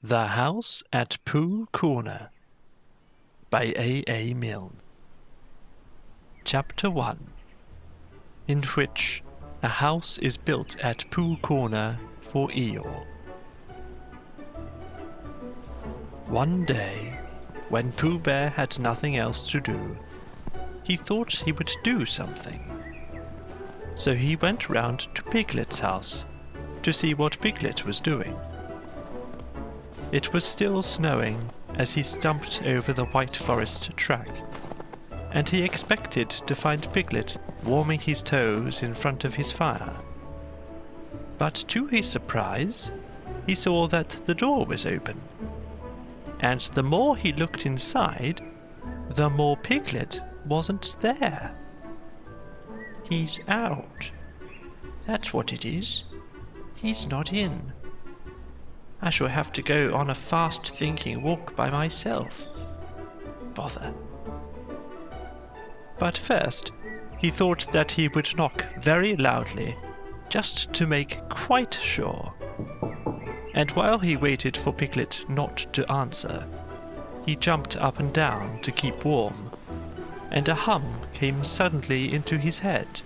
The House at Pooh Corner by A. Milne. Chapter 1, in which a house is built at Pooh Corner for Eeyore. One day, when Pooh Bear had nothing else to do, he thought he would do something. So he went round to Piglet's house to see what Piglet was doing. It was still snowing as he stumped over the White Forest track, and he expected to find Piglet warming his toes in front of his fire. But to his surprise, he saw that the door was open, and the more he looked inside, the more Piglet wasn't there. He's out. That's what it is. He's not in. I shall have to go on a fast-thinking walk by myself. Bother. But first, he thought that he would knock very loudly, just to make quite sure. And while he waited for Piglet not to answer, he jumped up and down to keep warm, and a hum came suddenly into his head,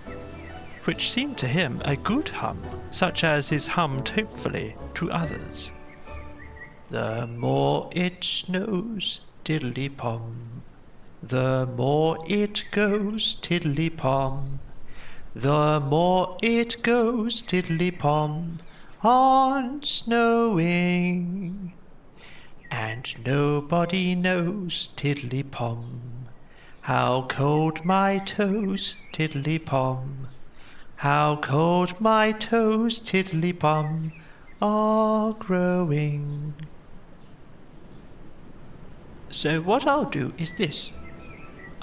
which seemed to him a good hum, such as is hummed hopefully to others. The more it snows, tiddly-pom. The more it goes, tiddly-pom. The more it goes, tiddly-pom, on snowing. And nobody knows, tiddly-pom, how cold my toes, tiddly-pom. How cold my toes, tiddly-pom, are growing. So what I'll do is this.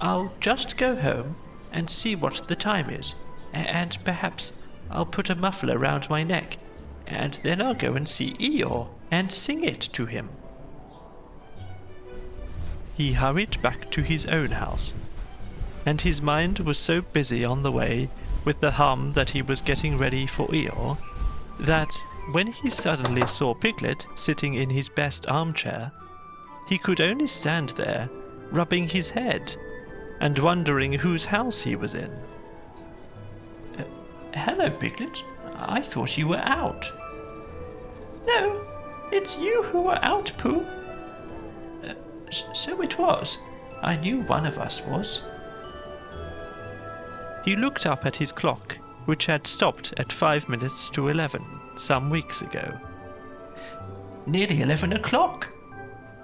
I'll just go home and see what the time is, and perhaps I'll put a muffler round my neck, and then I'll go and see Eeyore and sing it to him. He hurried back to his own house, and his mind was so busy on the way with the hum that he was getting ready for Eeyore, that when he suddenly saw Piglet sitting in his best armchair, he could only stand there, rubbing his head, and wondering whose house he was in. Hello, Piglet. I thought you were out. No, it's you who were out, Pooh. So it was. I knew one of us was. He looked up at his clock, which had stopped at 5 minutes to 11 some weeks ago. Nearly 11 o'clock.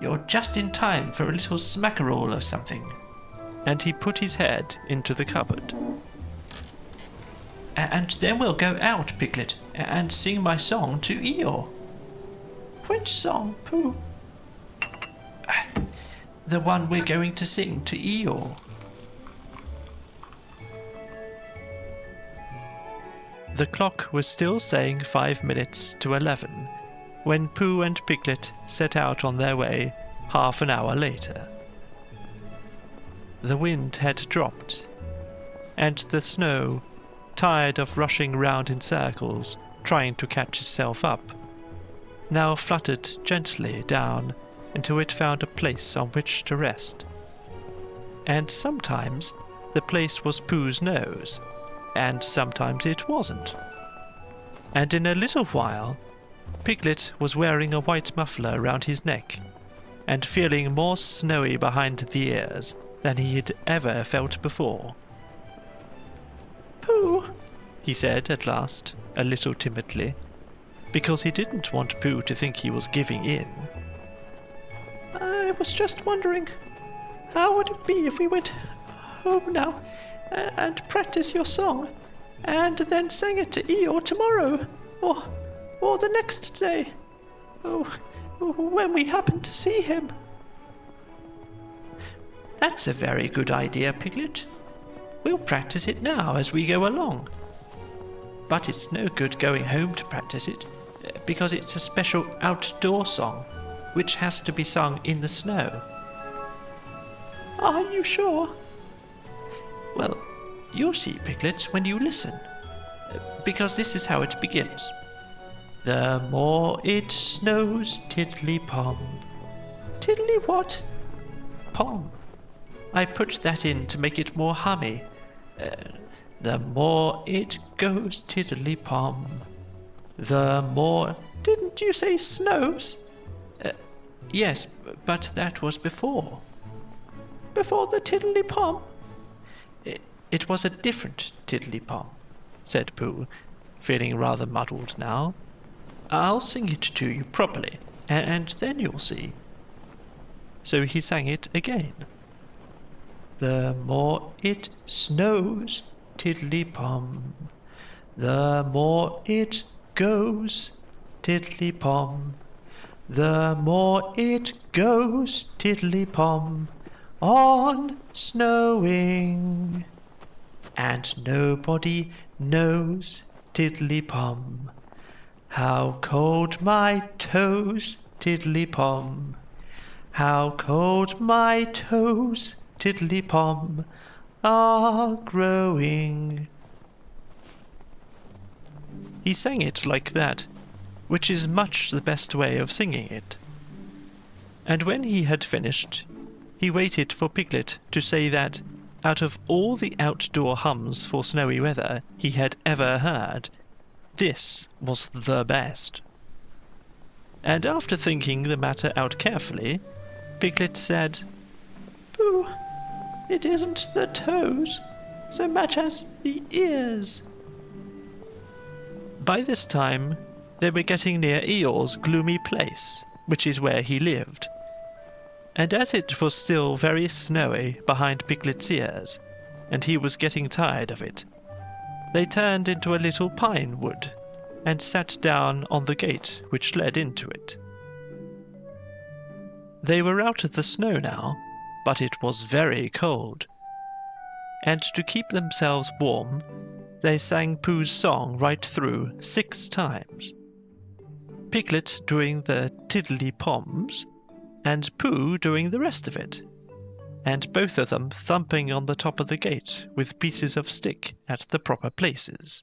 You're just in time for a little smackerel or something. And he put his head into the cupboard. And then we'll go out, Piglet, and sing my song to Eeyore. Which song, Pooh? The one we're going to sing to Eeyore. The clock was still saying 5 minutes to 11 when Pooh and Piglet set out on their way half an hour later. The wind had dropped, and the snow, tired of rushing round in circles, trying to catch itself up, now fluttered gently down until it found a place on which to rest. And sometimes the place was Pooh's nose, and sometimes it wasn't. And in a little while, Piglet was wearing a white muffler round his neck, and feeling more snowy behind the ears than he had ever felt before. Pooh, he said at last, a little timidly, because he didn't want Pooh to think he was giving in. I was just wondering, how would it be if we went home now and practice your song, and then sang it to Eeyore tomorrow, or the next day, when we happen to see him? That's a very good idea, Piglet. We'll practice it now as we go along. But it's no good going home to practice it, because it's a special outdoor song, which has to be sung in the snow. Are you sure? Well, you'll see, Piglet, when you listen, because this is how it begins. The more it snows, tiddly-pom. Tiddly what? Pom. I put that in to make it more hummy. The more it goes, tiddly-pom. The more... Didn't you say snows? Yes, but that was before. Before the tiddly-pom? It was a different tiddly-pom, said Pooh, feeling rather muddled now. I'll sing it to you properly, and then you'll see. So he sang it again. The more it snows, tiddly-pom. The more it goes, tiddly-pom. The more it goes, tiddly-pom, on snowing. And nobody knows, tiddly-pom, how cold my toes, tiddly-pom. How cold my toes, tiddly-pom, are growing. He sang it like that, which is much the best way of singing it. And when he had finished, he waited for Piglet to say that, out of all the outdoor hums for snowy weather he had ever heard, this was the best. And after thinking the matter out carefully, Piglet said, Pooh, it isn't the toes so much as the ears. By this time, they were getting near Eeyore's gloomy place, which is where he lived. And as it was still very snowy behind Piglet's ears, and he was getting tired of it, they turned into a little pine wood and sat down on the gate which led into it. They were out of the snow now, but it was very cold. And to keep themselves warm, they sang Pooh's song right through 6 times. Piglet doing the tiddly-poms, and Pooh doing the rest of it, and both of them thumping on the top of the gate with pieces of stick at the proper places.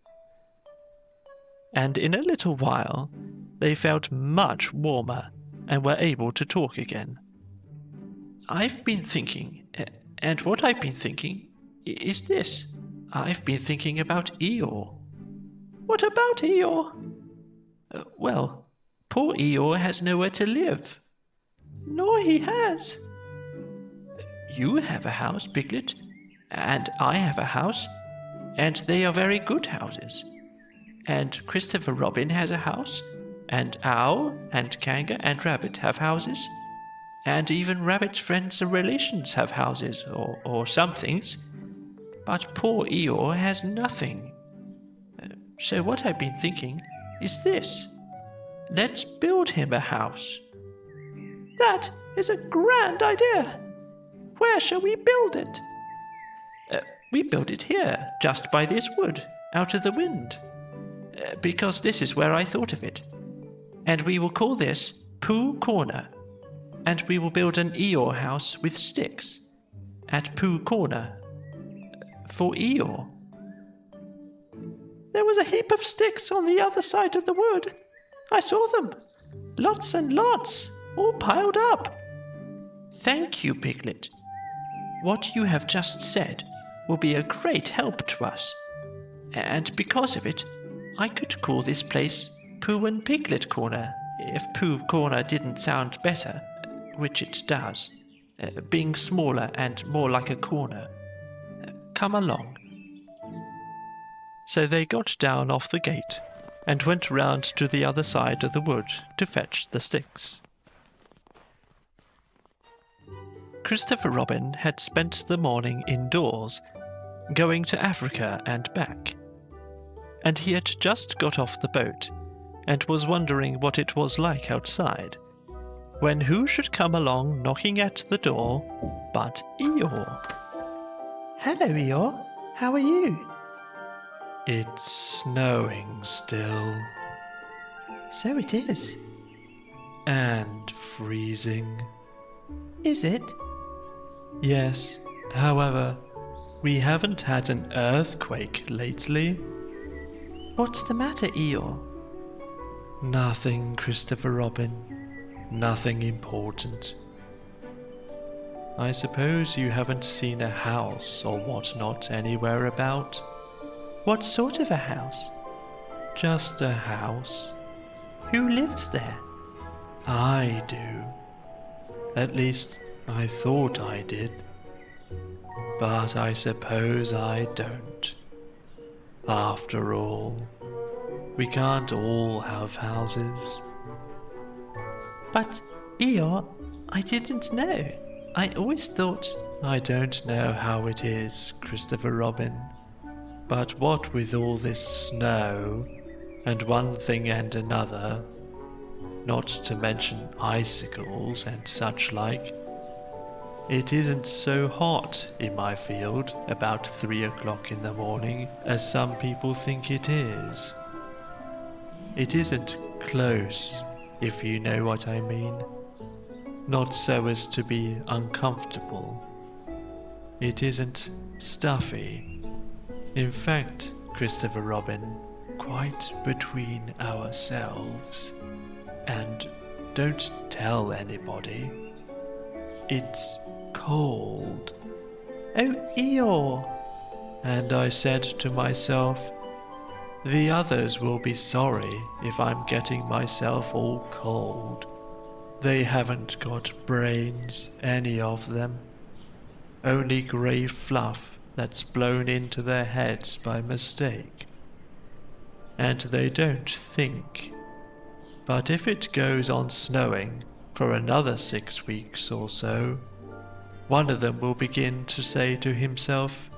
And in a little while, they felt much warmer and were able to talk again. I've been thinking, and what I've been thinking is this. I've been thinking about Eeyore. What about Eeyore? Well, poor Eeyore has nowhere to live. Nor he has. You have a house, Piglet, and I have a house, and they are very good houses. And Christopher Robin has a house, and Owl and Kangaroo and Rabbit have houses, and even Rabbit's friends and relations have houses, or some things. But poor Eeyore has nothing. So what I've been thinking is this. Let's build him a house. That is a grand idea. Where shall we build it? We build it here, just by this wood, out of the wind. Because this is where I thought of it. And we will call this Pooh Corner. And we will build an Eeyore house with sticks at Pooh Corner. For Eeyore. There was a heap of sticks on the other side of the wood. I saw them. Lots and lots, all piled up. Thank you, Piglet. What you have just said will be a great help to us. And because of it, I could call this place Pooh and Piglet Corner, if Pooh Corner didn't sound better, which it does, being smaller and more like a corner. Come along. So they got down off the gate and went round to the other side of the wood to fetch the sticks. Christopher Robin had spent the morning indoors, going to Africa and back, and he had just got off the boat and was wondering what it was like outside, when who should come along knocking at the door but Eeyore. Hello, Eeyore. How are you? It's snowing still. So it is. And freezing. Is it? Yes. However, we haven't had an earthquake lately. What's the matter, Eeyore? Nothing, Christopher Robin. Nothing important. I suppose you haven't seen a house or whatnot anywhere about? What sort of a house? Just a house. Who lives there? I do. At least, I thought I did. But I suppose I don't. After all, we can't all have houses. But, Eeyore, I didn't know. I always thought... I don't know how it is, Christopher Robin. But what with all this snow, and one thing and another, not to mention icicles and such like, it isn't so hot in my field about 3 o'clock in the morning as some people think it is. It isn't close, if you know what I mean. Not so as to be uncomfortable. It isn't stuffy. In fact, Christopher Robin, quite between ourselves, and don't tell anybody, it's cold. Oh, Eeyore! And I said to myself, the others will be sorry if I'm getting myself all cold. They haven't got brains, any of them. Only grey fluff that's blown into their heads by mistake. And they don't think. But if it goes on snowing for another 6 weeks or so, one of them will begin to say to himself,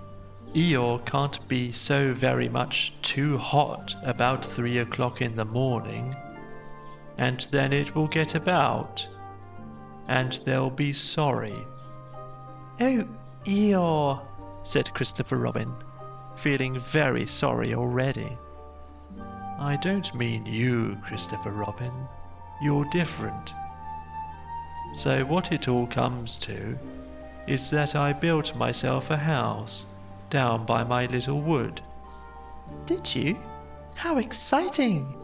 Eeyore can't be so very much too hot about 3 o'clock in the morning, and then it will get about, and they'll be sorry. Oh, Eeyore, said Christopher Robin, feeling very sorry already. I don't mean you, Christopher Robin. You're different. So what it all comes to is that I built myself a house down by my little wood. Did you? How exciting!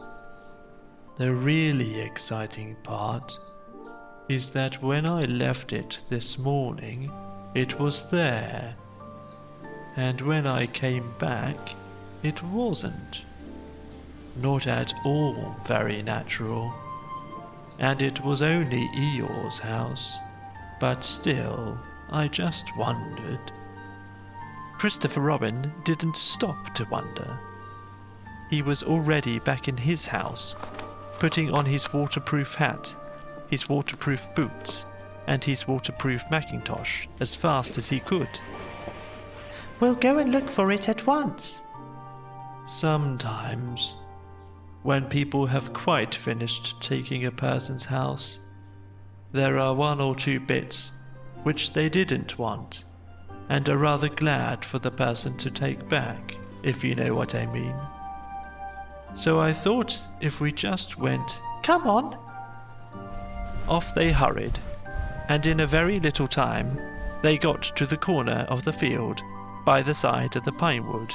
The really exciting part is that when I left it this morning, it was there. And when I came back, it wasn't. Not at all very natural. And it was only Eeyore's house. But still, I just wondered. Christopher Robin didn't stop to wonder. He was already back in his house, putting on his waterproof hat, his waterproof boots, and his waterproof Macintosh as fast as he could. We'll go and look for it at once. Sometimes, when people have quite finished taking a person's house, there are 1 or 2 bits which they didn't want, and are rather glad for the person to take back, if you know what I mean. So I thought if we just went, come on! Off they hurried, and in a very little time they got to the corner of the field by the side of the pine wood,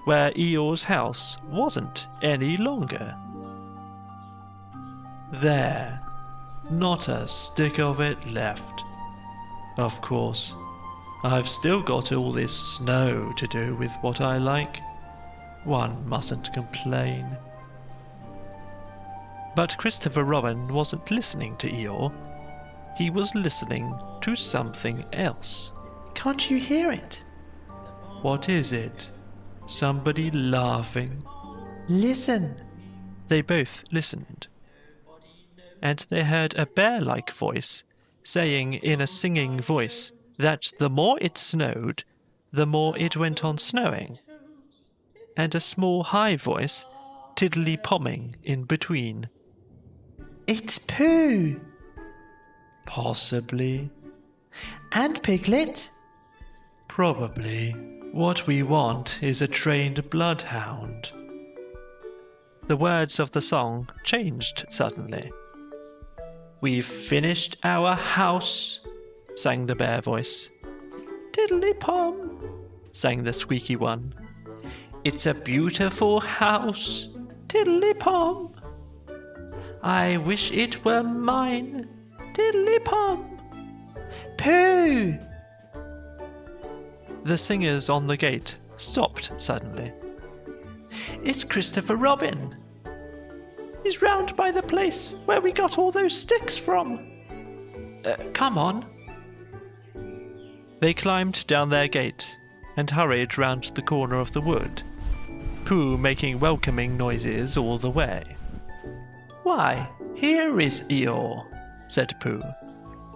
where Eeyore's house wasn't any longer. There, not a stick of it left. Of course, I've still got all this snow to do with what I like. One mustn't complain. But Christopher Robin wasn't listening to Eeyore. He was listening to something else. Can't you hear it? What is it? Somebody laughing? Listen! They both listened. And they heard a bear-like voice saying in a singing voice that the more it snowed, the more it went on snowing, and a small high voice tiddly-pomming in between. It's Pooh! Possibly. And Piglet? Probably. What we want is a trained bloodhound. The words of the song changed suddenly. We've finished our house, sang the bear voice. Tiddly-pom, sang the squeaky one. It's a beautiful house, tiddly-pom. I wish it were mine. Tiddly-pom. Pooh! The singers on the gate stopped suddenly. It's Christopher Robin. He's round by the place where we got all those sticks from. Come on. They climbed down their gate and hurried round the corner of the wood, Pooh making welcoming noises all the way. Why, here is Eeyore, said Pooh,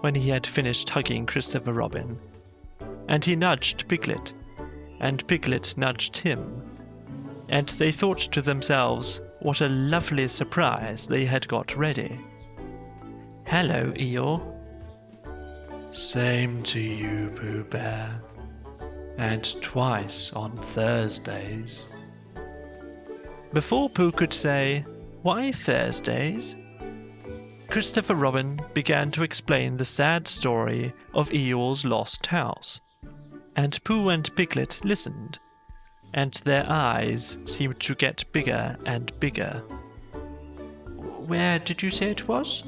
when he had finished hugging Christopher Robin, and he nudged Piglet, and Piglet nudged him, and they thought to themselves what a lovely surprise they had got ready. Hello, Eeyore. Same to you, Pooh Bear. And twice on Thursdays. Before Pooh could say, why Thursdays? Christopher Robin began to explain the sad story of Eeyore's lost house, and Pooh and Piglet listened, and their eyes seemed to get bigger and bigger. Where did you say it was?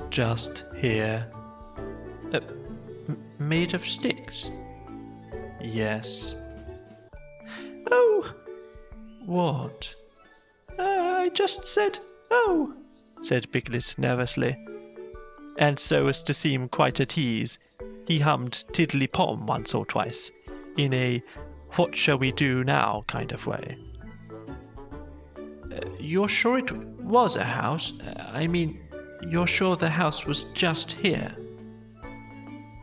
Just here. Made of sticks? Yes. Oh! What? I just said, oh, said Piglet nervously. And so as to seem quite at ease, he hummed Tiddly-pom once or twice, in a what shall we do now kind of way. You're sure it was a house? I mean, you're sure the house was just here?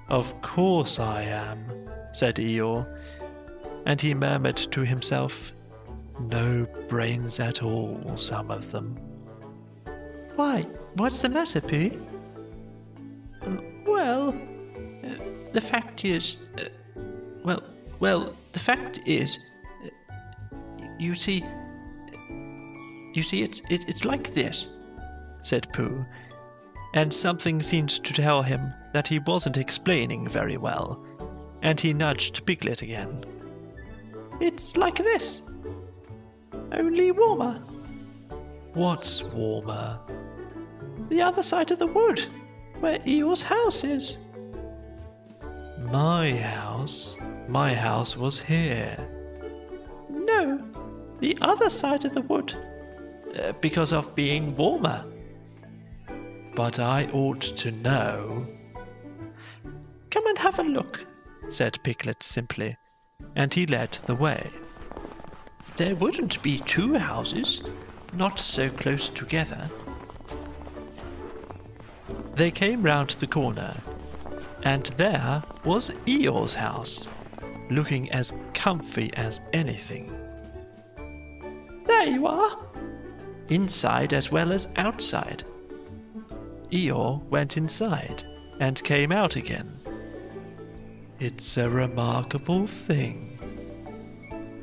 Of course I am, said Eeyore, and he murmured to himself, no brains at all, some of them. Why, what's the matter, Pooh? Well, the fact is, the fact is, you see, it's like this, said Pooh, and something seemed to tell him that he wasn't explaining very well, and he nudged Piglet again. It's like this, only warmer. What's warmer? The other side of the wood, where Eeyore's house is. My house? My house was here. No, the other side of the wood, because of being warmer. But I ought to know. Come and have a look, said Piglet simply, and he led the way. There wouldn't be two houses, not so close together. They came round the corner, and there was Eeyore's house, looking as comfy as anything. There you are, inside as well as outside. Eeyore went inside and came out again. It's a remarkable thing.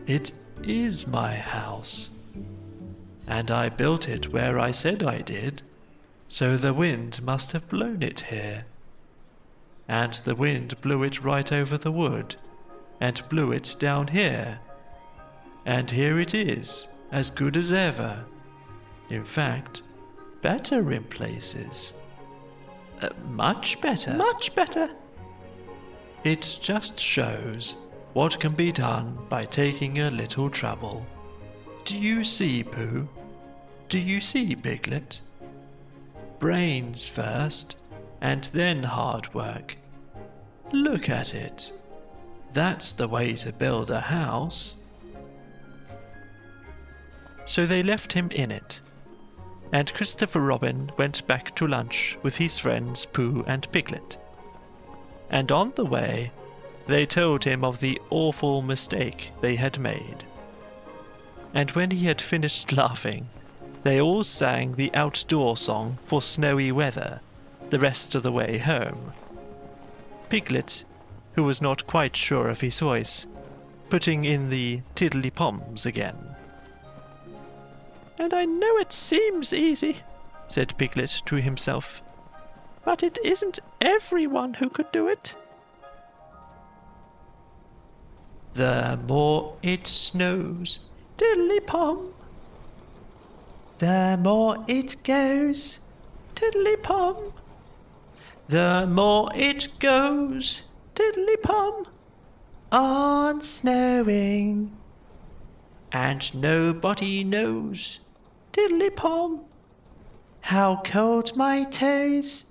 It is my house, and I built it where I said I did, so the wind must have blown it here. And the wind blew it right over the wood, and blew it down here. And here it is, as good as ever. In fact, better in places. Much better. Much better. It just shows what can be done by taking a little trouble. Do you see, Pooh? Do you see, Piglet? Brains first, and then hard work. Look at it. That's the way to build a house. So they left him in it, and Christopher Robin went back to lunch with his friends Pooh and Piglet. And on the way, they told him of the awful mistake they had made. And when he had finished laughing, they all sang the outdoor song for snowy weather the rest of the way home. Piglet, who was not quite sure of his voice, putting in the tiddly-poms again. And I know it seems easy, said Piglet to himself, but it isn't everyone who could do it. The more it snows, tiddly-pom. The more it goes, tiddly-pom. The more it goes, tiddly-pom, on snowing. And nobody knows, tiddly-pom, how cold my toes,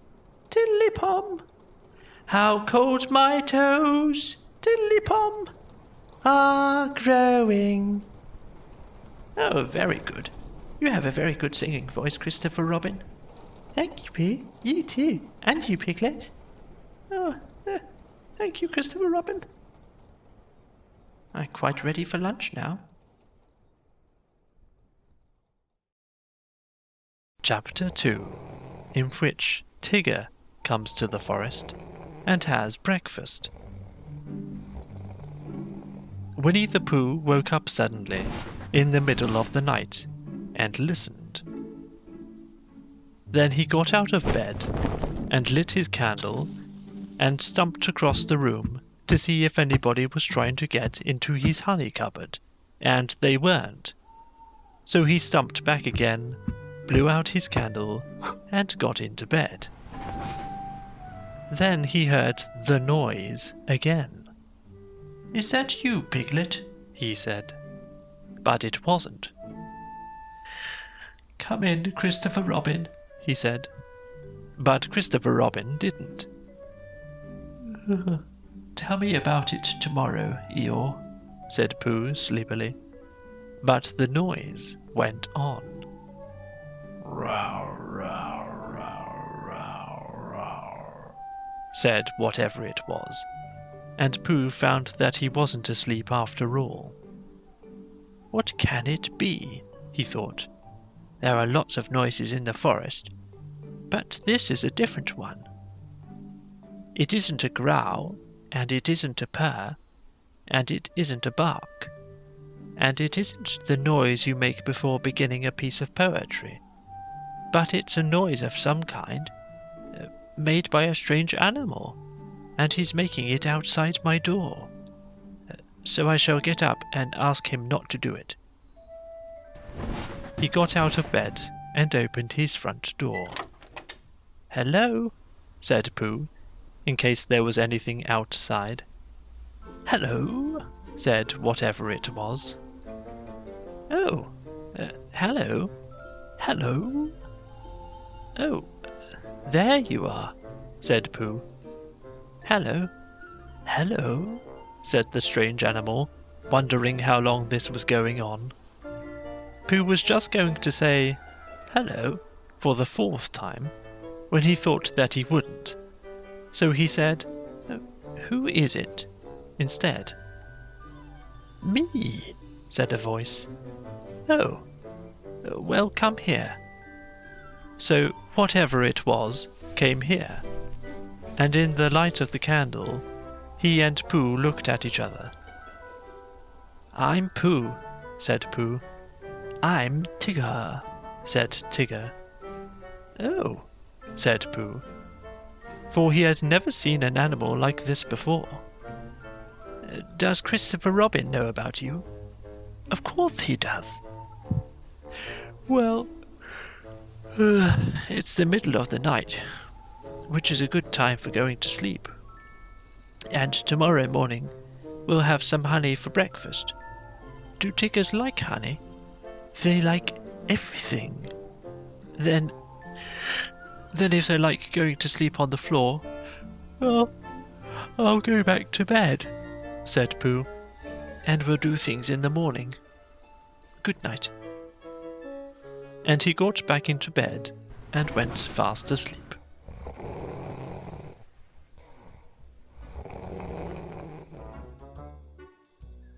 tiddly-pom, how cold my toes, tiddly-pom, are growing. Oh, very good. You have a very good singing voice, Christopher Robin. Thank you, Pooh. You too. And you, Piglet. Oh, thank you, Christopher Robin. I'm quite ready for lunch now. Chapter 2, in which Tigger comes to the forest and has breakfast. Winnie the Pooh woke up suddenly in the middle of the night and listened. Then he got out of bed and lit his candle and stumped across the room to see if anybody was trying to get into his honey cupboard, and they weren't. So he stumped back again, blew out his candle, and got into bed. Then he heard the noise again. "Is that you, Piglet?" he said. But it wasn't. "Come in, Christopher Robin," he said. But Christopher Robin didn't. "Tell me about it tomorrow, Eeyore," said Pooh sleepily. But the noise went on. "Row, row, row, row, row," said whatever it was, and Pooh found that he wasn't asleep after all. What can it be? He thought. There are lots of noises in the forest, but this is a different one. It isn't a growl, and it isn't a purr, and it isn't a bark, and it isn't the noise you make before beginning a piece of poetry, but it's a noise of some kind, made by a strange animal, and he's making it outside my door. So I shall get up and ask him not to do it. He got out of bed and opened his front door. "Hello," said Pooh, in case there was anything outside. "Hello," said whatever it was. "Oh, hello. Hello. Oh, there you are," said Pooh. "Hello. Hello," said the strange animal, wondering how long this was going on. Pooh was just going to say, "Hello," for the fourth time, when he thought that he wouldn't. So he said, "Who is it?" instead. "Me," said a voice. "Oh, well, come here." So whatever it was came here, and in the light of the candle, he and Pooh looked at each other. "I'm Pooh," said Pooh. "I'm Tigger," said Tigger. "Oh," said Pooh, for he had never seen an animal like this before. "Does Christopher Robin know about you?" "Of course he does." "Well, it's the middle of the night, which is a good time for going to sleep. And tomorrow morning we'll have some honey for breakfast. Do Tiggers like honey?" "They like everything." Then if they like going to sleep on the floor, well, I'll go back to bed," said Pooh, "and we'll do things in the morning. Good night." And he got back into bed and went fast asleep.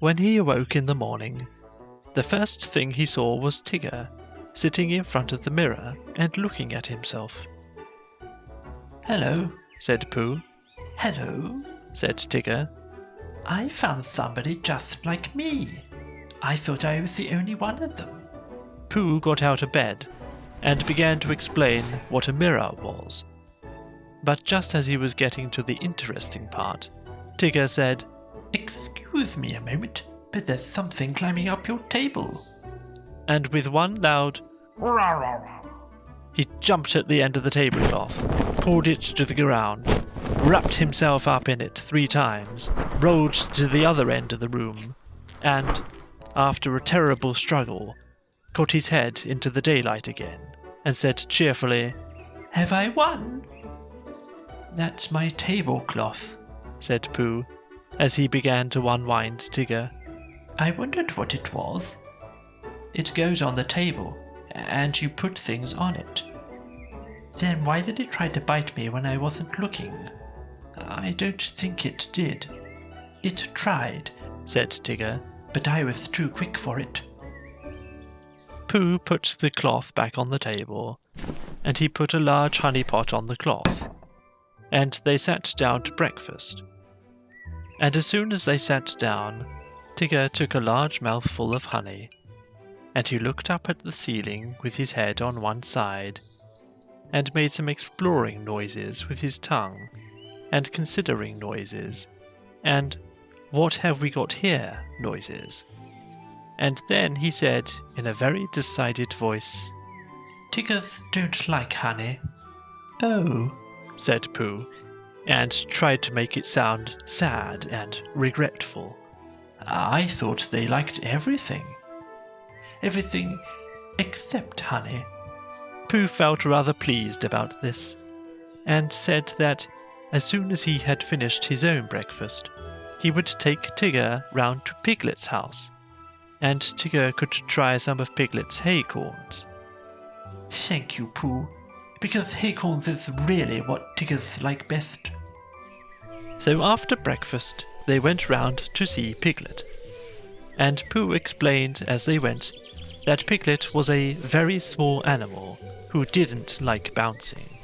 When he awoke in the morning, the first thing he saw was Tigger, sitting in front of the mirror and looking at himself. "Hello," said Pooh. "Hello," said Tigger. "I found somebody just like me. I thought I was the only one of them." Pooh got out of bed and began to explain what a mirror was. But just as he was getting to the interesting part, Tigger said, "Excuse me a moment, but there's something climbing up your table." And with one loud He jumped at the end of the tablecloth, pulled it to the ground, wrapped himself up in it 3 times, rolled to the other end of the room, and, after a terrible struggle, got his head into the daylight again, and said cheerfully, "Have I won?" "That's my tablecloth," said Pooh, as he began to unwind Tigger. "I wondered what it was. It goes on the table, and you put things on it. Then why did it try to bite me when I wasn't looking? I don't think it did." "It tried," said Tigger, "but I was too quick for it." Pooh put the cloth back on the table, and he put a large honey pot on the cloth, and they sat down to breakfast. And as soon as they sat down, Tigger took a large mouthful of honey, and he looked up at the ceiling with his head on one side, and made some exploring noises with his tongue, and considering noises, and "what have we got here" noises. And then he said in a very decided voice, "Tiggers don't like honey." "Oh," said Pooh, and tried to make it sound sad and regretful. "I thought they liked everything. Everything except honey." Pooh felt rather pleased about this, and said that as soon as he had finished his own breakfast, he would take Tigger round to Piglet's house, and Tigger could try some of Piglet's haycorns. "Thank you, Pooh, because haycorns is really what Tiggers like best." So after breakfast, they went round to see Piglet, and Pooh explained as they went that Piglet was a very small animal who didn't like bouncing,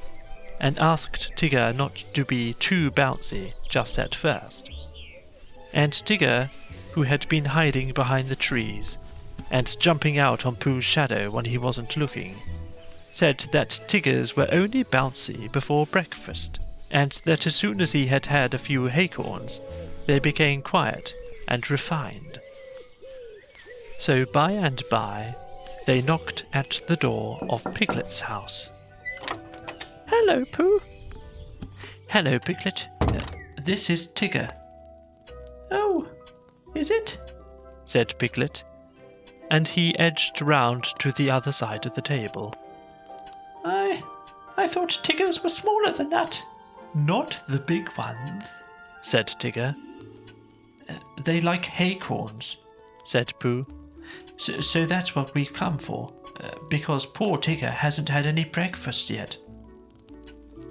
and asked Tigger not to be too bouncy just at first. And Tigger, who had been hiding behind the trees and jumping out on Pooh's shadow when he wasn't looking, said that Tiggers were only bouncy before breakfast, and that as soon as he had had a few acorns, they became quiet and refined. So by and by, they knocked at the door of Piglet's house. "Hello, Pooh." "Hello, Piglet. This is Tigger." "Oh, is it?" said Piglet, and he edged round to the other side of the table. I thought Tiggers were smaller than that." "Not the big ones," said Tigger. "They like acorns," said Pooh. So that's what we've come for, because poor Tigger hasn't had any breakfast yet."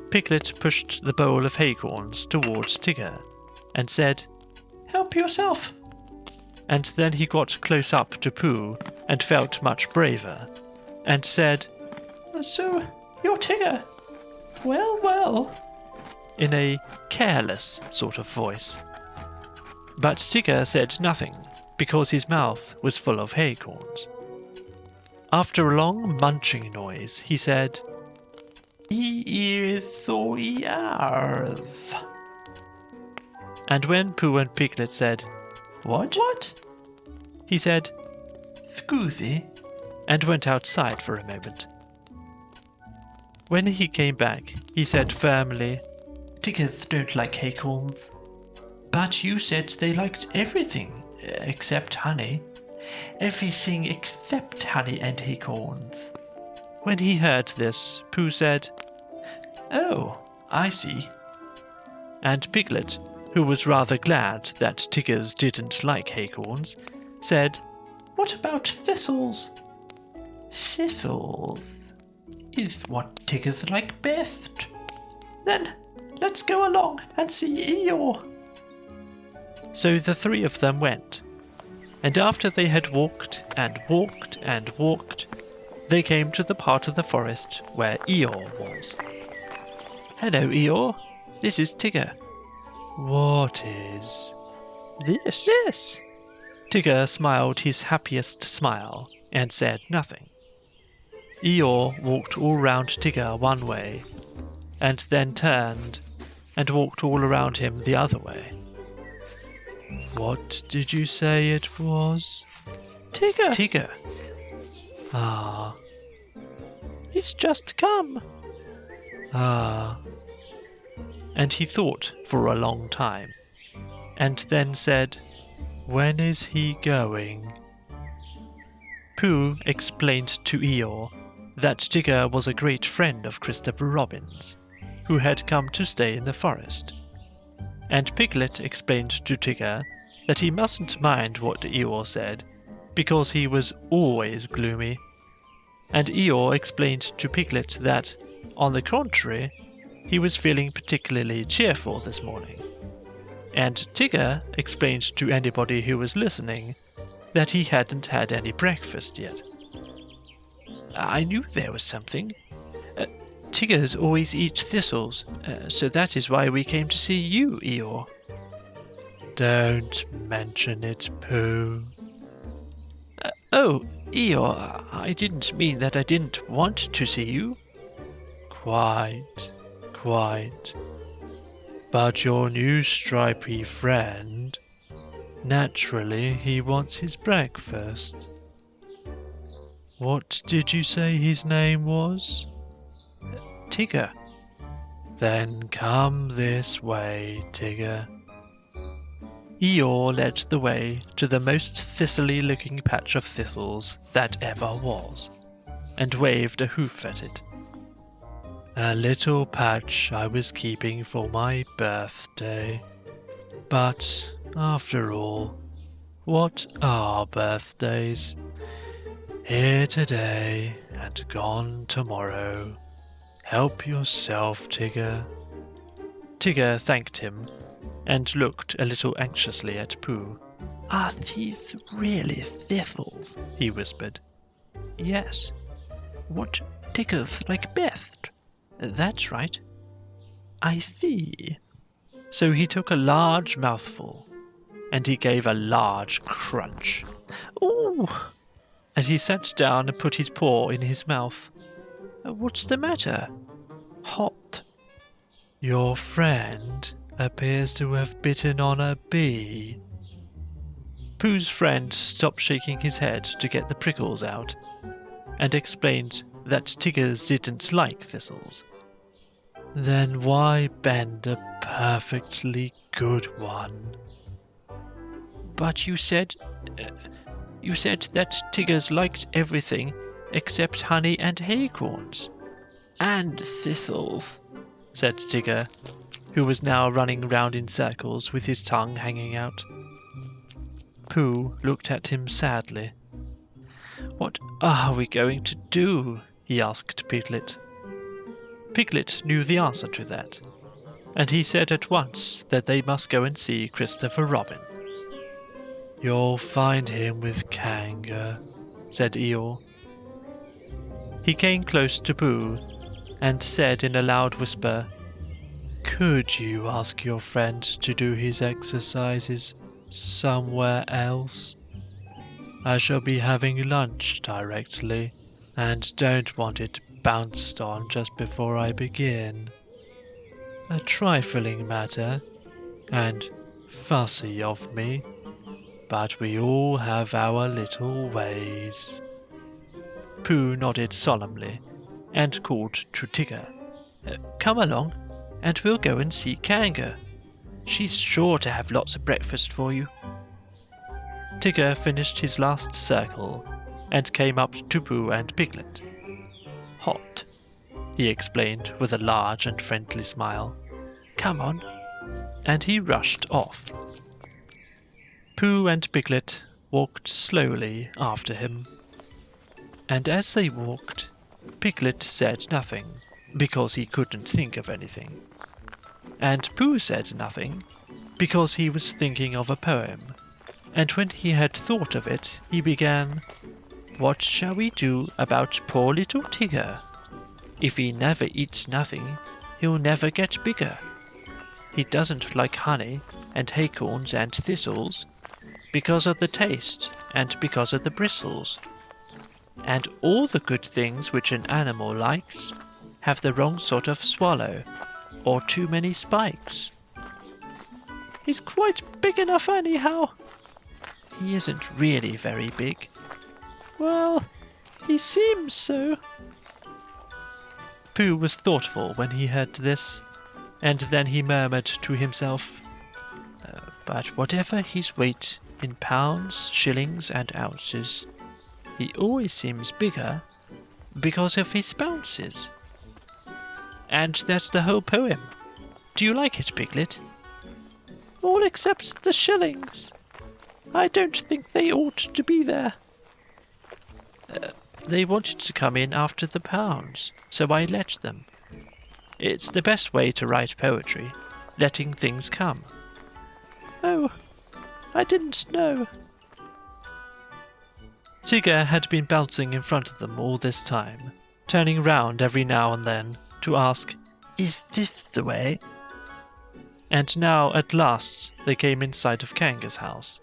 Piglet pushed the bowl of acorns towards Tigger and said, "Help yourself." And then he got close up to Pooh and felt much braver, and said, "So, you're Tigger? Well, well," in a careless sort of voice. But Tigger said nothing, because his mouth was full of acorns. After a long munching noise, he said, "Eeyore. And when Pooh and Piglet said, What? He said, "Scoozy," and went outside for a moment. When he came back, he said firmly, "Tiggers don't like acorns." "But you said they liked everything, except honey." "Everything except honey and acorns." When he heard this, Pooh said, "Oh, I see." And Piglet, who was rather glad that Tiggers didn't like acorns, said, "What about thistles?" "Thistles is what Tiggers like best." "Then let's go along and see Eeyore." So the 3 of them went, and after they had walked and walked and walked, they came to the part of the forest where Eeyore was. "Hello, Eeyore. This is Tigger." "What is this?" Tigger smiled his happiest smile and said nothing. Eeyore walked all round Tigger one way, and then turned and walked all around him the other way. "What did you say it was?" "Tigger." "Ah, He's just come. Ah. And he thought for a long time, and then said, "When is he going?" Pooh explained to Eeyore that Tigger was a great friend of Christopher Robin's, who had come to stay in the forest. And Piglet explained to Tigger that he mustn't mind what Eeyore said, because he was always gloomy. And Eeyore explained to Piglet that, on the contrary, he was feeling particularly cheerful this morning. And Tigger explained to anybody who was listening that he hadn't had any breakfast yet. "I knew there was something. Tiggers always eat thistles, so that is why we came to see you, Eeyore." "Don't mention it, Pooh." Oh, Eeyore, I didn't mean that I didn't want to see you." Quite. But your new stripy friend, naturally he wants his breakfast. What did you say his name was? Tigger. Then come this way, Tigger. Eeyore led the way to the most thistly-looking patch of thistles that ever was, and waved a hoof at it. A little patch I was keeping for my birthday. But, after all, what are birthdays? Here today and gone tomorrow. Help yourself, Tigger. Tigger thanked him and looked a little anxiously at Pooh. "Are these really thistles?" he whispered. "Yes. What tickles like best?" "That's right." "I see." So he took a large mouthful, and he gave a large crunch. "Ooh!" And he sat down and put his paw in his mouth. "What's the matter?" "Hot." "Your friend appears to have bitten on a bee." Pooh's friend stopped shaking his head to get the prickles out, and explained that Tiggers didn't like thistles. "Then why bend a perfectly good one?" "But you said that Tiggers liked everything except honey and acorns." "And thistles," said Tigger, who was now running round in circles with his tongue hanging out. Pooh looked at him sadly. "What are we going to do?" he asked Piglet. Piglet knew the answer to that, and he said at once that they must go and see Christopher Robin. "You'll find him with Kanga," said Eeyore. He came close to Pooh and said in a loud whisper, "Could you ask your friend to do his exercises somewhere else? I shall be having lunch directly, and don't want it bounced on just before I begin. A trifling matter, and fussy of me, but we all have our little ways." Pooh nodded solemnly and called to Tigger. "Come along, and we'll go and see Kanga. She's sure to have lots of breakfast for you." Tigger finished his last circle and came up to Pooh and Piglet. "Hot," he explained with a large and friendly smile. "Come on." And he rushed off. Pooh and Piglet walked slowly after him. And as they walked, Piglet said nothing, because he couldn't think of anything. And Pooh said nothing, because he was thinking of a poem. And when he had thought of it, he began, "What shall we do about poor little Tigger? If he never eats nothing, he'll never get bigger. He doesn't like honey and acorns and thistles, because of the taste and because of the bristles. And all the good things which an animal likes have the wrong sort of swallow, or too many spikes. He's quite big enough anyhow." "He isn't really very big." "Well, he seems so." Pooh was thoughtful when he heard this, and then he murmured to himself, but whatever his weight in pounds, shillings, and ounces, he always seems bigger because of his bounces. And that's the whole poem. Do you like it, Piglet? All except the shillings. I don't think they ought to be there. They wanted to come in after the pounds, so I let them. It's the best way to write poetry, letting things come. Oh, I didn't know. Tigger had been bouncing in front of them all this time, turning round every now and then to ask, "Is this the way?" And now at last they came in sight of Kanga's house,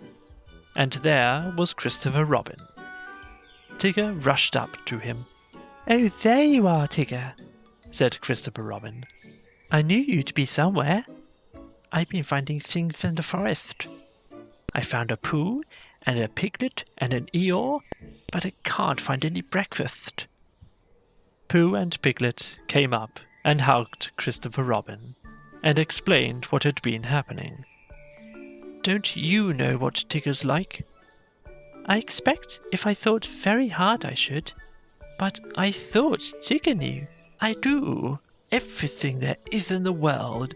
and there was Christopher Robin. Tigger rushed up to him. "Oh, there you are, Tigger," said Christopher Robin. "I knew you'd be somewhere. I've been finding things in the forest. I found a Pooh, and a Piglet, and an Eeyore, but I can't find any breakfast." Pooh and Piglet came up and hugged Christopher Robin, and explained what had been happening. "Don't you know what Tigger's like?" "I expect if I thought very hard I should, but I thought Tigger knew. I do. Everything there is in the world,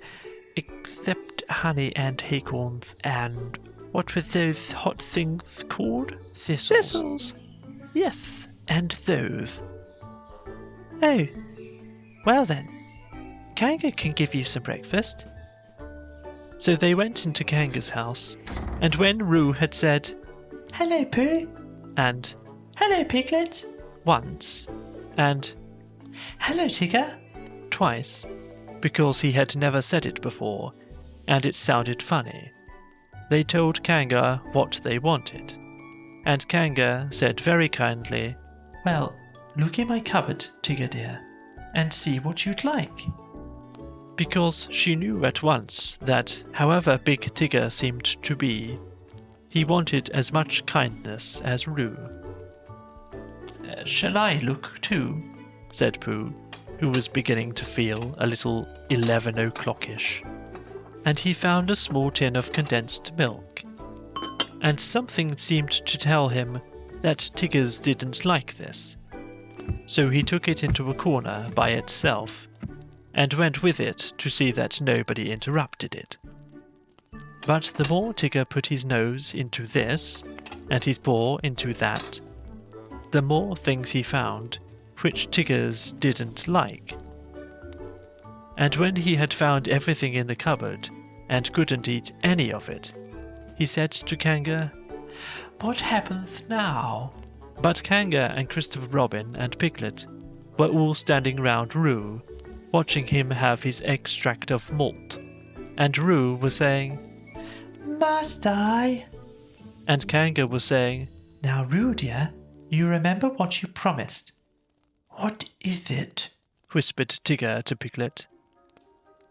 except honey and acorns and... what were those hot things called? Thistles. Thistles. Yes, and those." "Oh, well then, Kanga can give you some breakfast." So they went into Kanga's house, and when Roo had said, "Hello, Pooh," and "Hello, Piglet," once, and "Hello, Tigger," twice, because he had never said it before, and it sounded funny, they told Kanga what they wanted. And Kanga said very kindly, "Well, look in my cupboard, Tigger dear, and see what you'd like." Because she knew at once that, however big Tigger seemed to be, he wanted as much kindness as Roo. "Shall I look too?" said Pooh, who was beginning to feel a little 11 o'clock-ish. And he found a small tin of condensed milk. And something seemed to tell him that Tiggers didn't like this. So he took it into a corner by itself, and went with it to see that nobody interrupted it. But the more Tigger put his nose into this, and his paw into that, the more things he found which Tiggers didn't like. And when he had found everything in the cupboard, and couldn't eat any of it, he said to Kanga, "What happens now?" But Kanga and Christopher Robin and Piglet were all standing round Roo, watching him have his extract of malt, and Roo was saying, "Must I?" And Kanga was saying, "Now, Roo dear, you remember what you promised." "What is it?" whispered Tigger to Piglet.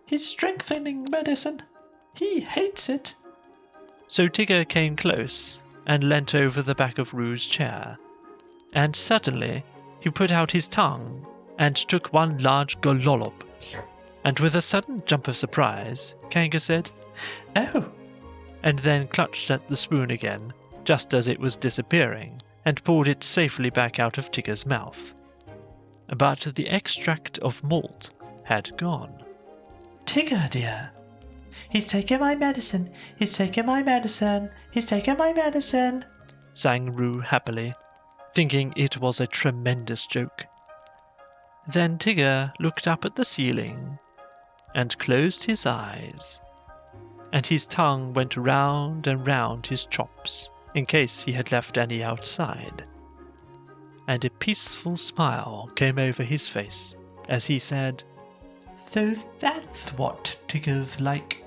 "His strengthening medicine. He hates it." So Tigger came close and leant over the back of Roo's chair, and suddenly he put out his tongue and took one large golollop, and with a sudden jump of surprise, Kanga said, "Oh," and then clutched at the spoon again, just as it was disappearing, and pulled it safely back out of Tigger's mouth. But the extract of malt had gone. "Tigger, dear, he's taken my medicine, he's taken my medicine, he's taken my medicine," sang Roo happily, thinking it was a tremendous joke. Then Tigger looked up at the ceiling and closed his eyes, and his tongue went round and round his chops in case he had left any outside. And a peaceful smile came over his face as he said, "So that's what Tigger's like."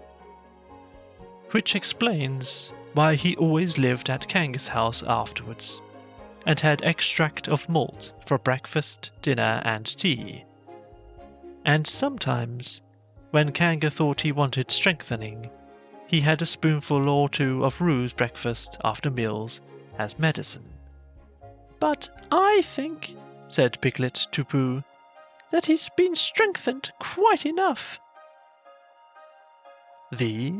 Which explains why he always lived at Kanga's house afterwards, and had extract of malt for breakfast, dinner, and tea. And sometimes, when Kanga thought he wanted strengthening, he had a spoonful or two of Roo's breakfast after meals as medicine. "But I think," said Piglet to Pooh, that he's been strengthened quite enough. The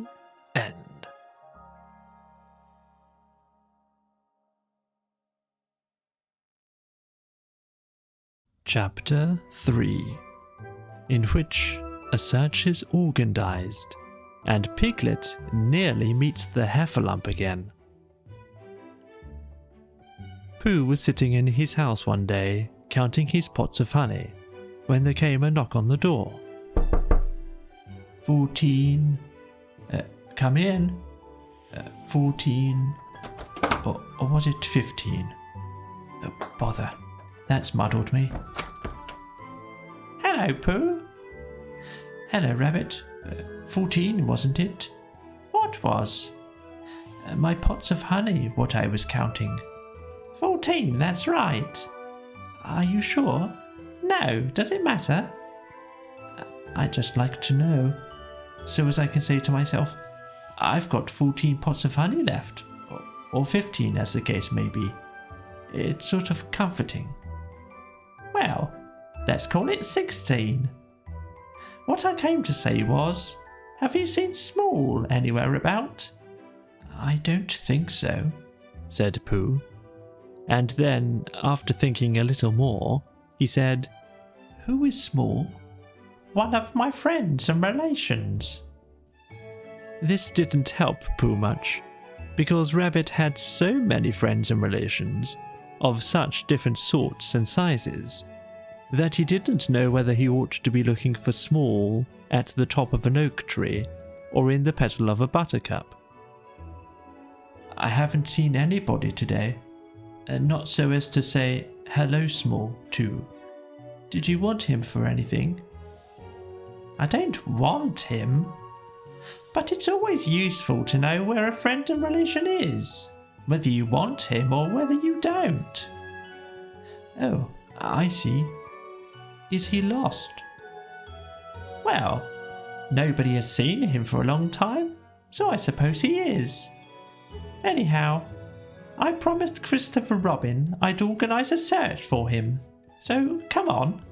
end. Chapter 3, in which a search is organized and Piglet nearly meets the Heffalump again. Pooh was sitting in his house one day, counting his pots of honey, when there came a knock on the door. 14. Come in. 14. Or was it 15? Oh, bother. That's muddled me. Hello, Pooh. Hello, Rabbit. 14, wasn't it? What was? My pots of honey, what I was counting. 14, that's right. Are you sure? No, does it matter? I'd just like to know, so as I can say to myself, I've got 14 pots of honey left, or 15 as the case may be. It's sort of comforting. Well, let's call it 16. What I came to say was, have you seen Small anywhere about? I don't think so, said Pooh. And then, after thinking a little more, he said, Who is Small? One of my friends and relations. This didn't help Pooh much, because Rabbit had so many friends and relations, of such different sorts and sizes, that he didn't know whether he ought to be looking for Small at the top of an oak tree or in the petal of a buttercup. I haven't seen anybody today, and not so as to say hello Small too. Did you want him for anything? I don't want him, but it's always useful to know where a friend and relation is, whether you want him or whether you don't. Oh, I see. Is he lost? Well, nobody has seen him for a long time, so I suppose he is. Anyhow, I promised Christopher Robin I'd organise a search for him, so come on.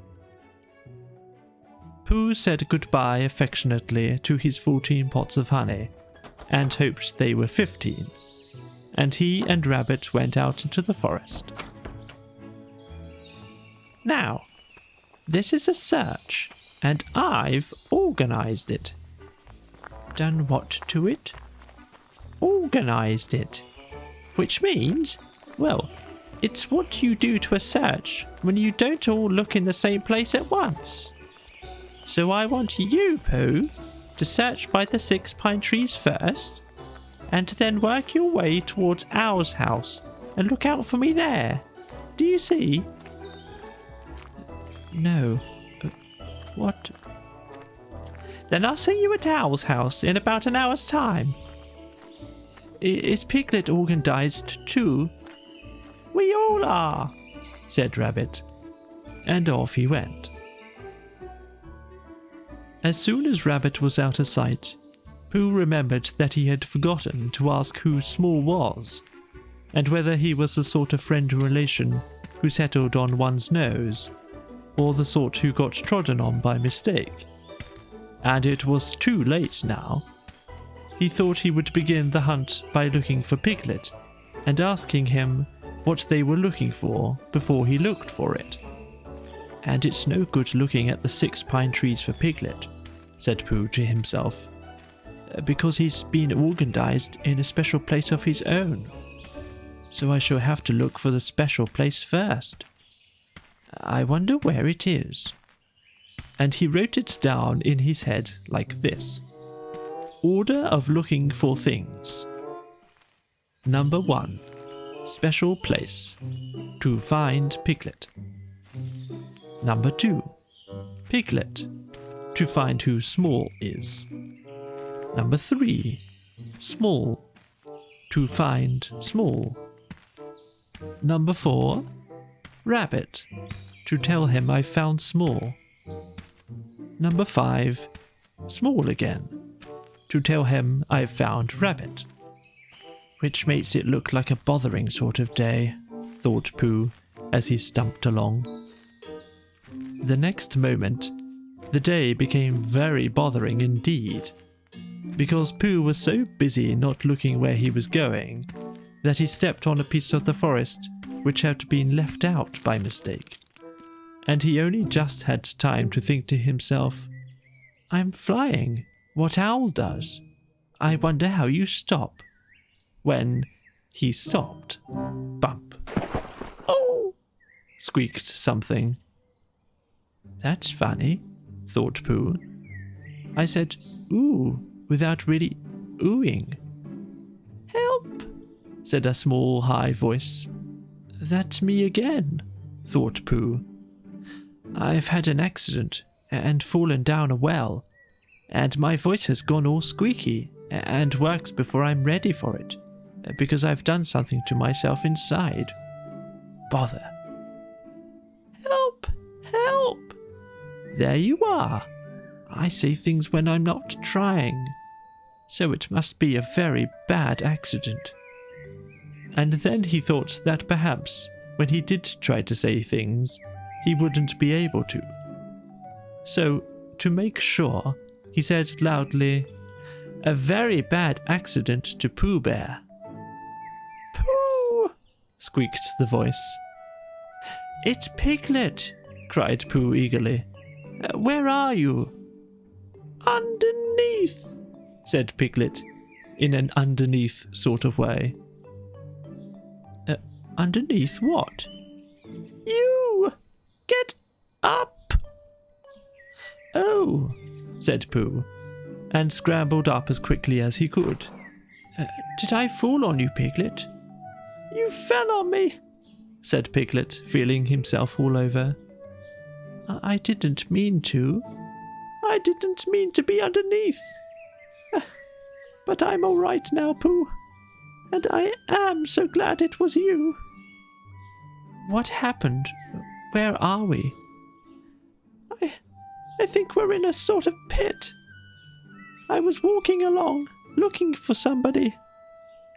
Pooh said goodbye affectionately to his 14 pots of honey, and hoped they were 15, and he and Rabbit went out into the forest. Now, this is a search, and I've organised it. Done what to it? Organised it. Which means, well, it's what you do to a search when you don't all look in the same place at once. So I want you, Pooh, to search by the 6 pine trees first, and then work your way towards Owl's house and look out for me there. Do you see? No. What? Then I'll see you at Owl's house in about an hour's time. Is Piglet organised too? We all are, said Rabbit, and off he went. As soon as Rabbit was out of sight, Pooh remembered that he had forgotten to ask who Small was, and whether he was the sort of friend or relation who settled on one's nose, or the sort who got trodden on by mistake. And it was too late now. He thought he would begin the hunt by looking for Piglet, and asking him what they were looking for before he looked for it. And it's no good looking at the 6 pine trees for Piglet, said Pooh to himself, because he's been organised in a special place of his own. So I shall have to look for the special place first. I wonder where it is. And he wrote it down in his head like this. Order of looking for things. Number 1. Special place. To find Piglet. Number 2. Piglet. To find who Small is. Number 3. Small. To find Small. Number 4. Rabbit. To tell him I found Small. Number 5. Small again. To tell him I've found Rabbit. Which makes it look like a bothering sort of day, thought Pooh as he stumped along. The next moment, the day became very bothering indeed, because Pooh was so busy not looking where he was going that he stepped on a piece of the forest which had been left out by mistake, and he only just had time to think to himself, "I'm flying, what owl does. I wonder how you stop," when he stopped. Bump. "Oh!" squeaked something. "That's funny," thought Pooh. "I said ooh without really oohing." "Help!" said a small high voice. "That's me again," thought Pooh. "I've had an accident and fallen down a well, and my voice has gone all squeaky and works before I'm ready for it, because I've done something to myself inside. Bother. Help! Help! There you are. I say things when I'm not trying, so it must be a very bad accident." And then he thought that perhaps when he did try to say things, he wouldn't be able to. So, to make sure, he said loudly, "A very bad accident to Pooh Bear." "Pooh!" squeaked the voice. "It's Piglet!" cried Pooh eagerly. "Where are you?" "Underneath," said Piglet, in an underneath sort of way. Underneath what?" "You! Get up!" "Oh," said Pooh, and scrambled up as quickly as he could. "Did I fall on you, Piglet?" "You fell on me," said Piglet, feeling himself all over. "I didn't mean to." "I didn't mean to be underneath. But I'm all right now, Pooh, and I am so glad it was you." "What happened? Where are we?" I think we're in a sort of pit. I was walking along, looking for somebody,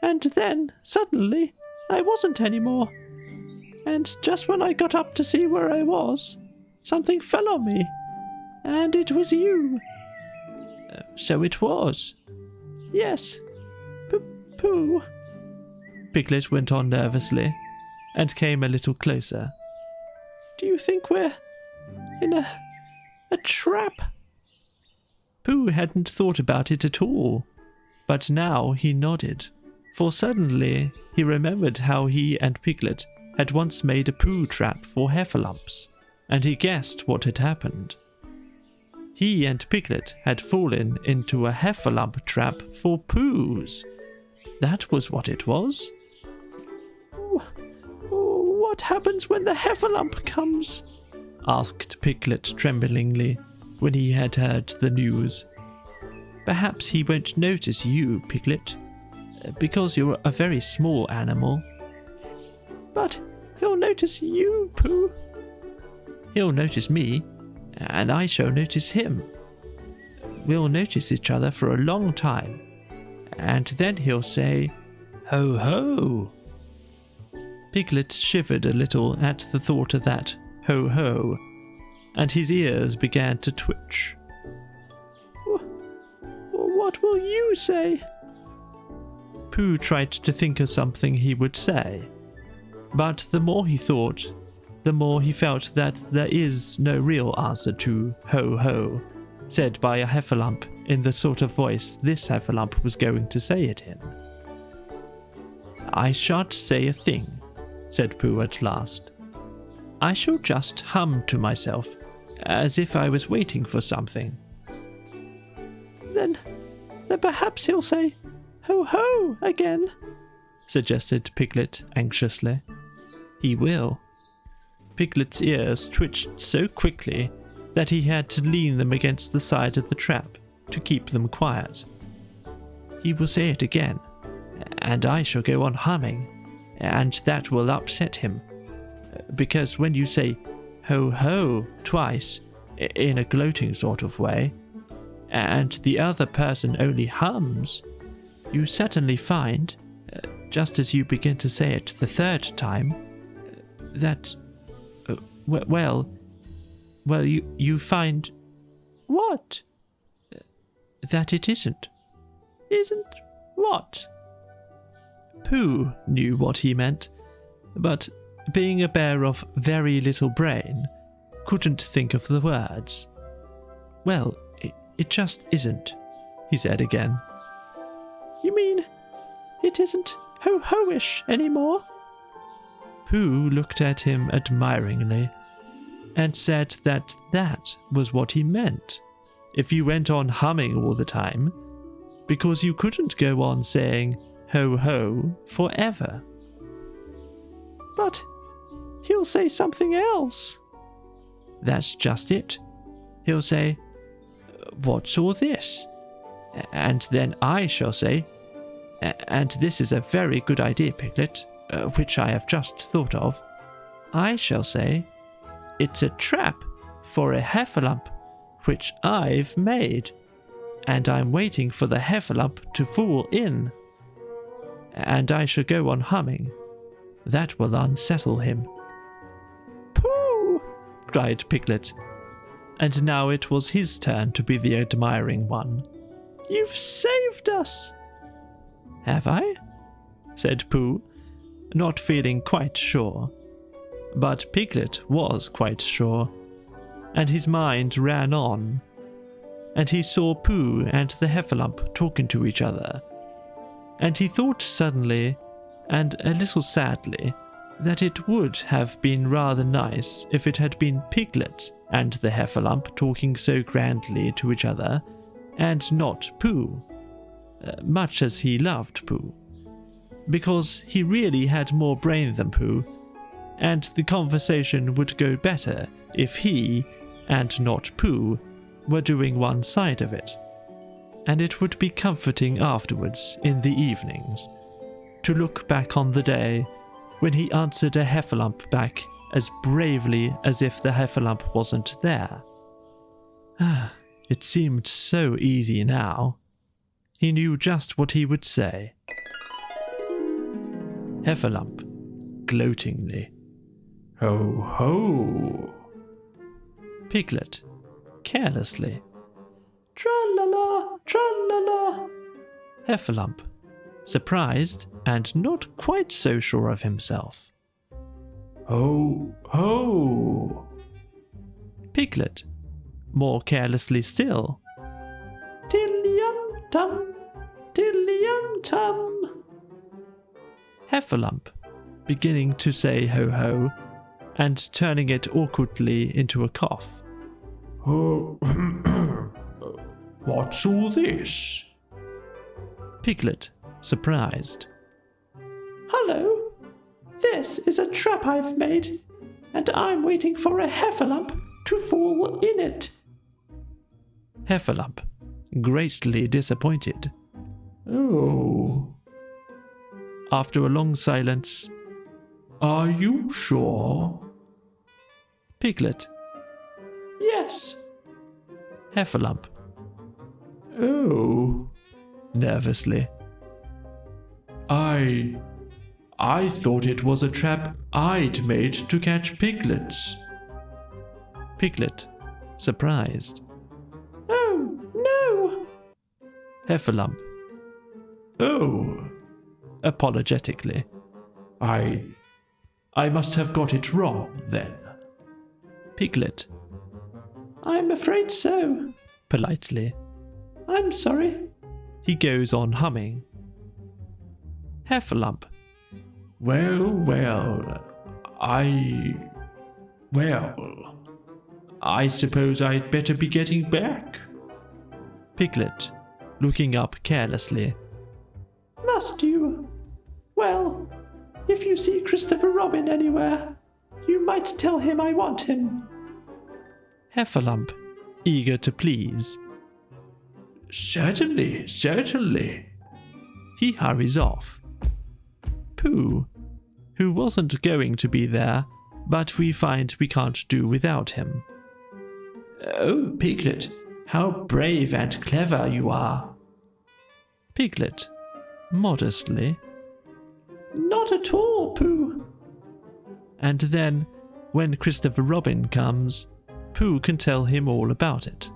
and then, suddenly, I wasn't anymore. And just when I got up to see where I was, something fell on me, and it was you." "So it was?" "Yes. Pooh." Piglet went on nervously, and came a little closer. "Do you think we're in a trap?" Pooh hadn't thought about it at all, but now he nodded, for suddenly he remembered how he and Piglet had once made a Pooh trap for Heffalumps, and he guessed what had happened. He and Piglet had fallen into a Heffalump trap for Poohs. That was what it was. "What happens when the Heffalump comes?" asked Piglet tremblingly when he had heard the news. "Perhaps he won't notice you, Piglet, because you're a very small animal." "But he'll notice you, Pooh." "He'll notice me, and I shall notice him. We'll notice each other for a long time, and then he'll say, 'Ho, ho!'" Piglet shivered a little at the thought of that "ho, ho," and his ears began to twitch. "What will you say?" Pooh tried to think of something he would say, but the more he thought, the more he felt that there is no real answer to "ho, ho," said by a Heffalump in the sort of voice this Heffalump was going to say it in. "I shan't say a thing," said Pooh at last. "I shall just hum to myself, as if I was waiting for something." Then perhaps he'll say, 'Ho, ho,' again," suggested Piglet anxiously. "He will." Piglet's ears twitched so quickly that he had to lean them against the side of the trap to keep them quiet. "He will say it again, and I shall go on humming, and that will upset him, because when you say 'ho, ho' twice, in a gloating sort of way, and the other person only hums, you suddenly find, just as you begin to say it the third time, that, well, well, you find... What? That it isn't. Isn't what? Pooh knew what he meant, but being a bear of very little brain, couldn't think of the words. Well, it just isn't, he said again. You mean it isn't ho-ho-ish anymore? Pooh looked at him admiringly and said that was what he meant if you went on humming all the time, because you couldn't go on saying ho-ho forever. But he'll say something else. That's just it. He'll say, what's all this? And then I shall say, and this is a very good idea, Piglet, which I have just thought of. I shall say, it's a trap for a Heffalump, which I've made, and I'm waiting for the Heffalump to fall in. And I shall go on humming. That will unsettle him. Pooh! Cried Piglet. And now it was his turn to be the admiring one. You've saved us! Have I? Said Pooh, not feeling quite sure. But Piglet was quite sure, and his mind ran on, and he saw Pooh and the Heffalump talking to each other, and he thought suddenly, and a little sadly, that it would have been rather nice if it had been Piglet and the Heffalump talking so grandly to each other, and not Pooh, much as he loved Pooh, because he really had more brain than Pooh, and the conversation would go better if he, and not Pooh, were doing one side of it. And it would be comforting afterwards, in the evenings, to look back on the day when he answered a Heffalump back as bravely as if the Heffalump wasn't there. It seemed so easy now. He knew just what he would say. Heffalump, gloatingly. Ho ho! Piglet, carelessly. Tra-la-la, tra-la-la! Heffalump, surprised and not quite so sure of himself. Ho ho! Piglet, more carelessly still. Tiddly-um-tum, tiddly-um-tum. Heffalump, beginning to say ho-ho, and turning it awkwardly into a cough. Oh, what's all this? Piglet, surprised. Hello, this is a trap I've made, and I'm waiting for a Heffalump to fall in it. Heffalump, greatly disappointed. Oh. After a long silence, are you sure? Piglet, yes. Heffalump, oh, nervously. I thought it was a trap I'd made to catch piglets. Piglet, surprised. Oh, no! Heffalump, oh, apologetically. I must have got it wrong, then. Piglet, I'm afraid so, politely. I'm sorry. He goes on humming. Heffalump, well, I suppose I'd better be getting back. Piglet, looking up carelessly. Must you? Well, if you see Christopher Robin anywhere, you might tell him I want him. Heffalump, eager to please. Certainly. He hurries off. Pooh, who wasn't going to be there, but we find we can't do without him. Oh, Piglet, how brave and clever you are. Piglet, modestly. Not at all, Pooh. And then, when Christopher Robin comes, Pooh can tell him all about it.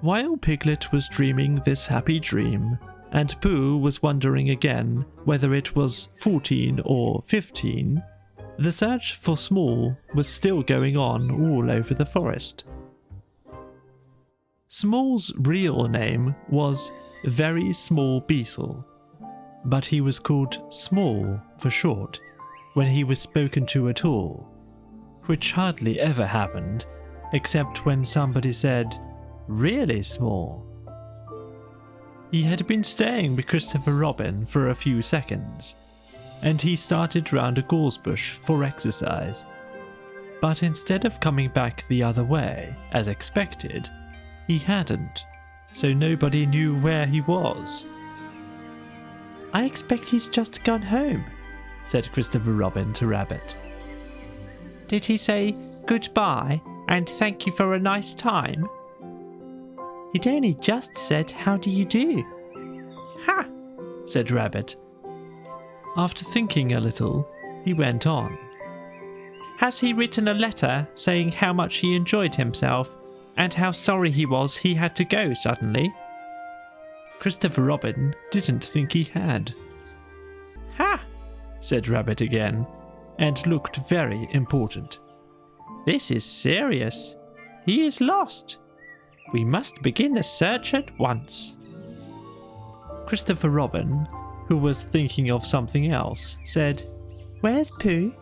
While Piglet was dreaming this happy dream, and Pooh was wondering again whether it was 14 or 15, the search for Small was still going on all over the forest. Small's real name was Very Small Beetle, but he was called Small for short when he was spoken to at all, which hardly ever happened except when somebody said, "Really small." He had been staying with Christopher Robin for a few seconds, and he started round a gorse bush for exercise. But instead of coming back the other way, as expected, he hadn't, so nobody knew where he was. "I expect he's just gone home," said Christopher Robin to Rabbit. "Did he say goodbye and thank you for a nice time?" "It only just said, 'How do you do?'" "Ha!" said Rabbit. After thinking a little, he went on. "Has he written a letter saying how much he enjoyed himself and how sorry he was he had to go suddenly?" Christopher Robin didn't think he had. "Ha!" said Rabbit again, and looked very important. "This is serious. He is lost. We must begin the search at once." Christopher Robin, who was thinking of something else, said, "Where's Pooh?"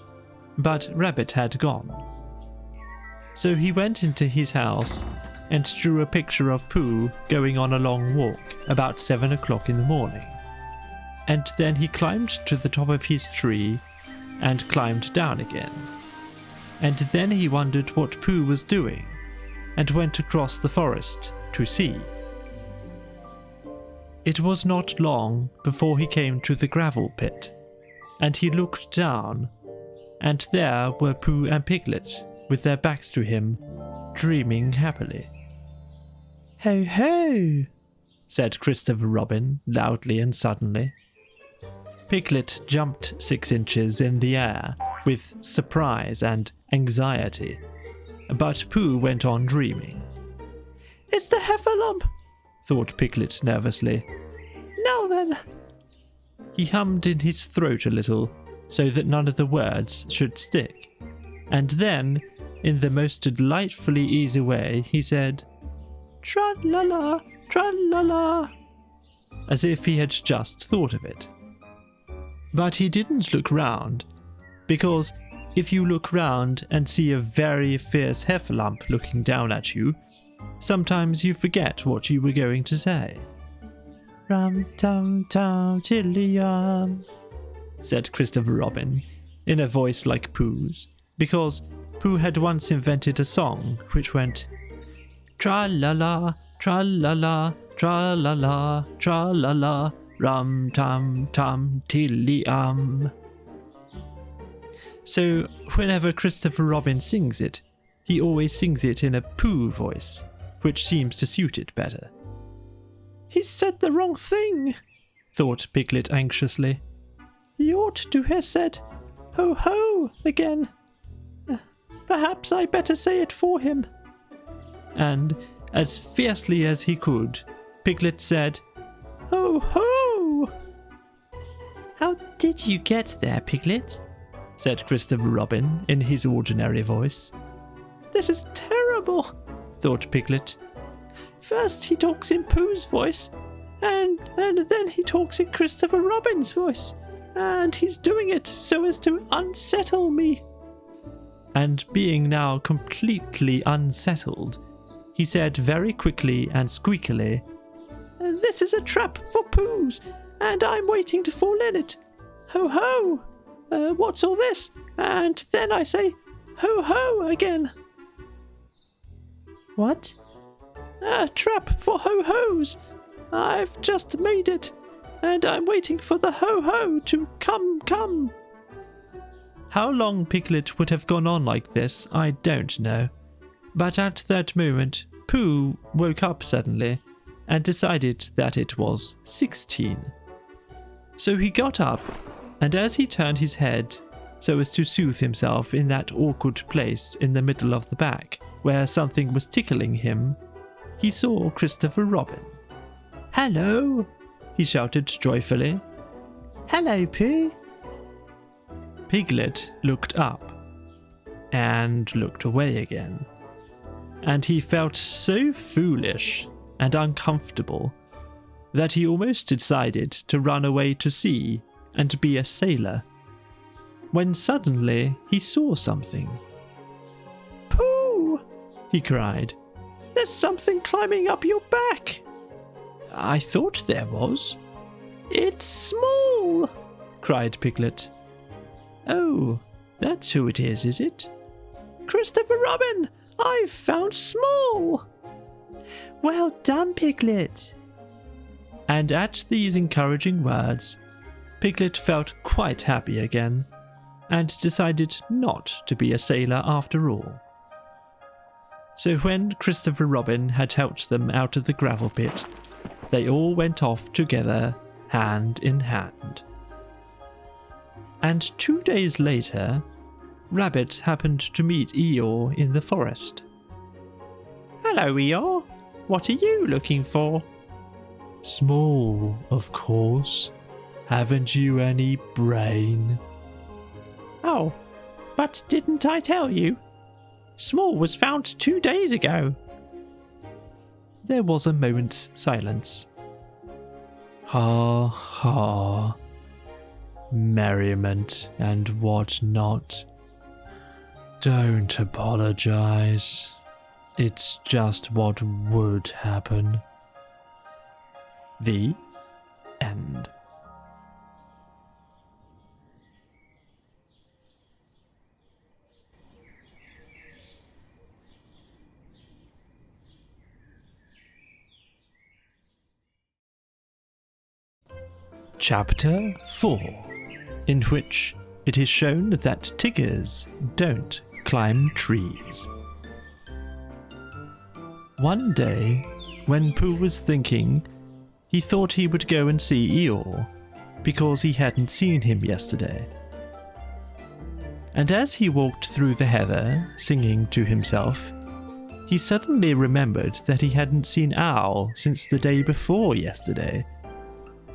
But Rabbit had gone. So he went into his house and drew a picture of Pooh going on a long walk about 7 o'clock in the morning. And then he climbed to the top of his tree and climbed down again. And then he wondered what Pooh was doing and went across the forest to see. It was not long before he came to the gravel pit, and he looked down, and there were Pooh and Piglet with their backs to him, dreaming happily. "Ho ho!" said Christopher Robin loudly and suddenly. Piglet jumped 6 inches in the air with surprise and anxiety, but Pooh went on dreaming. "It's the Heffalump," thought Piglet nervously. "Now then." He hummed in his throat a little so that none of the words should stick, and then, in the most delightfully easy way, he said, "Tra-la-la, tra-la-la," as if he had just thought of it. But he didn't look round, because if you look round and see a very fierce Heffalump looking down at you, sometimes you forget what you were going to say. "Rum-tum-tum-tilly-yum," said Christopher Robin, in a voice like Pooh's, because Pooh had once invented a song which went, "Tra-la-la, tra-la-la, tra-la-la, tra-la-la, rum-tum-tum-tilly-um." So whenever Christopher Robin sings it, he always sings it in a Pooh voice, which seems to suit it better. "He's said the wrong thing," thought Piglet anxiously. "He ought to have said, 'Ho ho' again. Perhaps I better say it for him." And, as fiercely as he could, Piglet said, "Ho ho!" "How did you get there, Piglet?" said Christopher Robin in his ordinary voice. "This is terrible," thought Piglet. "First he talks in Pooh's voice, and then he talks in Christopher Robin's voice, and he's doing it so as to unsettle me." And being now completely unsettled, he said very quickly and squeakily, "This is a trap for Poohs, and I'm waiting to fall in it. Ho ho! What's all this?" And then I say, "Ho ho!" again. "What?" "A trap for ho-hos. I've just made it, and I'm waiting for the ho-ho to come. How long Piglet would have gone on like this, I don't know. But at that moment, Pooh woke up suddenly and decided that it was 16. So he got up, and as he turned his head, so as to soothe himself in that awkward place in the middle of the back, where something was tickling him, he saw Christopher Robin. "Hello!" he shouted joyfully. "Hello, Pooh!" Piglet looked up and looked away again, and he felt so foolish and uncomfortable that he almost decided to run away to sea and be a sailor, when suddenly he saw something. "Pooh!" he cried. "There's something climbing up your back." "I thought there was." "It's small!" cried Piglet. "Oh, that's who it is it?" "Christopher Robin, I've found Small!" "Well done, Piglet!" And at these encouraging words, Piglet felt quite happy again, and decided not to be a sailor after all. So when Christopher Robin had helped them out of the gravel pit, they all went off together, hand in hand. And 2 days later, Rabbit happened to meet Eeyore in the forest. "Hello, Eeyore. What are you looking for?" "Small, of course. Haven't you any brain?" "Oh, but didn't I tell you? Small was found 2 days ago." There was a moment's silence. Ha ha. Merriment and what not. Don't apologize. It's just what would happen. The end. Chapter 4, in which it is shown that Tiggers don't climb trees. One day, when Pooh was thinking, he thought he would go and see Eeyore, because he hadn't seen him yesterday. And as he walked through the heather, singing to himself, he suddenly remembered that he hadn't seen Owl since the day before yesterday.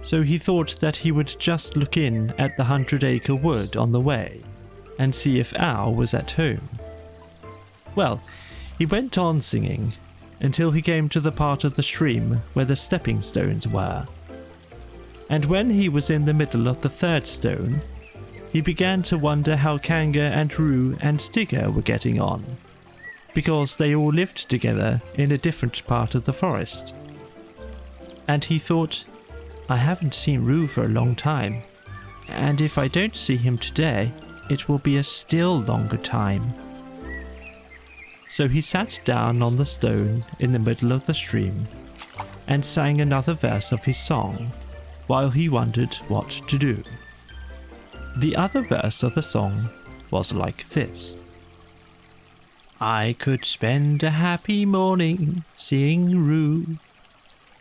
So he thought that he would just look in at the 100 Acre Wood on the way, and see if Owl was at home. Well, he went on singing, until he came to the part of the stream where the stepping stones were. And when he was in the middle of the third stone, he began to wonder how Kanga and Roo and Tigger were getting on, because they all lived together in a different part of the forest. And he thought, I haven't seen Roo for a long time, and if I don't see him today, it will be a still longer time. So he sat down on the stone in the middle of the stream and sang another verse of his song while he wondered what to do. The other verse of the song was like this. I could spend a happy morning seeing Roo.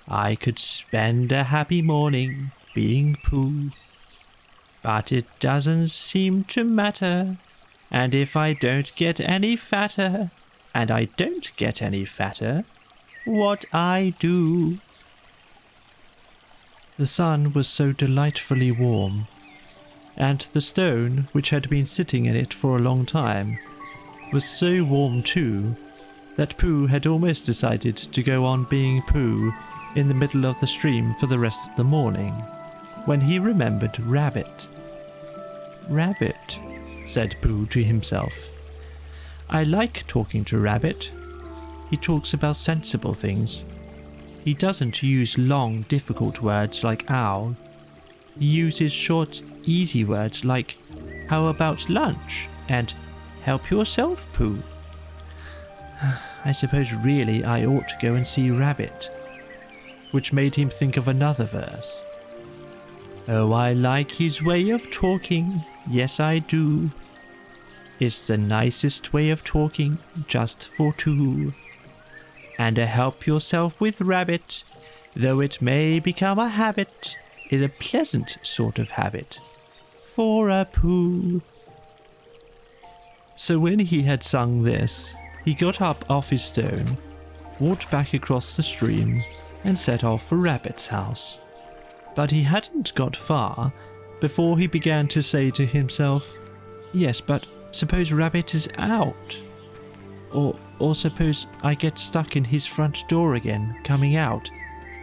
I could spend a happy morning being Pooh. But it doesn't seem to matter, and if I don't get any fatter, and I don't get any fatter, what I do? The sun was so delightfully warm, and the stone, which had been sitting in it for a long time, was so warm too, that Pooh had almost decided to go on being Pooh in the middle of the stream for the rest of the morning, when he remembered Rabbit. Rabbit, said Pooh to himself. I like talking to Rabbit. He talks about sensible things. He doesn't use long, difficult words like owl. He uses short, easy words like, how about lunch? And help yourself, Pooh. I suppose really I ought to go and see Rabbit. Which made him think of another verse. Oh, I like his way of talking, yes I do. It's the nicest way of talking, just for two. And a help yourself with Rabbit, though it may become a habit, is a pleasant sort of habit for a Pooh. So when he had sung this, he got up off his stone, walked back across the stream, and set off for Rabbit's house. But he hadn't got far before he began to say to himself, "Yes, but suppose Rabbit is out? Or suppose I get stuck in his front door again, coming out,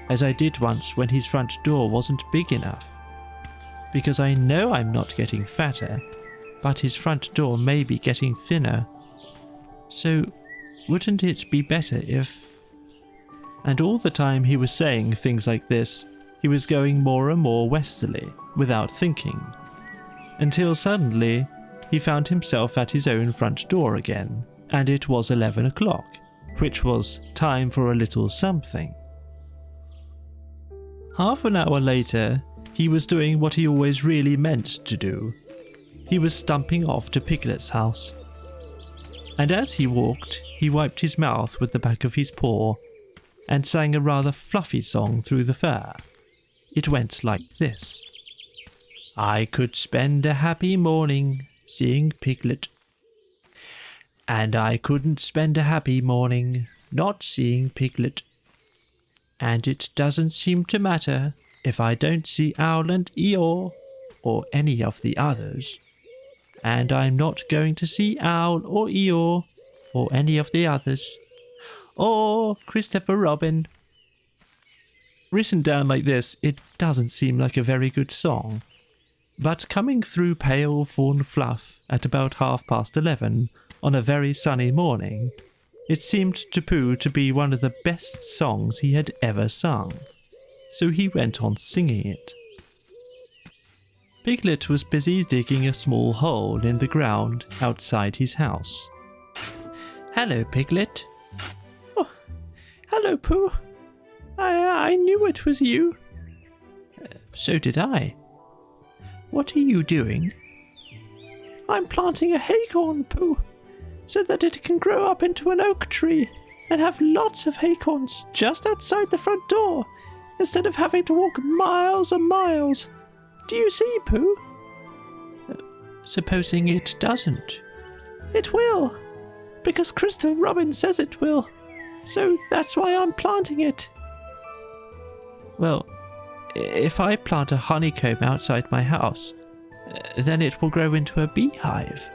as I did once when his front door wasn't big enough. Because I know I'm not getting fatter, but his front door may be getting thinner. So wouldn't it be better if..." And all the time he was saying things like this, he was going more and more westerly, without thinking, until suddenly he found himself at his own front door again, and it was 11 o'clock, which was time for a little something. Half an hour later, he was doing what he always really meant to do. He was stumping off to Piglet's house. And as he walked, he wiped his mouth with the back of his paw and sang a rather fluffy song through the fur. It went like this. "I could spend a happy morning seeing Piglet. And I couldn't spend a happy morning not seeing Piglet. And it doesn't seem to matter if I don't see Owl and Eeyore, or any of the others. And I'm not going to see Owl or Eeyore, or any of the others. Or Christopher Robin." Written down like this, it doesn't seem like a very good song. But coming through pale fawn fluff at about 11:30 on a very sunny morning, it seemed to Pooh to be one of the best songs he had ever sung. So he went on singing it. Piglet was busy digging a small hole in the ground outside his house. "Hello, Piglet." "Oh, hello, Pooh. I knew it was you." "So did I. What are you doing?" "I'm planting a acorn, Pooh, so that it can grow up into an oak tree and have lots of acorns just outside the front door, instead of having to walk miles and miles. Do you see, Pooh?" "Supposing it doesn't?" "It will, because Christopher Robin says it will. So that's why I'm planting it." "Well, if I plant a honeycomb outside my house, then it will grow into a beehive."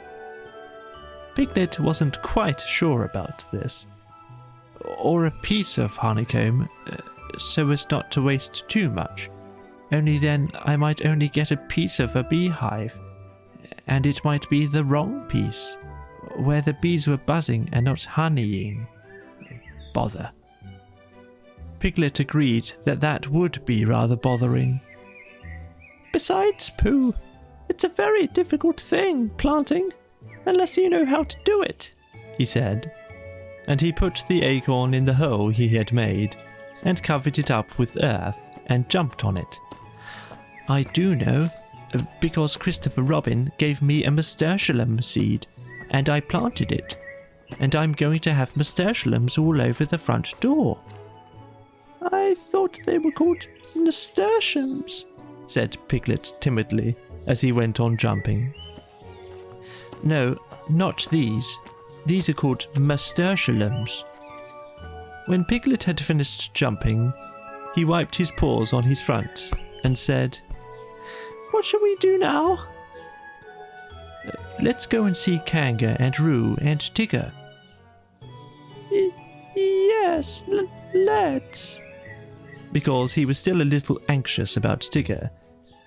Piglet wasn't quite sure about this. "Or a piece of honeycomb, so as not to waste too much. Only then I might only get a piece of a beehive, and it might be the wrong piece, where the bees were buzzing and not honeying. Bother." Piglet agreed that that would be rather bothering. "Besides, Pooh, it's a very difficult thing, planting, unless you know how to do it," he said, and he put the acorn in the hole he had made and covered it up with earth and jumped on it. "I do know, because Christopher Robin gave me a nasturtium seed, and I planted it, and I'm going to have nasturtiums all over the front door." "I thought they were called nasturtiums," said Piglet timidly as he went on jumping. "No, not these. These are called nasturtiums." When Piglet had finished jumping, he wiped his paws on his front and said, "What shall we do now?" "Let's go and see Kanga and Roo and Tigger." Yes, let's." Because he was still a little anxious about Tigger,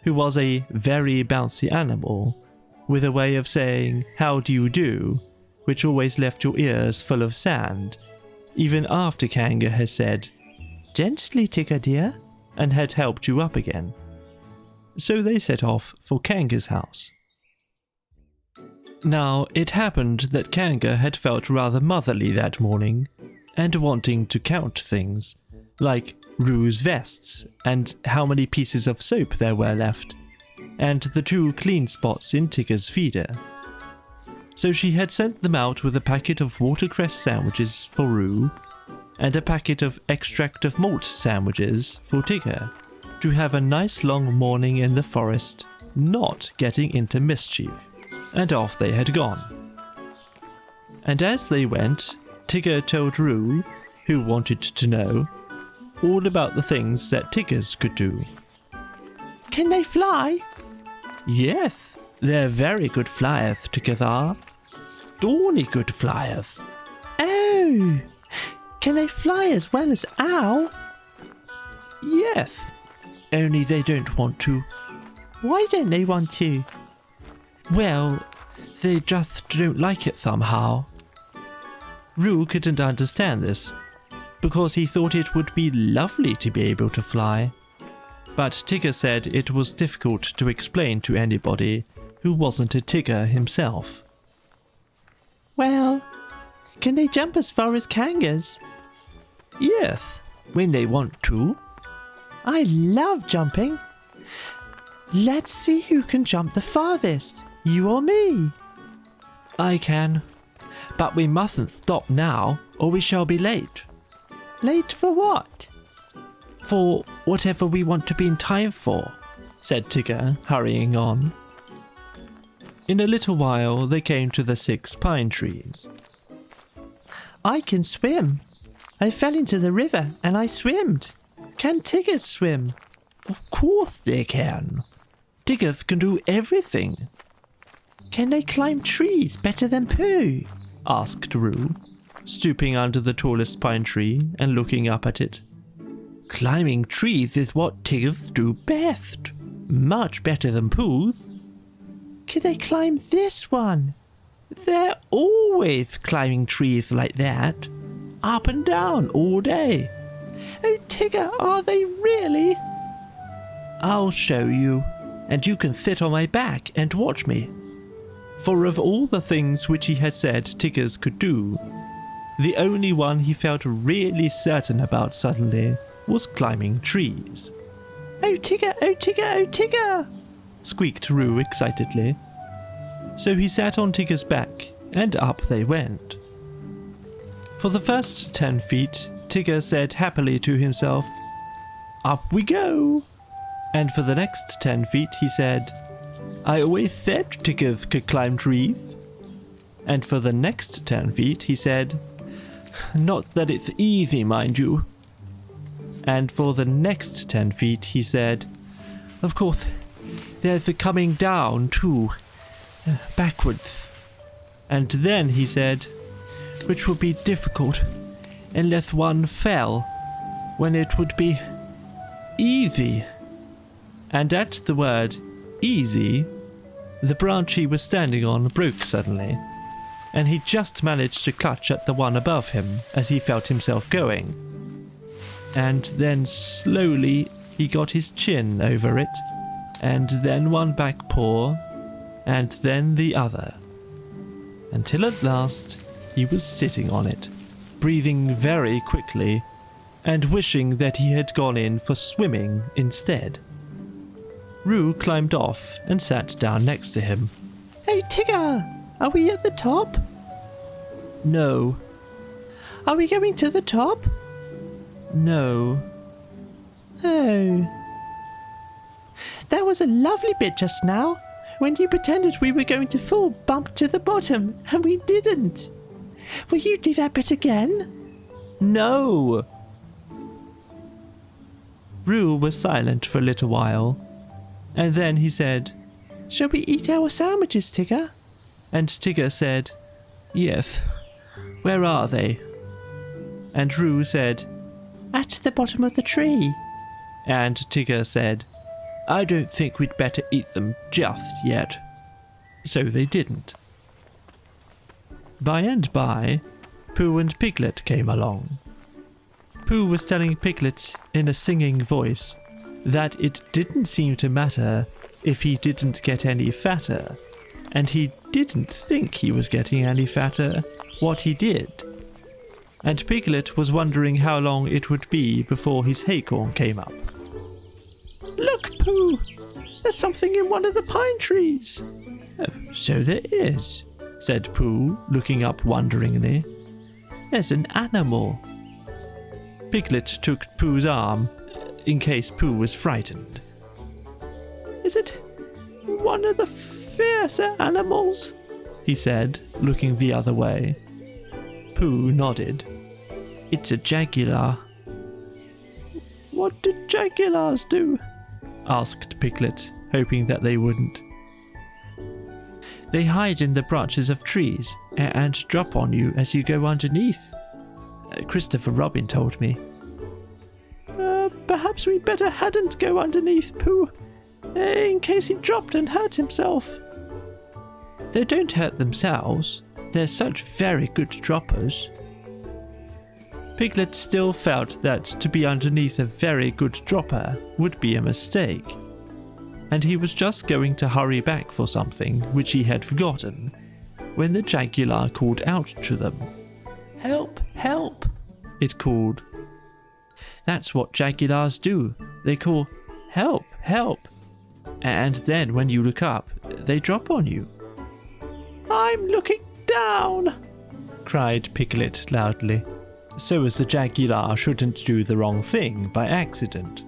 who was a very bouncy animal, with a way of saying, "How do you do?" which always left your ears full of sand, even after Kanga had said, "Gently, Tigger dear," and had helped you up again. So they set off for Kanga's house. Now, it happened that Kanga had felt rather motherly that morning, and wanting to count things, like Roo's vests, and how many pieces of soap there were left, and the 2 clean spots in Tigger's feeder. So she had sent them out with a packet of watercress sandwiches for Roo, and a packet of extract of malt sandwiches for Tigger, to have a nice long morning in the forest, not getting into mischief, and off they had gone. And as they went, Tigger told Roo, who wanted to know, all about the things that Tiggers could do. Can they fly? Yes, they're very good flyers, Tiggers are. Thorny good flyers. Oh, can they fly as well as Owl? Yes, only they don't want to. Why don't they want to? Well, they just don't like it somehow. Roo couldn't understand this, because he thought it would be lovely to be able to fly. But Tigger said it was difficult to explain to anybody who wasn't a Tigger himself. Well, can they jump as far as Kangers? Yes, when they want to. I love jumping. Let's see who can jump the farthest, you or me. I can, but we mustn't stop now or we shall be late. Late for what? For whatever we want to be in time for, said Tigger, hurrying on. In a little while they came to the 6 pine trees. I can swim. I fell into the river and I swimmed. Can Tiggers swim? Of course they can. Tiggers can do everything. Can they climb trees better than Pooh? Asked Roo, stooping under the tallest pine tree and looking up at it. Climbing trees is what Tiggers do best. Much better than Pooh's. Can they climb this one? They're always climbing trees like that. Up and down all day. Oh, Tigger, are they really? I'll show you, and you can sit on my back and watch me. For of all the things which he had said Tiggers could do, the only one he felt really certain about suddenly was climbing trees. Oh, Tigger, oh, Tigger, oh, Tigger! Squeaked Roo excitedly. So he sat on Tigger's back, and up they went. For the first 10 feet, Tigger said happily to himself, "Up we go!" And for the next 10 feet he said, "I always said Tiggers could climb trees." And for the next 10 feet he said, "Not that it's easy, mind you." And for the next 10 feet he said, "Of course, there's the coming down too, backwards." And then he said, "Which would be difficult unless one fell, when it would be easy." And at the word easy, the branch he was standing on broke suddenly, and he just managed to clutch at the one above him as he felt himself going. And then slowly he got his chin over it, and then one back paw, and then the other, until at last he was sitting on it, breathing very quickly, and wishing that he had gone in for swimming instead. Roo climbed off and sat down next to him. Hey, Tigger, are we at the top? No. Are we going to the top? No. Oh. That was a lovely bit just now, when you pretended we were going to fall bump to the bottom, and we didn't. Will you do that bit again? No. Roo was silent for a little while, and then he said, "Shall we eat our sandwiches, Tigger?" And Tigger said, "Yes. Where are they?" And Roo said, "At the bottom of the tree." And Tigger said, "I don't think we'd better eat them just yet." So they didn't. By and by, Pooh and Piglet came along. Pooh was telling Piglet in a singing voice that it didn't seem to matter if he didn't get any fatter, and he didn't think he was getting any fatter what he did. And Piglet was wondering how long it would be before his acorn came up. "Look, Pooh! There's something in one of the pine trees." "Oh, so there is," said Pooh, looking up wonderingly. "There's an animal." Piglet took Pooh's arm, in case Pooh was frightened. "Is it one of the fiercer animals?" he said, looking the other way. Pooh nodded. It's a jaguar. What do jaguars do? Asked Piglet, hoping that they wouldn't. They hide in the branches of trees and drop on you as you go underneath. Christopher Robin told me. Perhaps we better hadn't go underneath, Pooh, in case he dropped and hurt himself. They don't hurt themselves. They're such very good droppers. Piglet still felt that to be underneath a very good dropper would be a mistake, and he was just going to hurry back for something which he had forgotten when the jaguar called out to them. Help, help, it called. That's what jaguars do. They call, help, help. And then when you look up, they drop on you. I'm looking down, cried Piglet loudly, so as the jaguar shouldn't do the wrong thing by accident.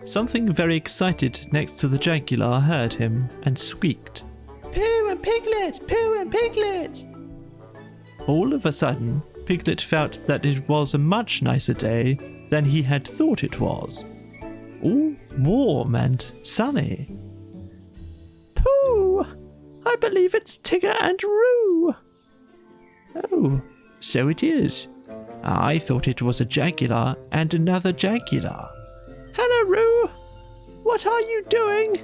Something very excited next to the jaguar heard him and squeaked. Pooh and Piglet! Pooh and Piglet! All of a sudden, Piglet felt that it was a much nicer day than he had thought it was. All warm and sunny. Pooh! I believe it's Tigger and Roo! Oh, so it is. I thought it was a jaguar and another jaguar. Hello, Roo! What are you doing?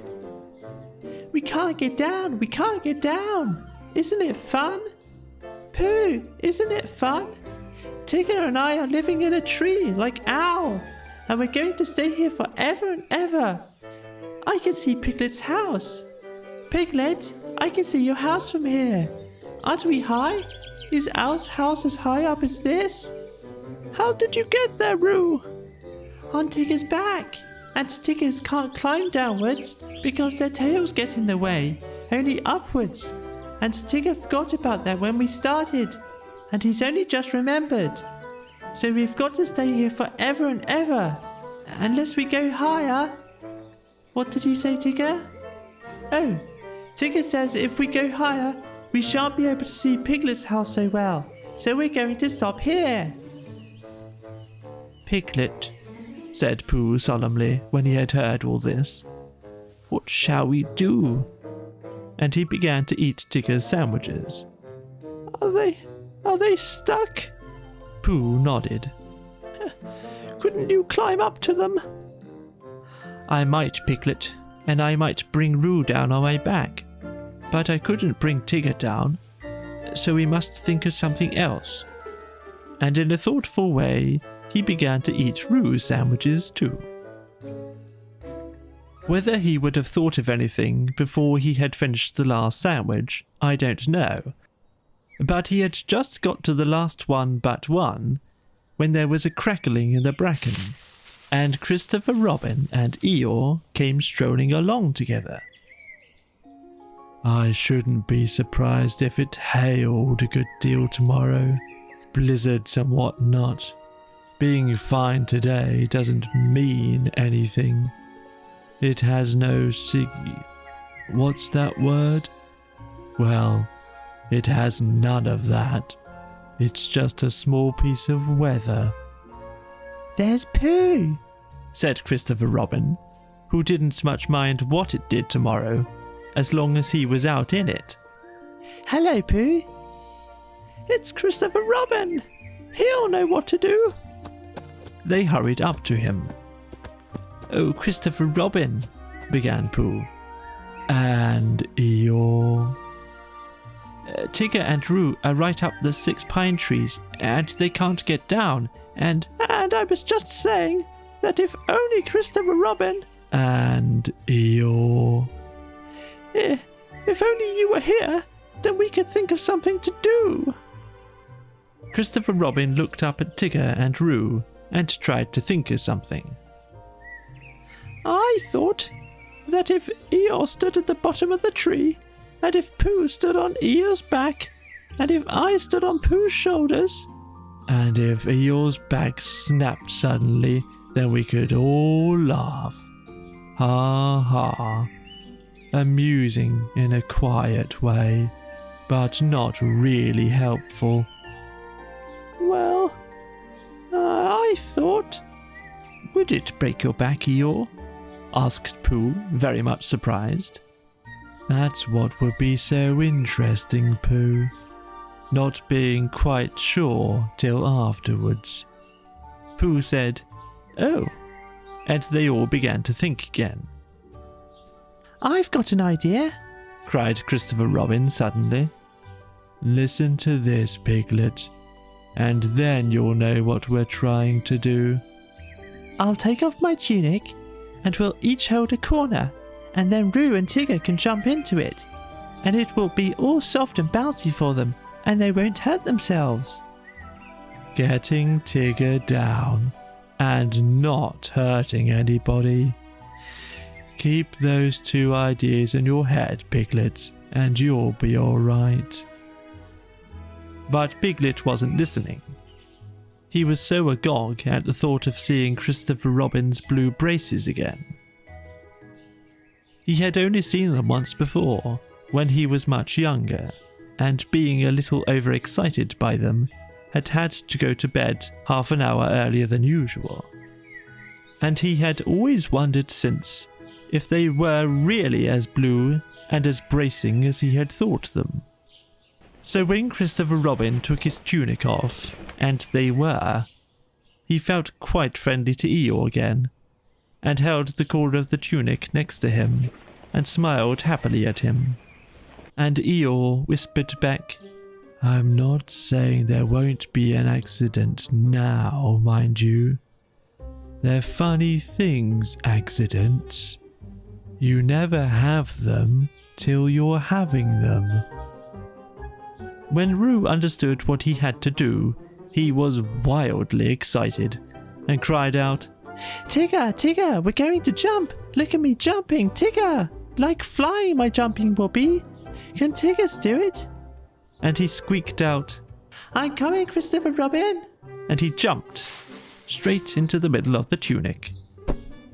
We can't get down, we can't get down. Isn't it fun? Pooh, isn't it fun? Tigger and I are living in a tree like Owl, and we're going to stay here forever and ever. I can see Piglet's house. Piglet, I can see your house from here. Aren't we high? Is Owl's house as high up as this? How did you get there, Roo? On Tigger's back. And Tiggers can't climb downwards because their tails get in the way, only upwards. And Tigger forgot about that when we started, and he's only just remembered. So we've got to stay here forever and ever, unless we go higher. What did he say, Tigger? Oh, Tigger says if we go higher, we shan't be able to see Piglet's house so well, so we're going to stop here. Piglet, said Pooh solemnly when he had heard all this. What shall we do? And he began to eat Tigger's sandwiches. Are they stuck? Pooh nodded. Couldn't you climb up to them? I might, Piglet, and I might bring Roo down on my back. But I couldn't bring Tigger down, so we must think of something else. And in a thoughtful way, he began to eat Roo's sandwiches too. Whether he would have thought of anything before he had finished the last sandwich, I don't know. But he had just got to the last one but one, when there was a crackling in the bracken, and Christopher Robin and Eeyore came strolling along together. I shouldn't be surprised if it hailed a good deal tomorrow, blizzards and what not. Being fine today doesn't mean anything. It has no what's that word? Well, it has none of that. It's just a small piece of weather. There's Pooh, said Christopher Robin, who didn't much mind what it did tomorrow, as long as he was out in it. Hello, Pooh. It's Christopher Robin. He'll know what to do. They hurried up to him. Oh, Christopher Robin, began Pooh. And Eeyore. Tigger and Roo are right up the 6 pine trees, and they can't get down, and I was just saying that if only Christopher Robin... And Eeyore. If only you were here, then we could think of something to do. Christopher Robin looked up at Tigger and Roo and tried to think of something. I thought that if Eeyore stood at the bottom of the tree, and if Pooh stood on Eeyore's back, and if I stood on Pooh's shoulders, and if Eeyore's back snapped suddenly, then we could all laugh. Ha ha. Amusing in a quiet way, but not really helpful. thought. Would it break your back, Eeyore? Asked Pooh, very much surprised. That's what would be so interesting, Pooh. Not being quite sure till afterwards. Pooh said, "Oh," and they all began to think again. I've got an idea, cried Christopher Robin suddenly. Listen to this, Piglet, and then you'll know what we're trying to do. I'll take off my tunic and we'll each hold a corner, and then Roo and Tigger can jump into it, and it will be all soft and bouncy for them, and they won't hurt themselves. Getting Tigger down and not hurting anybody. Keep those two ideas in your head, Piglet, and you'll be all right. But Piglet wasn't listening. He was so agog at the thought of seeing Christopher Robin's blue braces again. He had only seen them once before, when he was much younger, and being a little overexcited by them, had to go to bed half an hour earlier than usual. And he had always wondered since if they were really as blue and as bracing as he had thought them. So when Christopher Robin took his tunic off, and they were, he felt quite friendly to Eeyore again, and held the corner of the tunic next to him, and smiled happily at him. And Eeyore whispered back, "I'm not saying there won't be an accident now, mind you. They're funny things, accidents. You never have them till you're having them." When Roo understood what he had to do, he was wildly excited and cried out, Tigger, Tigger, we're going to jump. Look at me jumping, Tigger. Like flying my jumping will be. Can Tiggers do it? And he squeaked out, I'm coming, Christopher Robin. And he jumped straight into the middle of the tunic.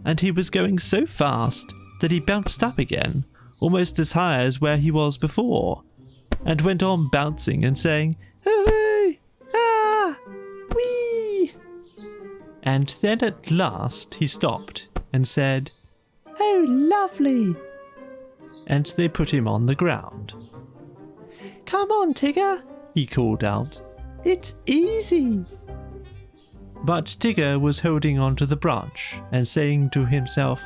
And he was going so fast that he bounced up again, almost as high as where he was before, and went on bouncing and saying, Hooray! Ah! Whee! And then at last he stopped and said, Oh, lovely! And they put him on the ground. Come on, Tigger, he called out. It's easy. But Tigger was holding onto the branch and saying to himself,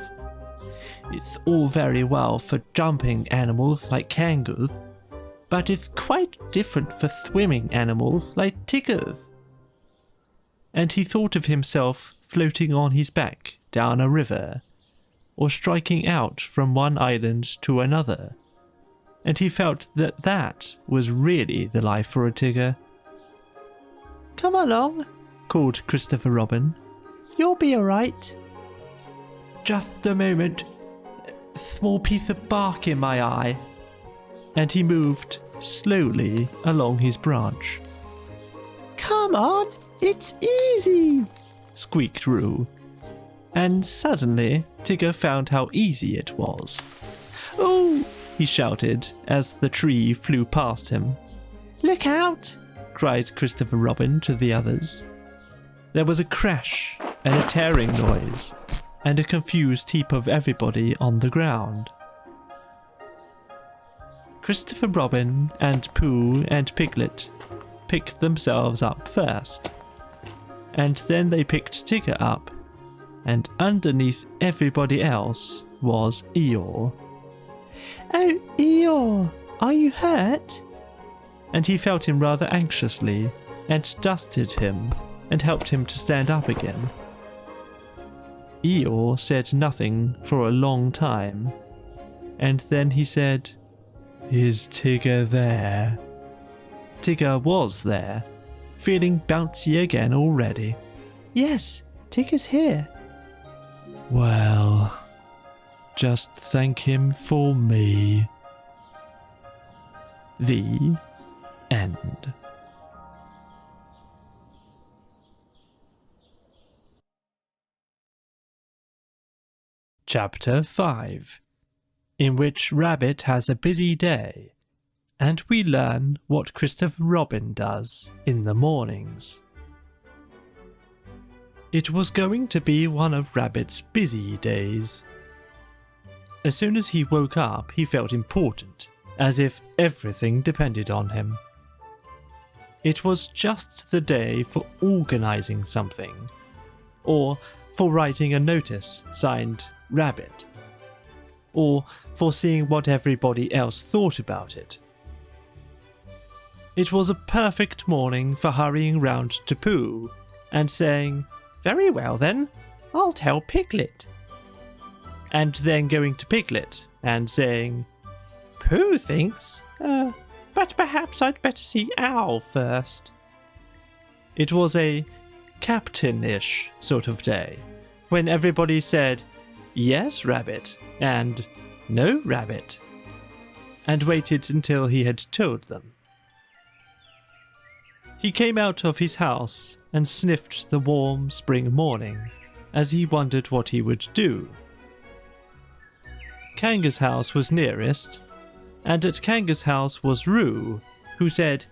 It's all very well for jumping animals like kangaroos, but it's quite different for swimming animals like Tiggers. And he thought of himself floating on his back down a river, or striking out from one island to another, and he felt that that was really the life for a Tigger. Come along, called Christopher Robin. You'll be all right. Just a moment. Small piece of bark in my eye. And he moved slowly along his branch. Come on, it's easy, squeaked Roo. And suddenly Tigger found how easy it was. Oh, he shouted as the tree flew past him. Look out, cried Christopher Robin to the others. There was a crash and a tearing noise, and a confused heap of everybody on the ground. Christopher Robin and Pooh and Piglet picked themselves up first, and then they picked Tigger up, and underneath everybody else was Eeyore. Oh, Eeyore, are you hurt? And he felt him rather anxiously, and dusted him, and helped him to stand up again. Eeyore said nothing for a long time, and then he said, Is Tigger there? Tigger was there, feeling bouncy again already. Yes, Tigger's here. Well, just thank him for me. The end. Chapter 5, in which Rabbit has a busy day, and we learn what Christopher Robin does in the mornings. It was going to be one of Rabbit's busy days. As soon as he woke up, he felt important, as if everything depended on him. It was just the day for organising something, or for writing a notice signed Rabbit, or for seeing what everybody else thought about it. It was a perfect morning for hurrying round to Pooh and saying, "Very well then, I'll tell Piglet." And then going to Piglet and saying, "Pooh thinks, but perhaps I'd better see Owl first." It was a captain-ish sort of day, when everybody said, "Yes, Rabbit," and "No, Rabbit," and waited until he had told them. He came out of his house and sniffed the warm spring morning as he wondered what he would do. Kanga's house was nearest, and at Kanga's house was Roo, who said,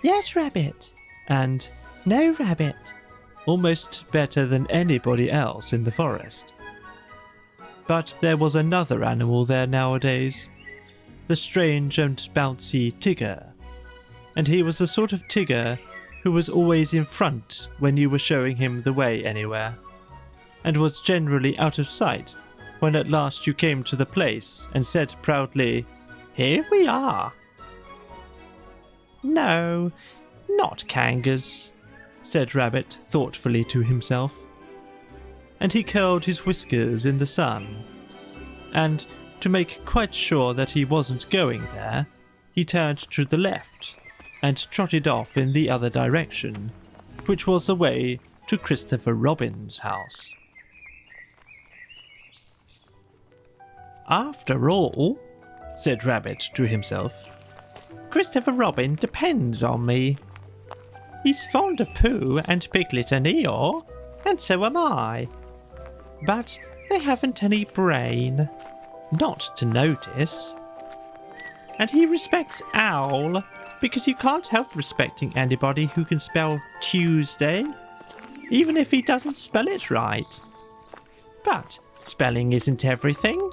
"Yes, Rabbit," and "No, Rabbit," almost better than anybody else in the forest. But there was another animal there nowadays, the strange and bouncy Tigger, and he was the sort of Tigger who was always in front when you were showing him the way anywhere, and was generally out of sight when at last you came to the place and said proudly, "Here we are." "No, not Kangas," said Rabbit thoughtfully to himself. And he curled his whiskers in the sun, and to make quite sure that he wasn't going there, he turned to the left and trotted off in the other direction, which was the way to Christopher Robin's house. "After all," said Rabbit to himself, "Christopher Robin depends on me. He's fond of Pooh and Piglet and Eeyore, and so am I. But they haven't any brain, not to notice. And he respects Owl, because you can't help respecting anybody who can spell Tuesday, even if he doesn't spell it right. But spelling isn't everything.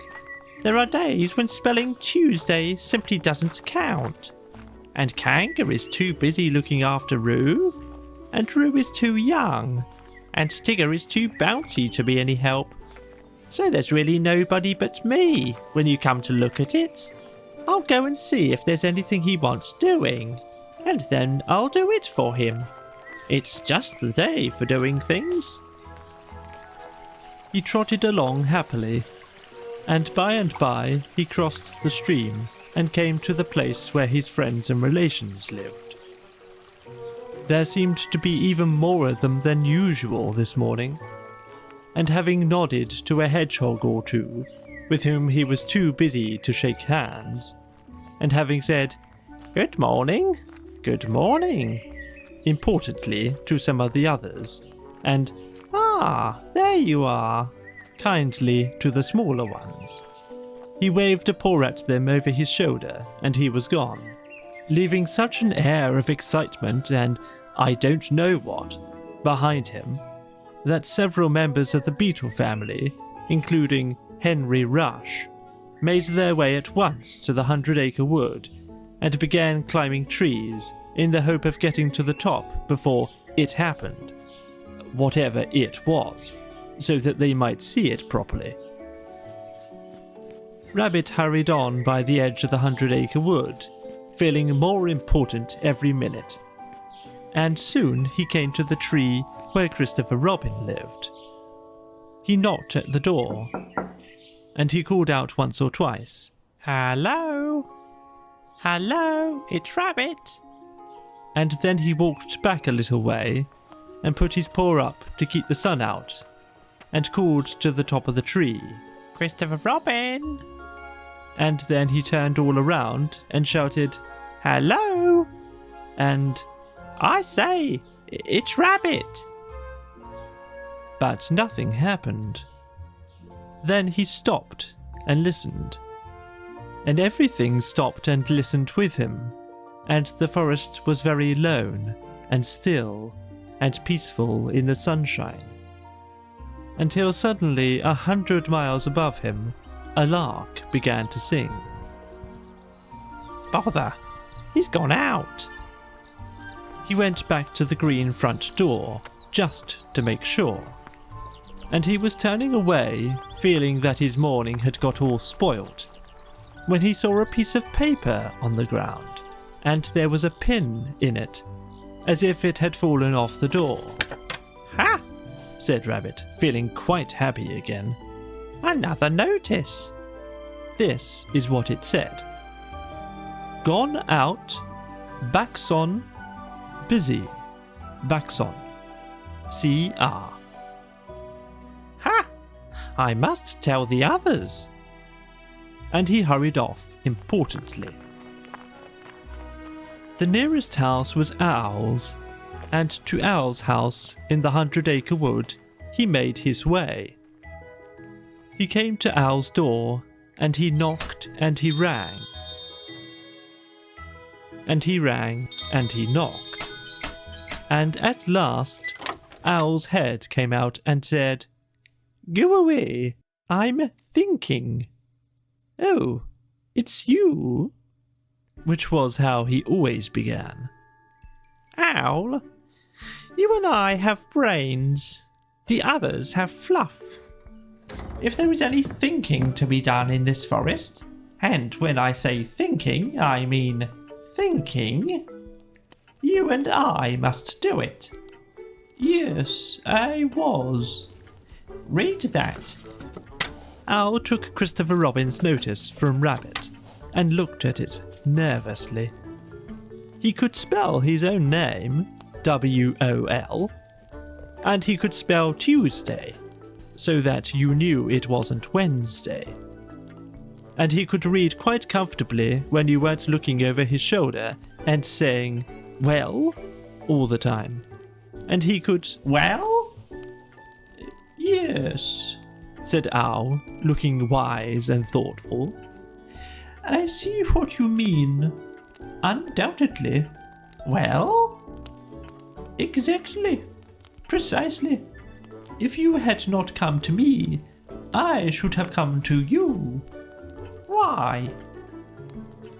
There are days when spelling Tuesday simply doesn't count. And Kanga is too busy looking after Roo, and Roo is too young, and Tigger is too bouncy to be any help. So there's really nobody but me, when you come to look at it. I'll go and see if there's anything he wants doing, and then I'll do it for him. It's just the day for doing things." He trotted along happily, and by he crossed the stream and came to the place where his friends and relations lived. There seemed to be even more of them than usual this morning, and having nodded to a hedgehog or two, with whom he was too busy to shake hands, and having said, "Good morning, good morning," importantly to some of the others, and "Ah, there you are," kindly to the smaller ones, he waved a paw at them over his shoulder, and he was gone, leaving such an air of excitement and I don't know what behind him that several members of the beetle family, including Henry Rush, made their way at once to the 100 Acre Wood and began climbing trees in the hope of getting to the top before it happened, whatever it was, so that they might see it properly. Rabbit hurried on by the edge of the 100 Acre Wood, feeling more important every minute, and soon he came to the tree where Christopher Robin lived. He knocked at the door, and he called out once or twice, "Hello? Hello, it's Rabbit." And then he walked back a little way and put his paw up to keep the sun out, and called to the top of the tree, "Christopher Robin." And then he turned all around and shouted, "Hello!" and "I say, it's Rabbit." But nothing happened. Then he stopped and listened, and everything stopped and listened with him, and the forest was very lone and still and peaceful in the sunshine, until suddenly 100 miles above him, a lark began to sing. Bother! He's gone out! He went back to the green front door, just to make sure. And he was turning away, feeling that his morning had got all spoilt, when he saw a piece of paper on the ground, and there was a pin in it, as if it had fallen off the door. Ha! Said Rabbit, feeling quite happy again. Another notice. This is what it said. Gone out, Baxon, busy, Baxon, CR. Ha! I must tell the others. And he hurried off importantly. The nearest house was Owl's, and to Owl's house in the 100 Acre Wood he made his way. He came to Owl's door, and he knocked and he rang. And he rang and he knocked. And at last Owl's head came out and said, "Go away, I'm thinking." "Oh, it's you?" Which was how he always began. "Owl, you and I have brains. The others have fluff. If there is any thinking to be done in this forest, and when I say thinking, I mean thinking, you and I must do it." "Yes, I was." "Read that." Owl took Christopher Robin's notice from Rabbit and looked at it nervously. He could spell his own name, W-O-L, and he could spell Tuesday, so that you knew it wasn't Wednesday. And he could read quite comfortably when you weren't looking over his shoulder and saying, "Well?" all the time. And he could, "Well?" "Yes," said Owl, looking wise and thoughtful. "I see what you mean. Undoubtedly." "Well?" "Exactly. Precisely. If you had not come to me, I should have come to you." "Why?"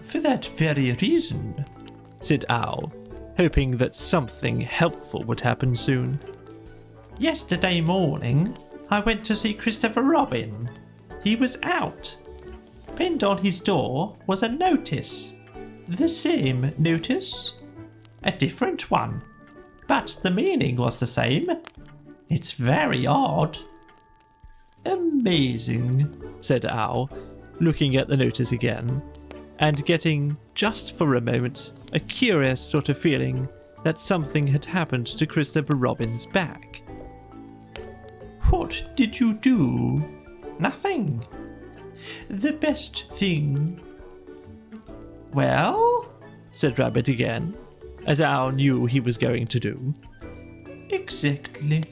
"For that very reason," said Owl, hoping that something helpful would happen soon. "Yesterday morning, I went to see Christopher Robin. He was out. Pinned on his door was a notice. The same notice? A different one. But the meaning was the same. It's very odd." "Amazing," said Owl, looking at the notice again, and getting, just for a moment, a curious sort of feeling that something had happened to Christopher Robin's back. "What did you do?" "Nothing. The best thing." "Well?" said Rabbit again, as Owl knew he was going to do. "Exactly."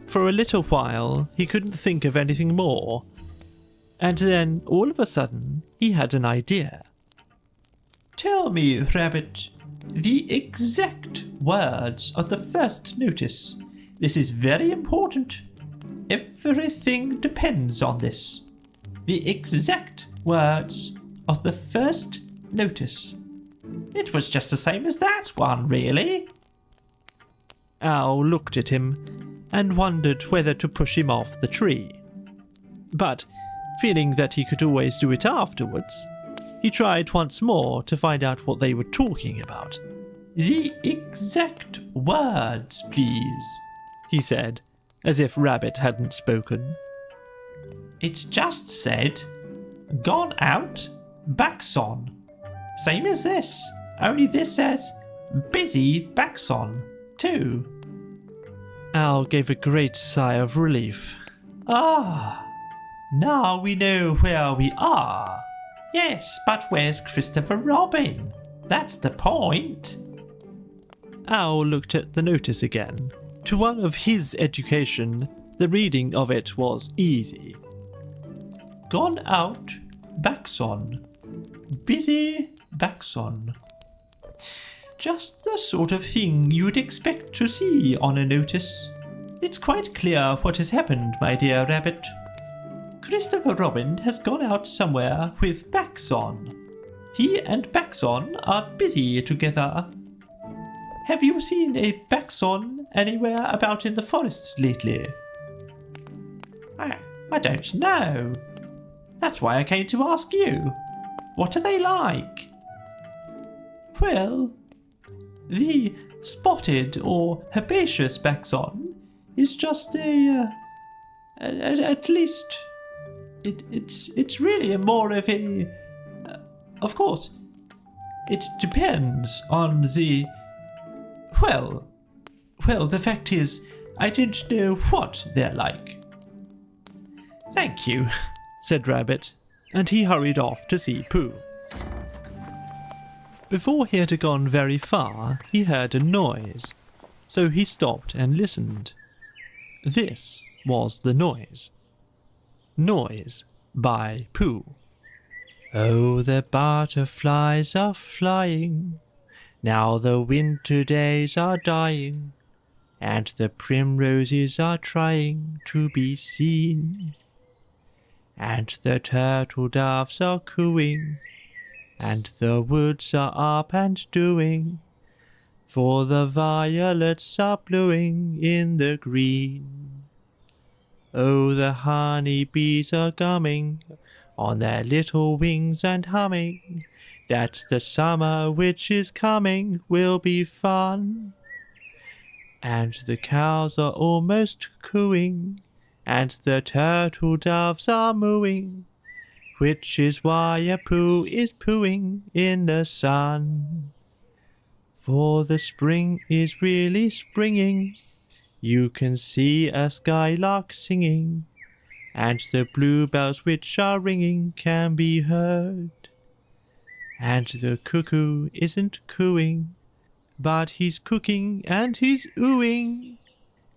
For a little while he couldn't think of anything more, and then all of a sudden he had an idea. "Tell me, Rabbit, the exact words of the first notice. This is very important. Everything depends on this. The exact words of the first notice." "It was just the same as that one, really." Owl looked at him and wondered whether to push him off the tree. But, feeling that he could always do it afterwards, he tried once more to find out what they were talking about. "The exact words, please," he said, as if Rabbit hadn't spoken. "It's just said, gone out, backs on. Same as this, only this says, busy backs on, too." Owl gave a great sigh of relief. "Ah, now we know where we are." "Yes, but where's Christopher Robin? That's the point." Owl looked at the notice again. To one of his education, the reading of it was easy. "Gone out, backs on. Busy, backs on." Just the sort of thing you'd expect to see on a notice. It's quite clear what has happened, my dear rabbit. Christopher Robin has gone out somewhere with Baxon. He and Baxon are busy together. Have you seen a Baxon anywhere about in the forest lately? I don't know. That's why I came to ask you. What are they like? Well, the spotted or herbaceous Baxon is just at least it's really more of a of course it depends on the well the fact is I don't know what they're like. Thank you, said Rabbit, and he hurried off to see Pooh. Before he had gone very far, he heard a noise, so he stopped and listened. This was the noise. Noise by Pooh. Oh, the butterflies are flying, now the winter days are dying, and the primroses are trying to be seen. And the turtle doves are cooing, and the woods are up and doing, for the violets are blowing in the green. Oh, the honey bees are gumming on their little wings and humming, that the summer which is coming will be fun. And the cows are almost cooing, and the turtle doves are mooing, which is why a Pooh is pooing in the sun. For the spring is really springing, you can see a skylark singing, and the bluebells which are ringing can be heard. And the cuckoo isn't cooing, but he's cooking and he's oohing,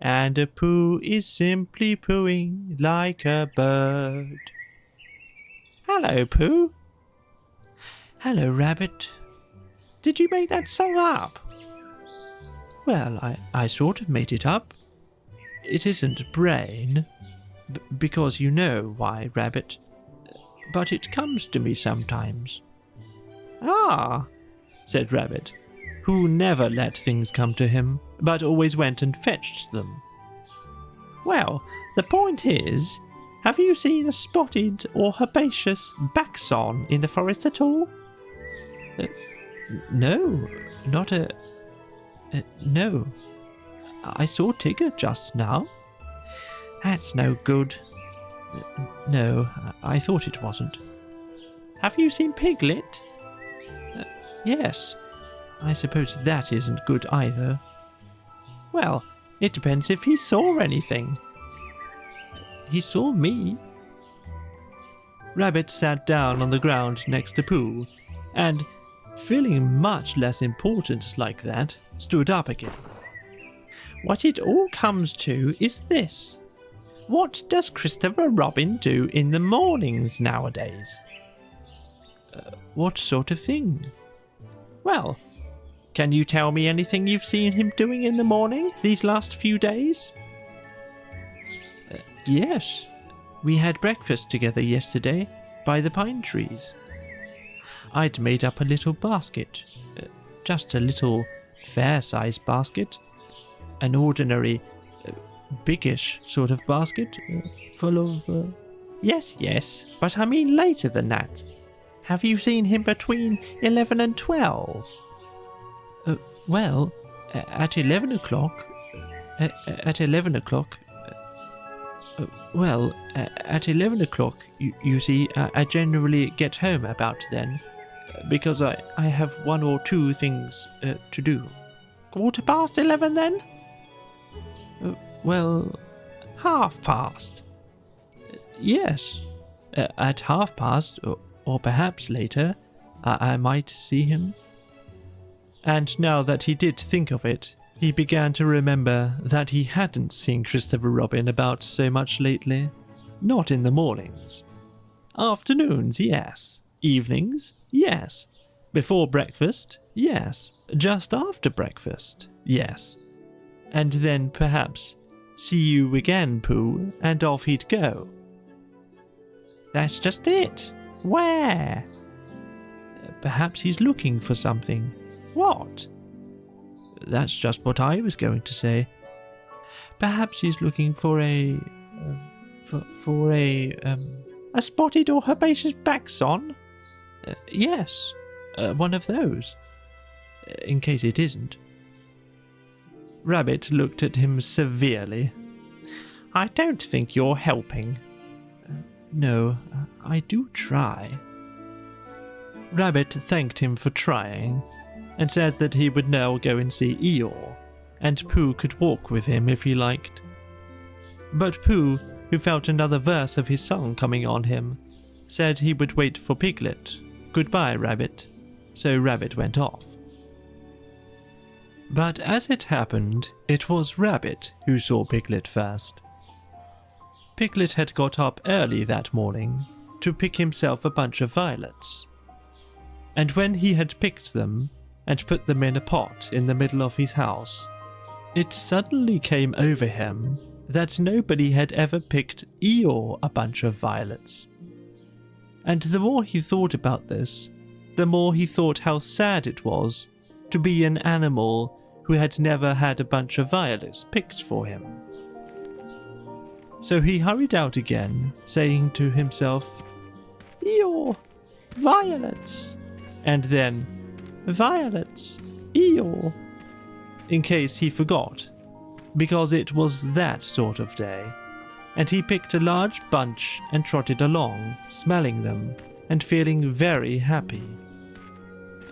and a Pooh is simply pooing like a bird. Hello, Pooh. Hello, Rabbit. Did you make that song up? Well, I sort of made it up. It isn't brain, because you know why, Rabbit. But it comes to me sometimes. Ah, said Rabbit, who never let things come to him, but always went and fetched them. Well, the point is, have you seen a spotted or herbaceous Baxon in the forest at all? No, not a... no. I saw Tigger just now. That's no good. No, I thought it wasn't. Have you seen Piglet? Yes. I suppose that isn't good either. Well, it depends if he saw anything. He saw me. Rabbit sat down on the ground next to Pooh, and, feeling much less important like that, stood up again. What it all comes to is this. What does Christopher Robin do in the mornings nowadays? What sort of thing? Well, can you tell me anything you've seen him doing in the morning these last few days? Yes. We had breakfast together yesterday by the pine trees. I'd made up a little basket, just a little fair-sized basket, an ordinary, biggish sort of basket, full of... Yes, but I mean later than that. Have you seen him between 11 and 12? Well, at 11 o'clock... At 11 o'clock... Well, at 11 o'clock, you see, I generally get home about then, because I have one or two things to do. 11:15 then? Well, past. Yes, at past, or perhaps later, I might see him. And now that he did think of it, he began to remember that he hadn't seen Christopher Robin about so much lately. Not in the mornings. Afternoons, yes. Evenings, yes. Before breakfast, yes. Just after breakfast, yes. And then perhaps "See you again, Pooh," and off he'd go. That's just it. Where? Perhaps he's looking for something. What? That's just what I was going to say. Perhaps he's looking for a spotted or herbaceous baxon? Yes, one of those. In case it isn't. Rabbit looked at him severely. I don't think you're helping. No, I do try. Rabbit thanked him for trying, and said that he would now go and see Eeyore, and Pooh could walk with him if he liked. But Pooh, who felt another verse of his song coming on him, said he would wait for Piglet. Goodbye, Rabbit. So Rabbit went off. But as it happened, it was Rabbit who saw Piglet first. Piglet had got up early that morning to pick himself a bunch of violets. And when he had picked them and put them in a pot in the middle of his house, it suddenly came over him that nobody had ever picked Eeyore a bunch of violets. And the more he thought about this, the more he thought how sad it was to be an animal who had never had a bunch of violets picked for him. So he hurried out again, saying to himself, Eeyore, violets. And then, violets, Eeyore. In case he forgot, because it was that sort of day, and he picked a large bunch and trotted along, smelling them and feeling very happy,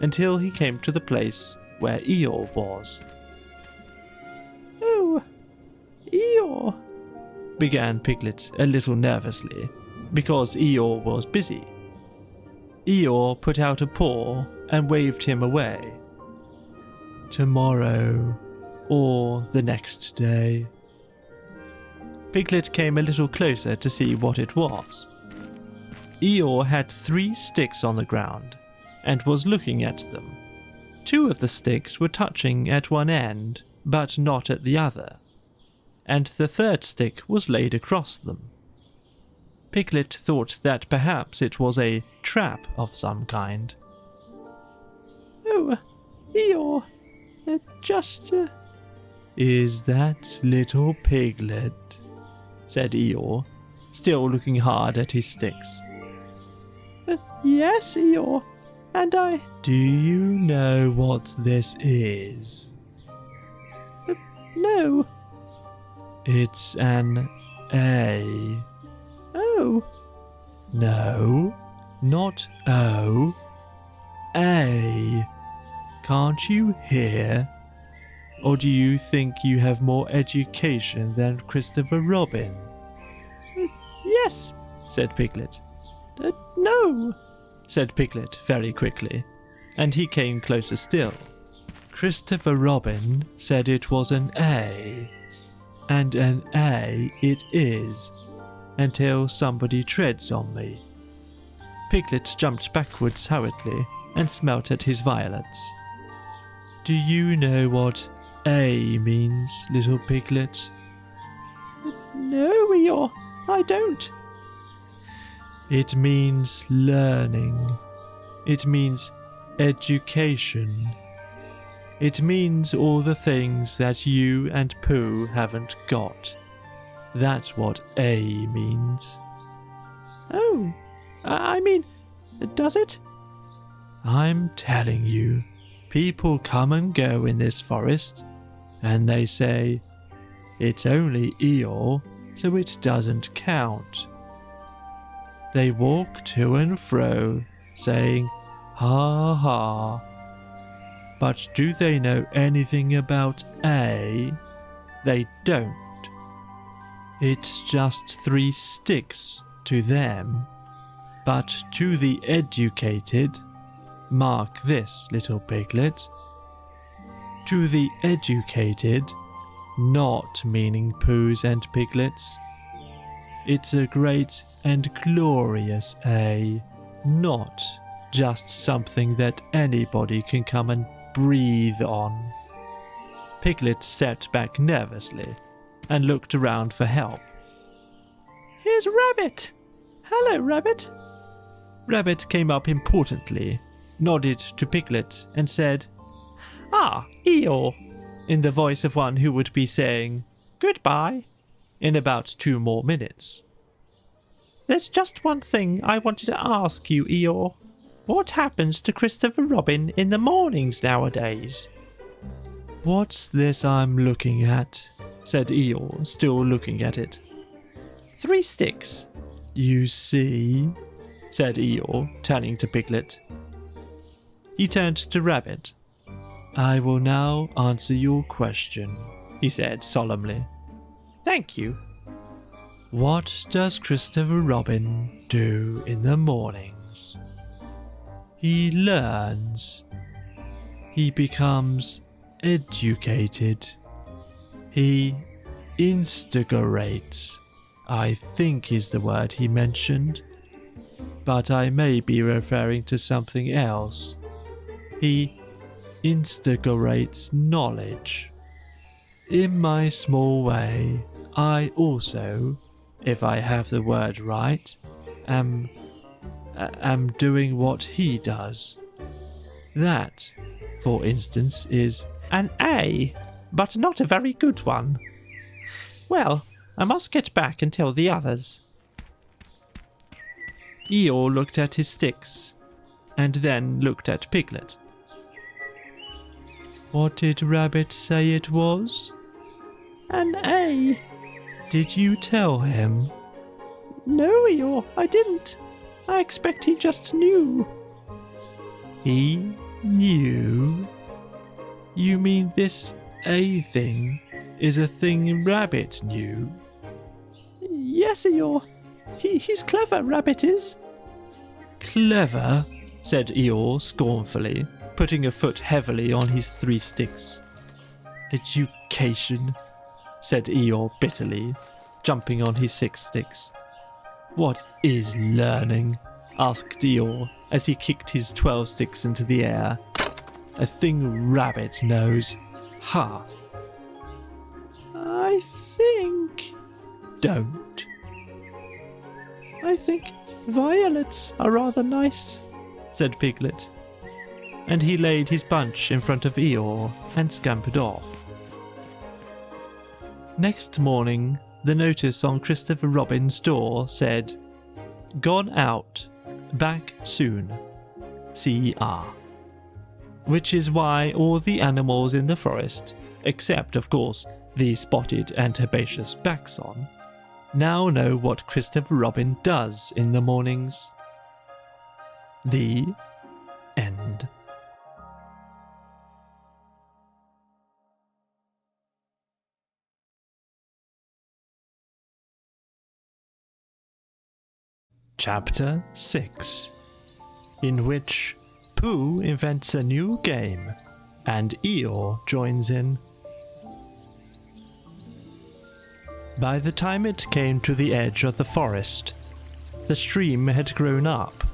until he came to the place where Eeyore was. Oh, Eeyore, began Piglet a little nervously, because Eeyore was busy. Eeyore put out a paw and waved him away. Tomorrow, or the next day. Piglet came a little closer to see what it was. Eeyore had 3 sticks on the ground, and was looking at them. 2 of the sticks were touching at one end, but not at the other, and the 3rd stick was laid across them. Piglet thought that perhaps it was a trap of some kind. Oh, Eeyore, Is that little Piglet? Said Eeyore, still looking hard at his sticks. Yes, Eeyore, and I... Do you know what this is? No. It's an A. Oh. No, not O. A. Can't you hear? Or do you think you have more education than Christopher Robin? Yes, said Piglet. No, said Piglet very quickly, and he came closer still. Christopher Robin said it was an A, and an A it is, until somebody treads on me. Piglet jumped backwards hurriedly and smelt at his violets. Do you know what A means, little Piglet? No, Eeyore, I don't. It means learning. It means education. It means all the things that you and Pooh haven't got. That's what A means. Oh, I mean, does it? I'm telling you, people come and go in this forest, and they say, it's only Eeyore, so it doesn't count. They walk to and fro, saying, ha ha. But do they know anything about A? They don't. It's just 3 sticks to them. But to the educated, mark this, little Piglet. To the educated, not meaning Poohs and Piglets. It's a great and glorious A, not just something that anybody can come and breathe on. Piglet sat back nervously, and looked around for help. Here's Rabbit. Hello, Rabbit. Rabbit came up importantly, nodded to Piglet, and said, Ah, Eeyore, in the voice of one who would be saying goodbye. in about 2 more minutes. There's just one thing I wanted to ask you, Eeyore. What happens to Christopher Robin in the mornings nowadays? What's this I'm looking at? Said Eeyore, still looking at it. 3 sticks. You see? Said Eeyore, turning to Piglet. He turned to Rabbit. I will now answer your question, he said solemnly. Thank you. What does Christopher Robin do in the mornings? He learns. He becomes educated. He instigates, I think is the word he mentioned, but I may be referring to something else. He instigates knowledge. In my small way, I also, if I have the word right, am doing what he does. That, for instance, is an A, but not a very good one. Well, I must get back and tell the others. Eeyore looked at his sticks, and then looked at Piglet. What did Rabbit say it was? An A. Did you tell him? No, Eeyore, I didn't. I expect he just knew. He knew? You mean this A thing is a thing Rabbit knew? Yes, Eeyore. He's clever, Rabbit is. Clever? Said Eeyore scornfully, putting a foot heavily on his 3 sticks. Education, said Eeyore bitterly, jumping on his 6 sticks. What is learning? Asked Eeyore as he kicked his 12 sticks into the air. A thing Rabbit knows. Ha! I think... Don't. I think violets are rather nice, said Piglet. And he laid his bunch in front of Eeyore and scampered off. Next morning, the notice on Christopher Robin's door said, Gone out, back soon, C.R. Which is why all the animals in the forest, except of course the spotted and herbaceous Baxon, now know what Christopher Robin does in the mornings. The end. Chapter 6, in which Pooh invents a new game and Eeyore joins in. By the time it came to the edge of the forest, the stream had grown up,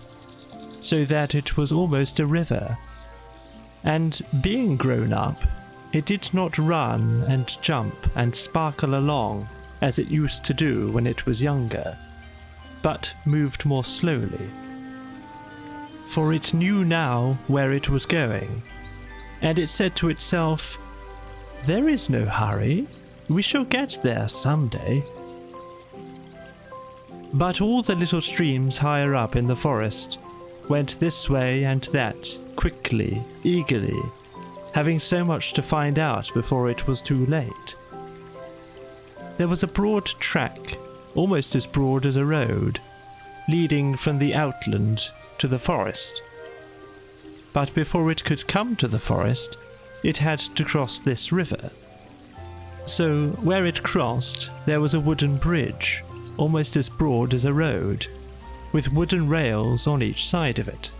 so that it was almost a river, and being grown up, it did not run and jump and sparkle along as it used to do when it was younger, but moved more slowly. For it knew now where it was going, and it said to itself, There is no hurry. We shall get there someday. But all the little streams higher up in the forest went this way and that, quickly, eagerly, having so much to find out before it was too late. There was a broad track, almost as broad as a road, leading from the outland to the forest. But before it could come to the forest, it had to cross this river. So, where it crossed, there was a wooden bridge, almost as broad as a road, with wooden rails on each side of it.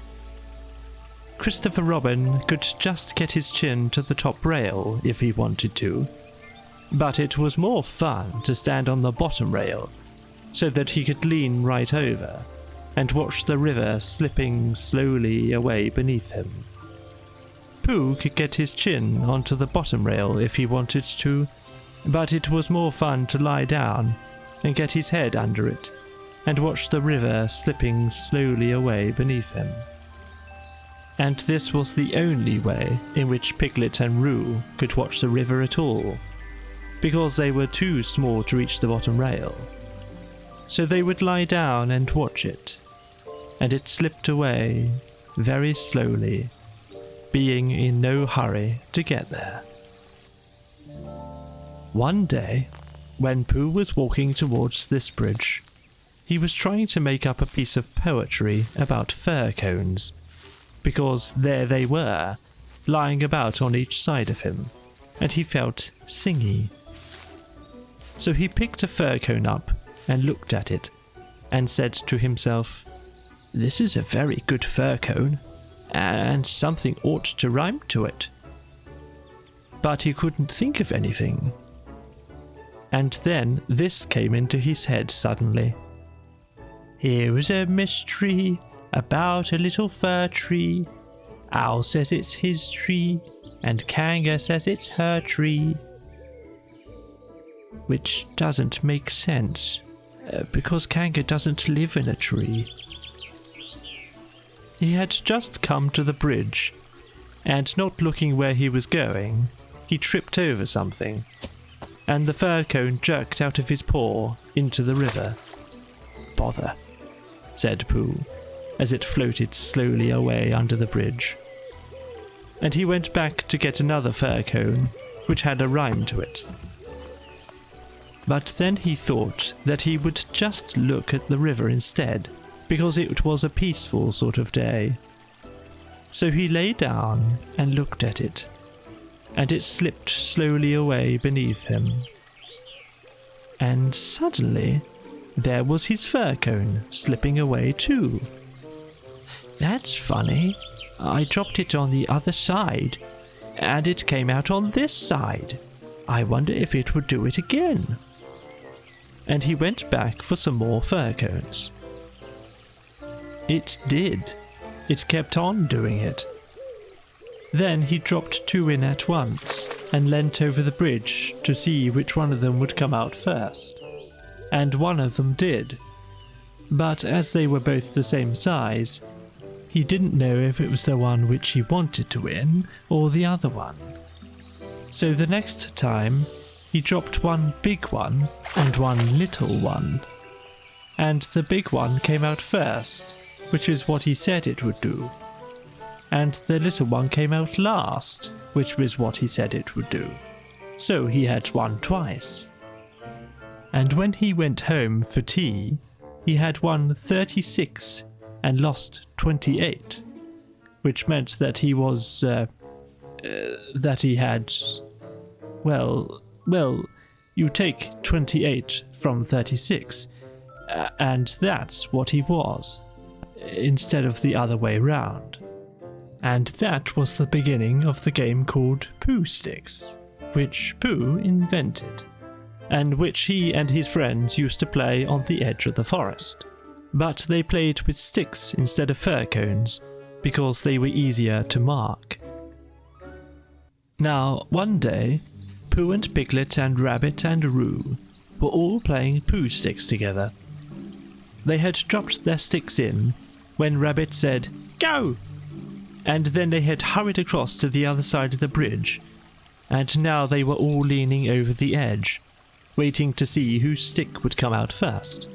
Christopher Robin could just get his chin to the top rail if he wanted to, but it was more fun to stand on the bottom rail, so that he could lean right over and watch the river slipping slowly away beneath him. Pooh could get his chin onto the bottom rail if he wanted to, But it was more fun to lie down and get his head under it and watch the river slipping slowly away beneath him. And this was the only way in which Piglet and Roo could watch the river at all, because they were too small to reach the bottom rail. So they would lie down and watch it, and it slipped away very slowly, being in no hurry to get there. One day, when Pooh was walking towards this bridge, he was trying to make up a piece of poetry about fir cones, because there they were, lying about on each side of him, and he felt singy. So he picked a fir cone up and looked at it, and said to himself, "This is a very good fir cone, and something ought to rhyme to it." But he couldn't think of anything. And then this came into his head suddenly. "Here is a mystery about a little fir tree. Owl says it's his tree, and Kanga says it's her tree." Which doesn't make sense, because Kanga doesn't live in a tree. He had just come to the bridge, and not looking where he was going, he tripped over something, and the fir cone jerked out of his paw into the river. "Bother," said Pooh, as it floated slowly away under the bridge. And he went back to get another fir cone, which had a rhyme to it. But then he thought that he would just look at the river instead, because it was a peaceful sort of day. So he lay down and looked at it, and it slipped slowly away beneath him. And suddenly, there was his fir cone slipping away too. "That's funny. I dropped it on the other side, and it came out on this side. I wonder if it would do it again." And he went back for some more fir cones. It did. It kept on doing it. Then he dropped 2 in at once and leant over the bridge to see which one of them would come out first. And one of them did. But as they were both the same size, he didn't know if it was the one which he wanted to win or the other one. So the next time, he dropped one big one and one little one. And the big one came out first, which is what he said it would do. And the little one came out last, which was what he said it would do. So he had won twice. And when he went home for tea, he had won 36 and lost 28, which meant that he was, that he had, well, you take 28 from 36, and that's what he was, instead of the other way round. And that was the beginning of the game called Pooh Sticks, which Pooh invented, and which he and his friends used to play on the edge of the forest. But they played with sticks instead of fir cones, because they were easier to mark. Now, one day, Pooh and Piglet and Rabbit and Roo were all playing Pooh Sticks together. They had dropped their sticks in when Rabbit said, "Go!" And then they had hurried across to the other side of the bridge, and now they were all leaning over the edge, waiting to see whose stick would come out first.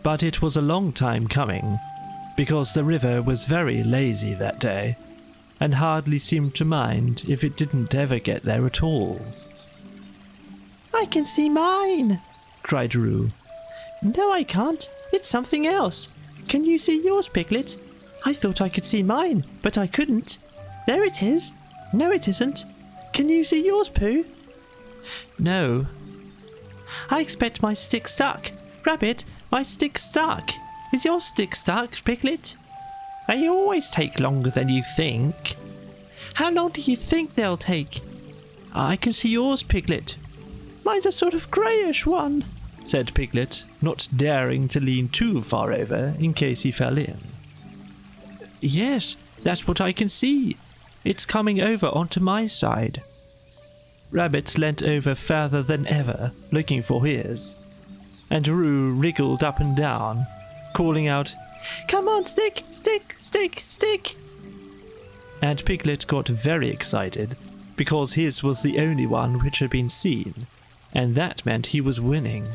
But it was a long time coming, because the river was very lazy that day, and hardly seemed to mind if it didn't ever get there at all. "I can see mine!" cried Roo. "No, I can't. It's something else. Can you see yours, Piglet? I thought I could see mine, but I couldn't. There it is. No, it isn't. Can you see yours, Pooh?" "No." "I expect my stick stuck. Rabbit, my stick's stuck. Is your stick stuck, Piglet?" "They always take longer than you think." "How long do you think they'll take?" "I can see yours, Piglet." "Mine's a sort of greyish one," said Piglet, not daring to lean too far over in case he fell in. "Yes, that's what I can see. It's coming over onto my side." Rabbit leant over further than ever, looking for his, and Roo wriggled up and down, calling out, "Come on, stick, stick, stick, stick!" And Piglet got very excited, because his was the only one which had been seen, and that meant he was winning.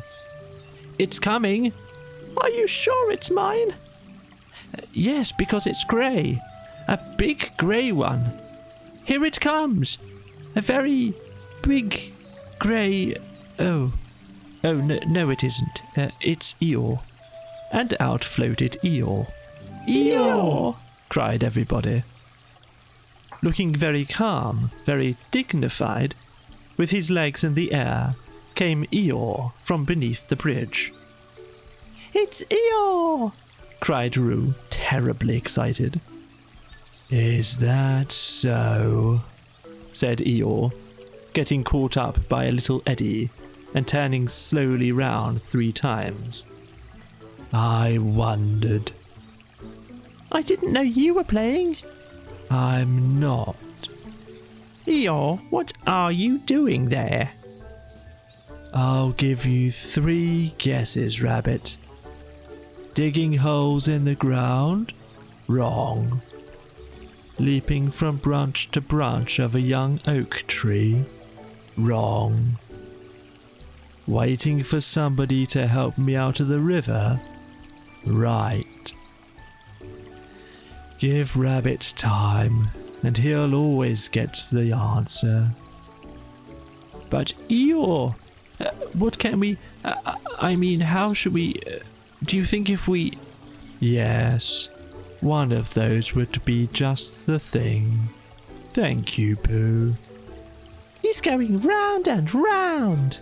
"It's coming." "Are you sure it's mine?" "Yes, because it's grey. A big grey one. Here it comes. A very big grey... Oh, no, it isn't. It's Eeyore." And out floated Eeyore. "Eeyore!" cried everybody. Looking very calm, very dignified, with his legs in the air, came Eeyore from beneath the bridge. "It's Eeyore!" cried Roo, terribly excited. "Is that so?" said Eeyore, getting caught up by a little eddy and turning slowly round 3 times. "I wondered." "I didn't know you were playing." "I'm not." "Eeyore, what are you doing there?" "I'll give you 3 guesses, Rabbit. Digging holes in the ground? Wrong. Leaping from branch to branch of a young oak tree? Wrong. Waiting for somebody to help me out of the river? Right. Give Rabbit time, and he'll always get the answer." "But Eeyore, what can we... how should we... do you think if we..." "Yes, one of those would be just the thing. Thank you, Pooh." "He's going round and round."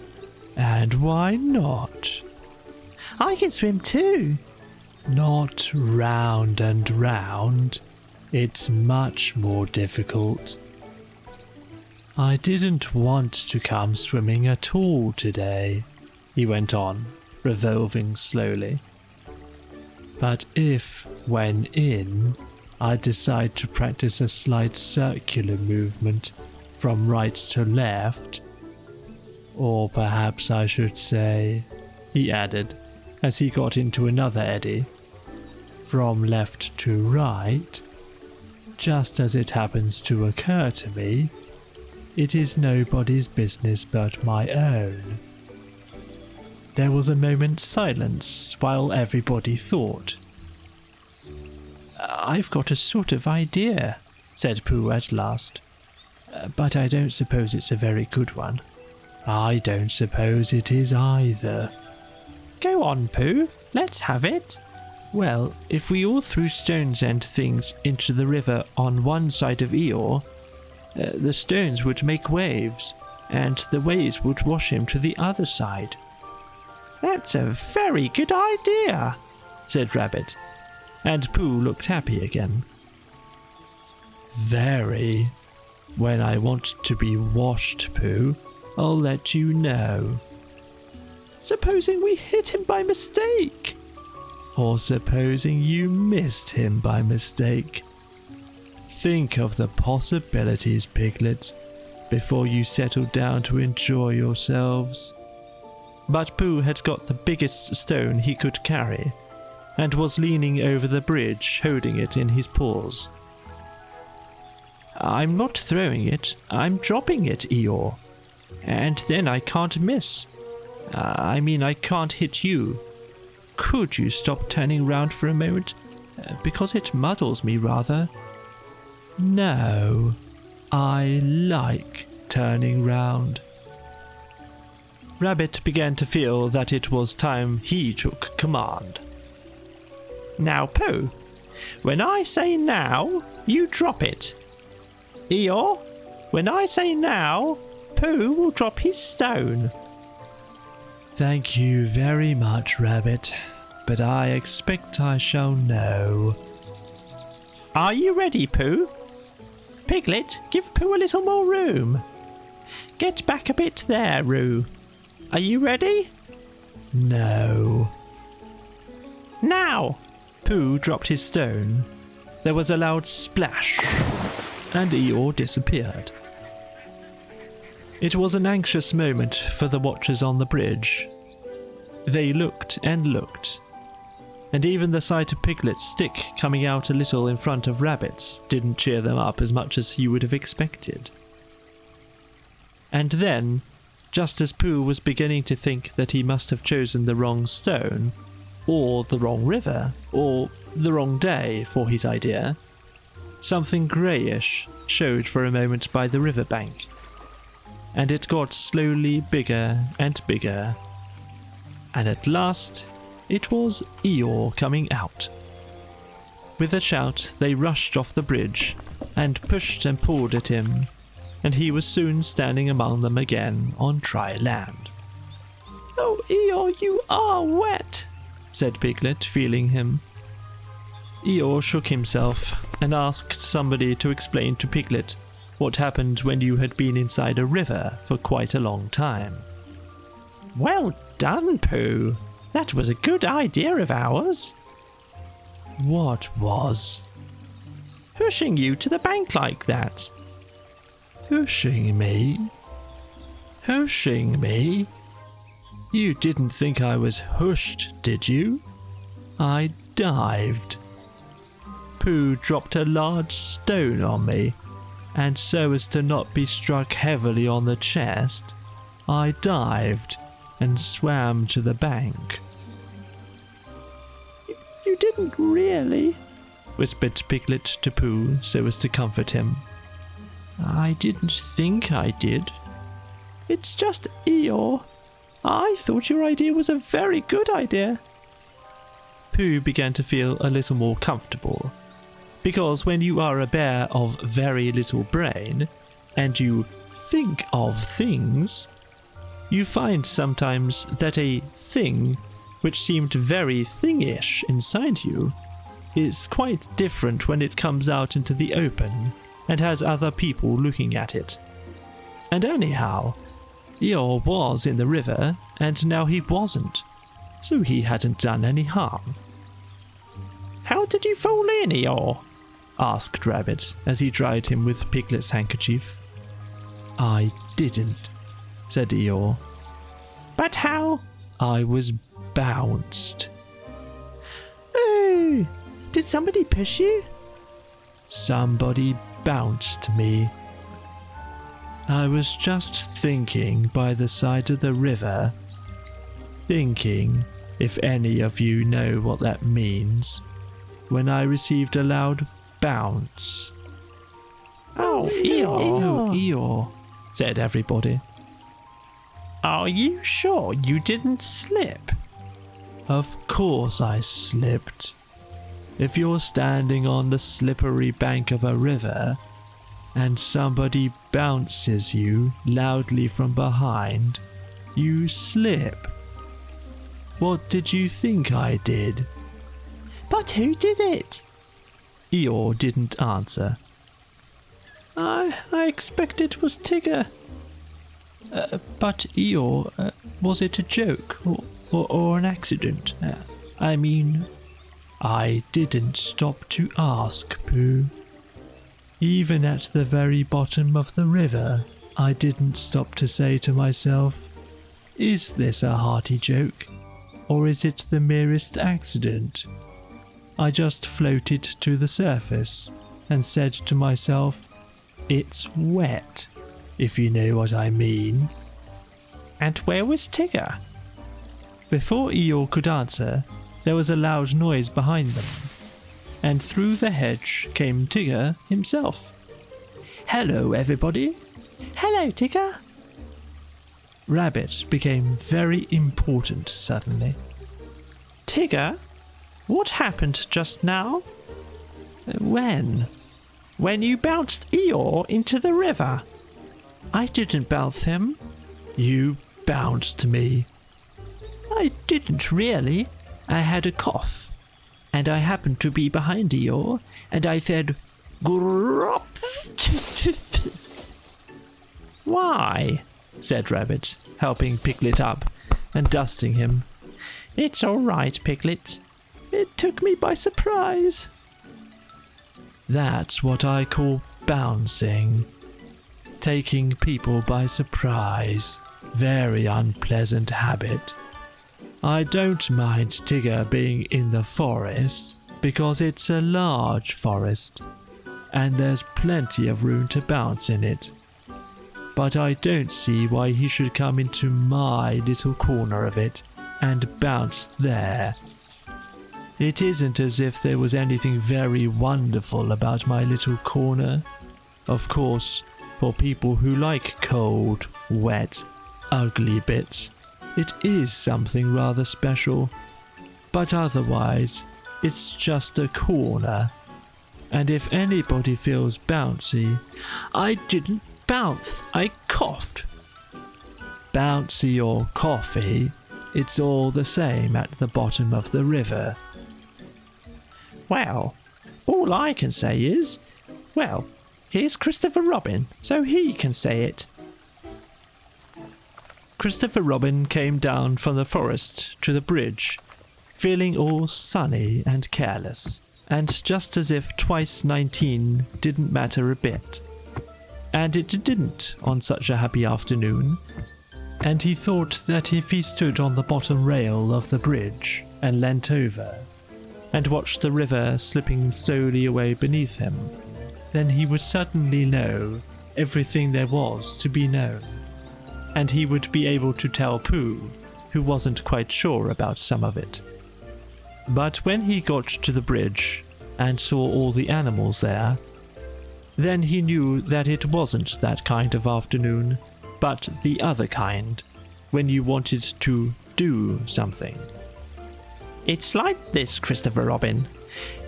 "And why not?" "I can swim too." "Not round and round. It's much more difficult. I didn't want to come swimming at all today," he went on, revolving slowly. "But if, when in, I decide to practice a slight circular movement from right to left, or perhaps I should say," he added, as he got into another eddy, "from left to right, just as it happens to occur to me, it is nobody's business but my own." There was a moment's silence while everybody thought. "I've got a sort of idea," said Pooh at last. "But I don't suppose it's a very good one." "I don't suppose it is either." "Go on, Pooh. Let's have it." "Well, if we all threw stones and things into the river on one side of Eeyore, the stones would make waves, and the waves would wash him to the other side." "That's a very good idea," said Rabbit, and Pooh looked happy again. "Very. When I want to be washed, Pooh, I'll let you know." "Supposing we hit him by mistake?" "Or supposing you missed him by mistake. Think of the possibilities, Piglet, before you settle down to enjoy yourselves." But Pooh had got the biggest stone he could carry, and was leaning over the bridge, holding it in his paws. "I'm not throwing it, I'm dropping it, Eeyore. And then I can't miss. I can't hit you. Could you stop turning round for a moment? Because it muddles me rather." "No, I like turning round." Rabbit began to feel that it was time he took command. "Now, Pooh, when I say now, you drop it. Eeyore, when I say now, Pooh will drop his stone." "Thank you very much, Rabbit, but I expect I shall know." "Are you ready, Pooh? Piglet, give Pooh a little more room. Get back a bit there, Roo. Are you ready?" "No." "Now!" Pooh dropped his stone. There was a loud splash, and Eeyore disappeared. It was an anxious moment for the watchers on the bridge. They looked and looked, and even the sight of Piglet's stick coming out a little in front of Rabbit's didn't cheer them up as much as you would have expected. And then, just as Pooh was beginning to think that he must have chosen the wrong stone, or the wrong river, or the wrong day for his idea, something greyish showed for a moment by the riverbank, and it got slowly bigger and bigger, and at last it was Eeyore coming out. With a shout, they rushed off the bridge and pushed and pulled at him, and he was soon standing among them again on dry land. "Oh, Eeyore, you are wet," said Piglet, feeling him. Eeyore shook himself and asked somebody to explain to Piglet what happened when you had been inside a river for quite a long time. "Well done, Pooh. That was a good idea of ours." What was? "Pushing you to the bank like that." Pushing me? Pushing me? You didn't think I was hushed, did you? I dived. Pooh dropped a large stone on me, and so as to not be struck heavily on the chest, I dived and swam to the bank. You didn't really," whispered Piglet to Pooh so as to comfort him. I didn't think I did. "It's just Eeyore. I thought your idea was a very good idea." Pooh began to feel a little more comfortable, because when you are a bear of very little brain, and you think of things, you find sometimes that a thing which seemed very thingish inside you is quite different when it comes out into the open and has other people looking at it. And anyhow, Eeyore was in the river, and now he wasn't, so he hadn't done any harm. "How did you fall in, Eeyore?" asked Rabbit as he dried him with Piglet's handkerchief. I didn't, said Eeyore. "But how?" I was bounced. "Oh, did somebody push you?" Somebody bounced me. I was just thinking by the side of the river, thinking, if any of you know what that means, when I received a loud bounce. "Oh, Eeyore." "Oh, Eeyore," said everybody. "Are you sure you didn't slip?" Of course I slipped. If you're standing on the slippery bank of a river and somebody bounces you loudly from behind, you slip. What did you think I did? "But who did it?" Eeyore didn't answer. I expect it was Tigger." But Eeyore, was it a joke or an accident? I mean, I didn't stop to ask, Pooh. Even at the very bottom of the river, I didn't stop to say to myself, is this a hearty joke, or is it the merest accident? I just floated to the surface and said to myself, it's wet, if you know what I mean. "And where was Tigger?" Before Eeyore could answer, there was a loud noise behind them, and through the hedge came Tigger himself. "Hello, everybody." "Hello, Tigger." Rabbit became very important suddenly. "Tigger, what happened just now?" When? "When you bounced Eeyore into the river." I didn't bounce him. You bounced me. "I didn't really. I had a cough, and I happened to be behind Eeyore, and I said, grop." Why? Said Rabbit, helping Piglet up and dusting him. "It's all right, Piglet. It took me by surprise." That's what I call bouncing. taking people by surprise. Very unpleasant habit. I don't mind Tigger being in the forest because it's a large forest and there's plenty of room to bounce in it. But I don't see why he should come into my little corner of it and bounce there. It isn't as if there was anything very wonderful about my little corner. Of course, for people who like cold, wet, ugly bits, it is something rather special. But otherwise, it's just a corner. And if anybody feels bouncy... I didn't bounce, I coughed. Bouncy or coffee, it's all the same at the bottom of the river. Well, all I can say is, well, here's Christopher Robin, so he can say it. Christopher Robin came down from the forest to the bridge, feeling all sunny and careless, and just as if twice 19 didn't matter a bit. And it didn't on such a happy afternoon, and he thought that if he stood on the bottom rail of the bridge and leant over, and watched the river slipping slowly away beneath him, then he would suddenly know everything there was to be known. And he would be able to tell Pooh, who wasn't quite sure about some of it. But when he got to the bridge and saw all the animals there, then he knew that it wasn't that kind of afternoon, but the other kind, when you wanted to do something. It's like this, Christopher Robin.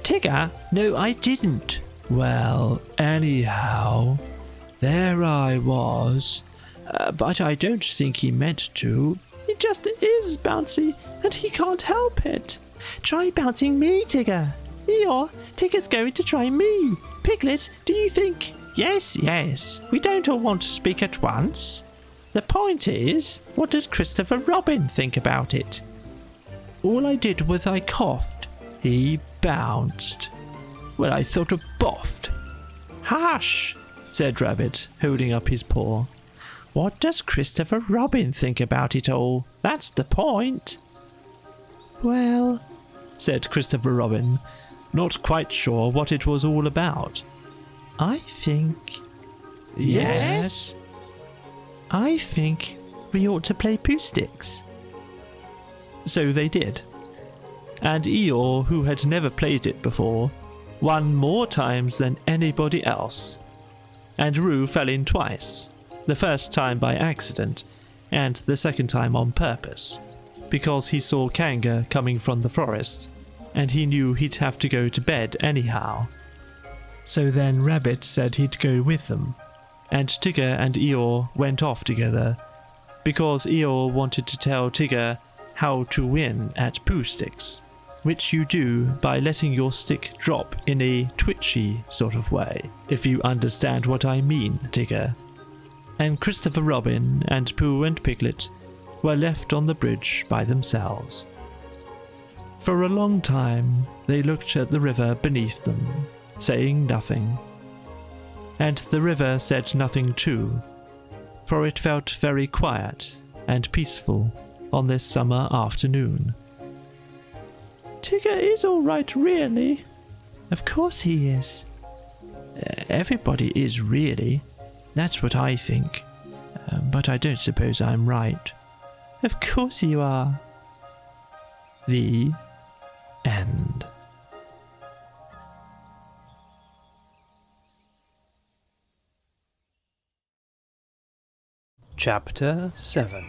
Tigger, no, I didn't. Well, anyhow, there I was. But I don't think he meant to. He just is bouncy, and he can't help it. Try bouncing me, Tigger. Eeyore, Tigger's going to try me. Piglet, do you think... Yes, we don't all want to speak at once. The point is, what does Christopher Robin think about it? All I did was I coughed. He bounced. Well, I thought of boffed. Hush, said Rabbit, holding up his paw. What does Christopher Robin think about it all? That's the point. Well, said Christopher Robin, not quite sure what it was all about. I think... Yes? I think we ought to play Pooh Sticks. So they did. And Eeyore, who had never played it before, won more times than anybody else. And Roo fell in twice. The first time by accident, and the second time on purpose, because he saw Kanga coming from the forest, and he knew he'd have to go to bed anyhow. So then Rabbit said he'd go with them, and Tigger and Eeyore went off together, because Eeyore wanted to tell Tigger how to win at Pooh Sticks, which you do by letting your stick drop in a twitchy sort of way, if you understand what I mean, Tigger. And Christopher Robin and Pooh and Piglet were left on the bridge by themselves. For a long time they looked at the river beneath them, saying nothing. And the river said nothing too, for it felt very quiet and peaceful on this summer afternoon. Tigger is all right, really. Of course he is. Everybody is, really. That's what I think. But I don't suppose I'm right. Of course you are. The end. Chapter 7,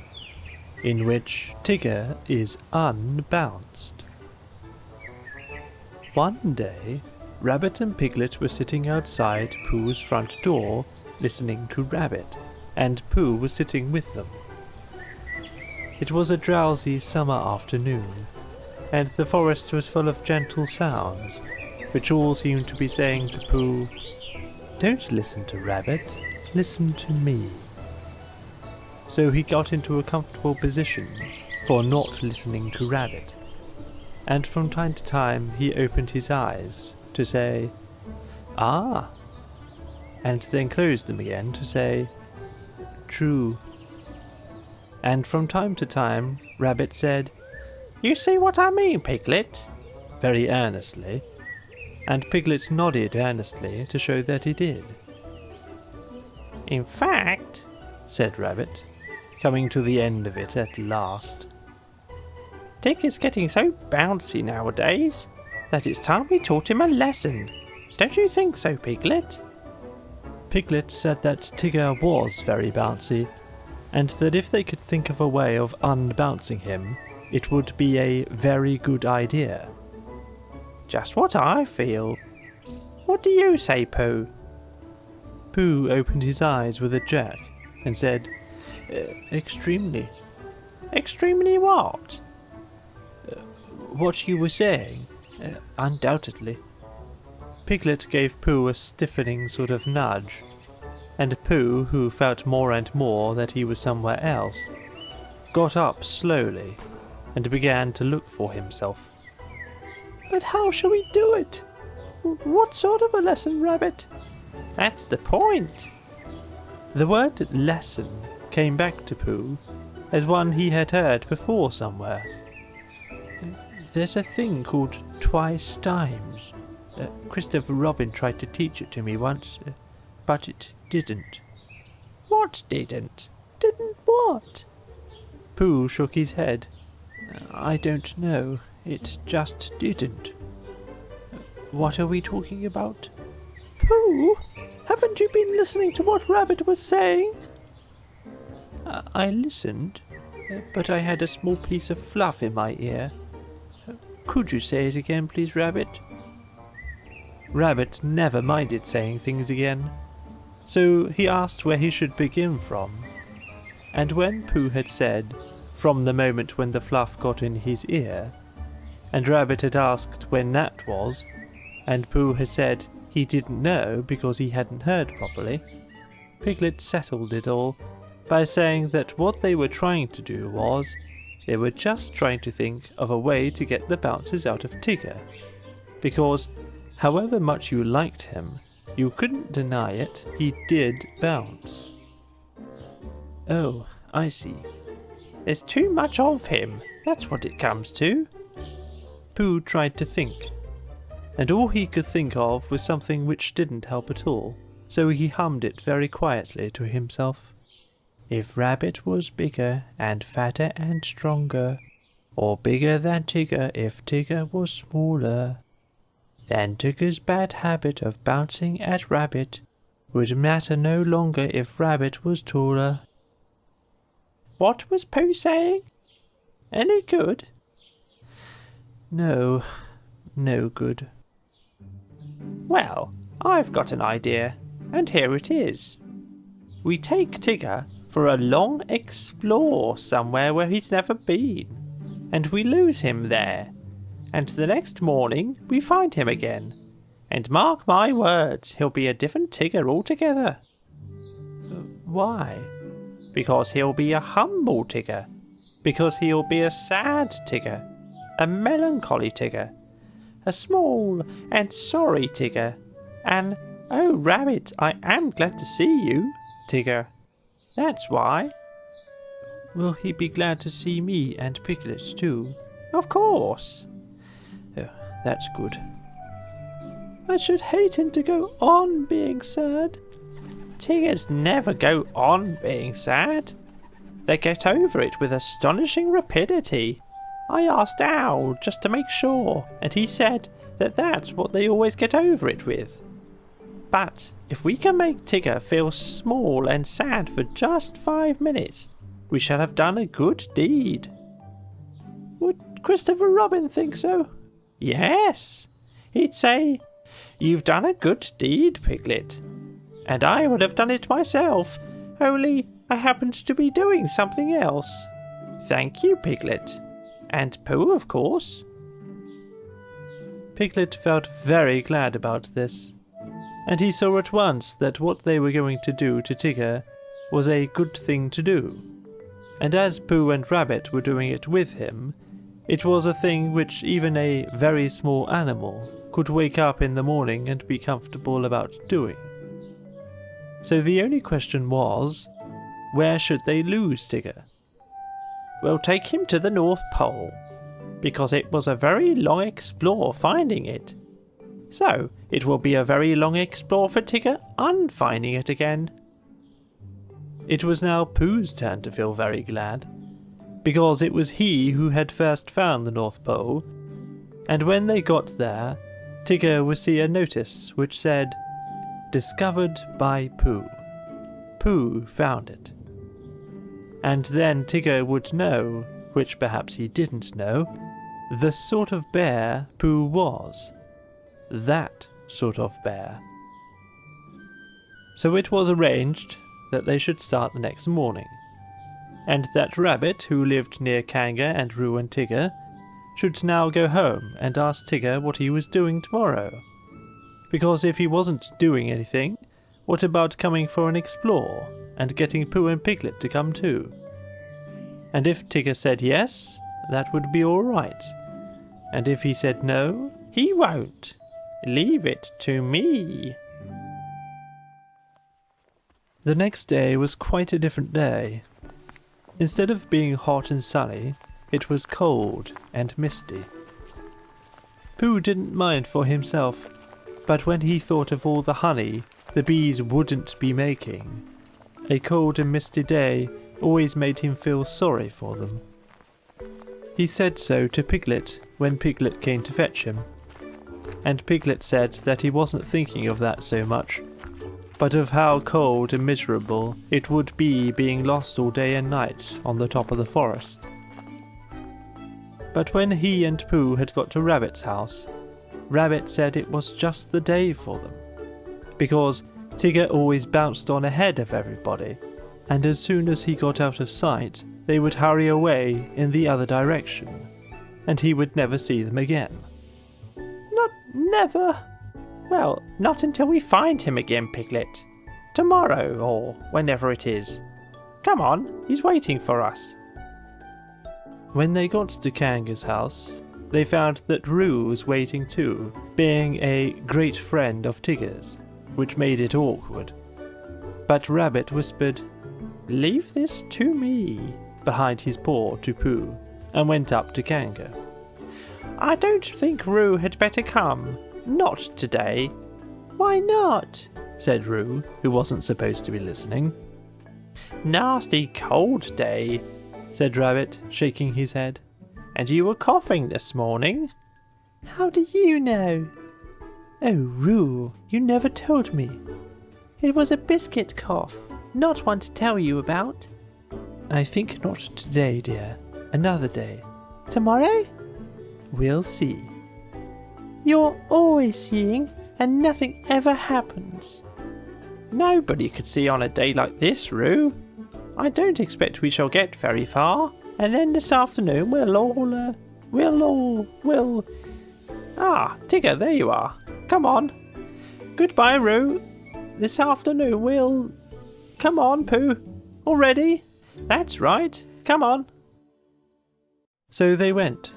in which Tigger is unbounced. One day, Rabbit and Piglet were sitting outside Pooh's front door, listening to Rabbit, and Pooh was sitting with them. It was a drowsy summer afternoon, and the forest was full of gentle sounds, which all seemed to be saying to Pooh, "Don't listen to Rabbit, listen to me." So he got into a comfortable position for not listening to Rabbit, and from time to time he opened his eyes to say, "Ah." and then closed them again to say, "True." And from time to time, Rabbit said, "You see what I mean, Piglet?" very earnestly, and Piglet nodded earnestly to show that he did. "In fact," said Rabbit, coming to the end of it at last, "Tigger's getting so bouncy nowadays that it's time we taught him a lesson. Don't you think so, Piglet?" Piglet said that Tigger was very bouncy, and that if they could think of a way of unbouncing him, it would be a very good idea. "Just what I feel. What do you say, Pooh?" Pooh opened his eyes with a jerk and said, "Extremely." "Extremely what?" "What you were saying, undoubtedly." Piglet gave Pooh a stiffening sort of nudge, and Pooh, who felt more and more that he was somewhere else, got up slowly and began to look for himself. "But how shall we do it? What sort of a lesson, Rabbit?" "That's the point." The word lesson came back to Pooh as one he had heard before somewhere. "There's a thing called twice times. Christopher Robin tried to teach it to me once, but it didn't." "What didn't?" Didn't what? Pooh shook his head. "I don't know. It just didn't." "What are we talking about?" Pooh, haven't you been listening to what Rabbit was saying? I listened, but I had a small piece of fluff in my ear. Could you say it again, please, Rabbit? Rabbit never minded saying things again, so he asked where he should begin from. And when Pooh had said, from the moment when the fluff got in his ear, and Rabbit had asked when that was, and Pooh had said he didn't know because he hadn't heard properly, Piglet settled it all by saying that what they were trying to do was, they were just trying to think of a way to get the bounces out of Tigger, because however much you liked him, you couldn't deny it, he did bounce. "Oh, I see. There's too much of him, that's what it comes to." Pooh tried to think, and all he could think of was something which didn't help at all, so he hummed it very quietly to himself. "If Rabbit was bigger and fatter and stronger, or bigger than Tigger if Tigger was smaller, then Tigger's bad habit of bouncing at Rabbit would matter no longer if Rabbit was taller." What was Pooh saying? Any good? No good. Well, I've got an idea, and here it is. We take Tigger for a long explore somewhere where he's never been, and we lose him there, and the next morning we find him again, and mark my words, he'll be a different Tigger altogether. Why? Because he'll be a humble Tigger, because he'll be a sad Tigger, a melancholy Tigger, a small and sorry Tigger, and, "Oh, Rabbit, I am glad to see you," Tigger. That's why. Will he be glad to see me and Piglet too? Of course. Oh, that's good. I should hate him to go on being sad. Tiggers never go on being sad. They get over it with astonishing rapidity. I asked Owl just to make sure, and he said that that's what they always get over it with. But if we can make Tigger feel small and sad for just 5 minutes, we shall have done a good deed. Would Christopher Robin think so? Yes. He'd say, "You've done a good deed, Piglet." And I would have done it myself, only I happened to be doing something else. Thank you, Piglet. And Pooh, of course. Piglet felt very glad about this, and he saw at once that what they were going to do to Tigger was a good thing to do. And as Pooh and Rabbit were doing it with him, it was a thing which even a very small animal could wake up in the morning and be comfortable about doing. So the only question was, where should they lose Tigger? We'll take him to the North Pole, because it was a very long explore finding it. So it will be a very long explore for Tigger unfinding it again. It was now Pooh's turn to feel very glad, because it was he who had first found the North Pole, and when they got there, Tigger would see a notice which said, "Discovered by Pooh." Pooh found it. And then Tigger would know, which perhaps he didn't know, the sort of bear Pooh was. That sort of bear. So it was arranged that they should start the next morning, and that Rabbit, who lived near Kanga and Roo and Tigger, should now go home and ask Tigger what he was doing tomorrow. Because if he wasn't doing anything, what about coming for an explore and getting Pooh and Piglet to come too? And if Tigger said yes, that would be all right. And if he said no, he won't. Leave it to me. The next day was quite a different day. Instead of being hot and sunny, it was cold and misty. Pooh didn't mind for himself, but when he thought of all the honey the bees wouldn't be making, a cold and misty day always made him feel sorry for them. He said so to Piglet when Piglet came to fetch him, and Piglet said that he wasn't thinking of that so much, but of how cold and miserable it would be being lost all day and night on the top of the forest. But when he and Pooh had got to Rabbit's house, Rabbit said it was just the day for them, because Tigger always bounced on ahead of everybody, and as soon as he got out of sight, they would hurry away in the other direction, and he would never see them again. Not never. Well, not until we find him again, Piglet. Tomorrow, or whenever it is. Come on, he's waiting for us. When they got to Kanga's house, they found that Roo was waiting too, being a great friend of Tigger's, which made it awkward. But Rabbit whispered, "Leave this to me," behind his paw to Pooh, and went up to Kanga. I don't think Roo had better come. Not today. Why not? Said Roo, who wasn't supposed to be listening. Nasty cold day, said Rabbit, shaking his head. And you were coughing this morning. How do you know? Oh, Roo, you never told me. It was a biscuit cough, not one to tell you about. I think not today, dear. Another day. Tomorrow? We'll see. You're always seeing, and nothing ever happens. Nobody could see on a day like this, Roo. I don't expect we shall get very far, and then this afternoon Ah, Tigger, there you are. Come on. Goodbye, Roo. This afternoon Come on, Pooh. Already? That's right. Come on. So they went.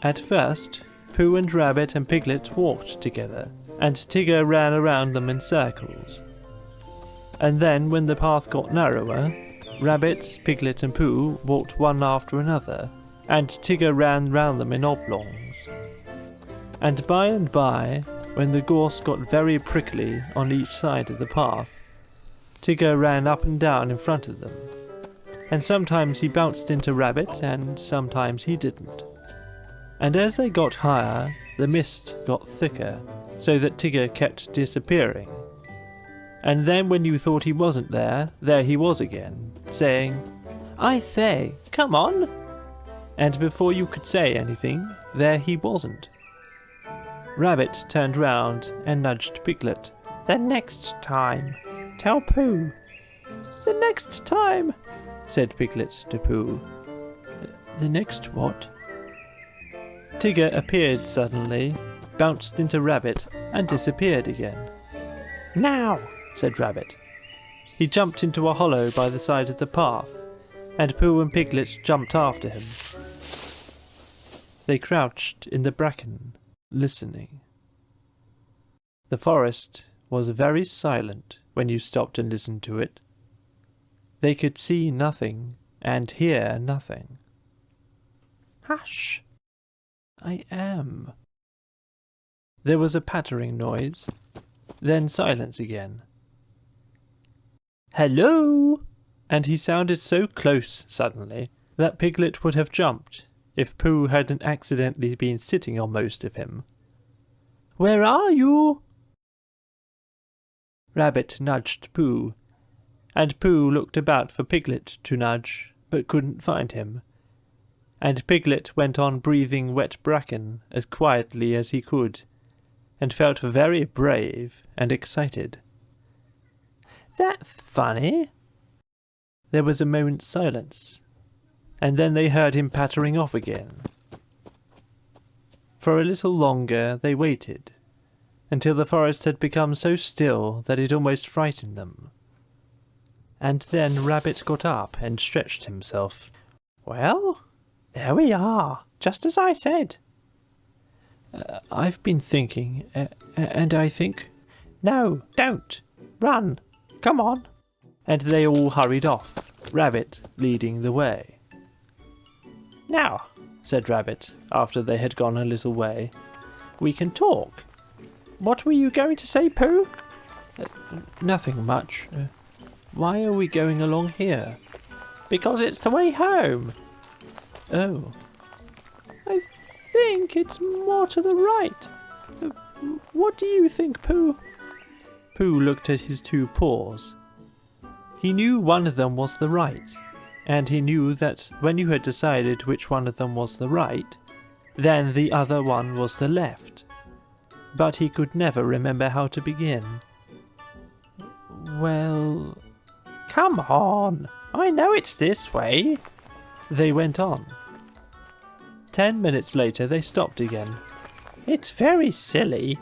At first, Pooh and Rabbit and Piglet walked together, and Tigger ran around them in circles. And then, when the path got narrower, Rabbit, Piglet and Pooh walked one after another, and Tigger ran round them in oblongs. And by, when the gorse got very prickly on each side of the path, Tigger ran up and down in front of them, and sometimes he bounced into Rabbit and sometimes he didn't. And as they got higher, the mist got thicker, so that Tigger kept disappearing. And then when you thought he wasn't there he was again, saying, "I say, come on!" And before you could say anything, there he wasn't. Rabbit turned round and nudged Piglet. The next time, tell Pooh. The next time, said Piglet to Pooh. The next what? Tigger appeared suddenly, bounced into Rabbit, and disappeared again. Now, said Rabbit. He jumped into a hollow by the side of the path, and Pooh and Piglet jumped after him. They crouched in the bracken, listening. The forest was very silent when you stopped and listened to it. They could see nothing and hear nothing. Hush! I am. There was a pattering noise, then silence again. Hello! And he sounded so close suddenly that Piglet would have jumped if Pooh hadn't accidentally been sitting on most of him. Where are you? Rabbit nudged Pooh, and Pooh looked about for Piglet to nudge, but couldn't find him. And Piglet went on breathing wet bracken as quietly as he could, and felt very brave and excited. That's funny. There was a moment's silence, and then they heard him pattering off again. For a little longer they waited, until the forest had become so still that it almost frightened them. And then Rabbit got up and stretched himself. Well, there we are, just as I said. I've been thinking, and I think... No, don't. Run. Come on. And they all hurried off, Rabbit leading the way. Now, said Rabbit, after they had gone a little way, we can talk. What were you going to say, Pooh? Nothing much. Why are we going along here? Because it's the way home. Oh. I think it's more to the right. What do you think, Pooh? Pooh looked at his two paws. He knew one of them was the right, and he knew that when you had decided which one of them was the right, then the other one was the left. But he could never remember how to begin. Well... Come on! I know it's this way! They went on. 10 minutes later they stopped again. It's very silly,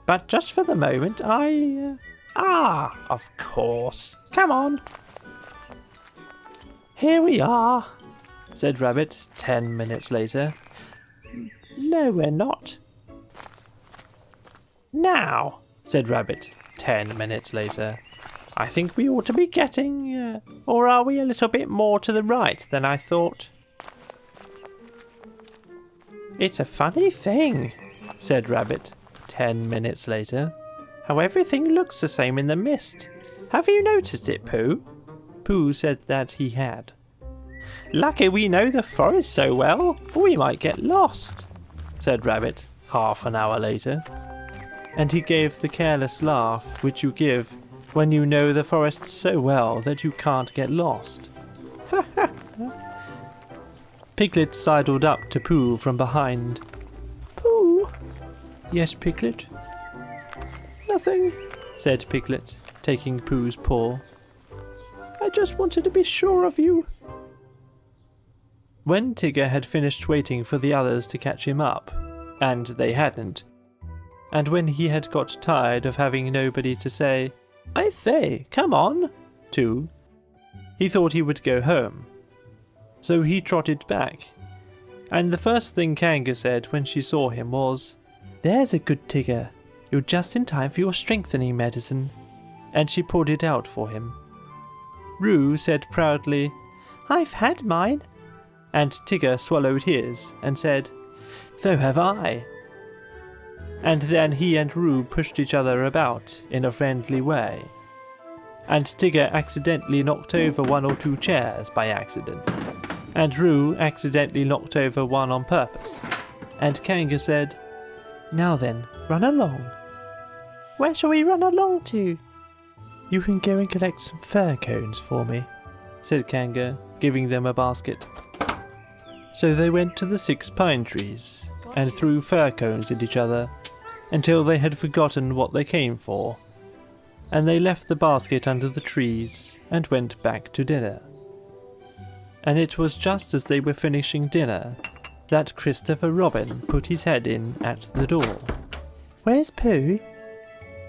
but just for the moment of course. Come on. Here we are, said Rabbit 10 minutes later. No, we're not. Now, said Rabbit 10 minutes later. I think we ought to be getting, or are we a little bit more to the right than I thought? It's a funny thing, said Rabbit 10 minutes later, how everything looks the same in the mist. Have you noticed it, Pooh? Pooh said that he had. Lucky we know the forest so well, or we might get lost, said Rabbit half an hour later. And he gave the careless laugh which you give when you know the forest so well that you can't get lost. Piglet sidled up to Pooh from behind. Pooh? Yes, Piglet? Nothing, said Piglet, taking Pooh's paw. I just wanted to be sure of you. When Tigger had finished waiting for the others to catch him up, and they hadn't, and when he had got tired of having nobody to say, I say, come on, to, he thought he would go home. So he trotted back, and the first thing Kanga said when she saw him was, There's a good Tigger, you're just in time for your strengthening medicine, and she poured it out for him. Roo said proudly, I've had mine, and Tigger swallowed his and said, So have I. And then he and Roo pushed each other about in a friendly way, and Tigger accidentally knocked over 1 or 2 chairs by accident, and Roo accidentally knocked over one on purpose, and Kanga said, Now then, run along. Where shall we run along to? You can go and collect some fir cones for me, said Kanga, giving them a basket. So they went to the 6 pine trees, and threw fir cones at each other, until they had forgotten what they came for, and they left the basket under the trees and went back to dinner. And it was just as they were finishing dinner that Christopher Robin put his head in at the door. Where's Pooh?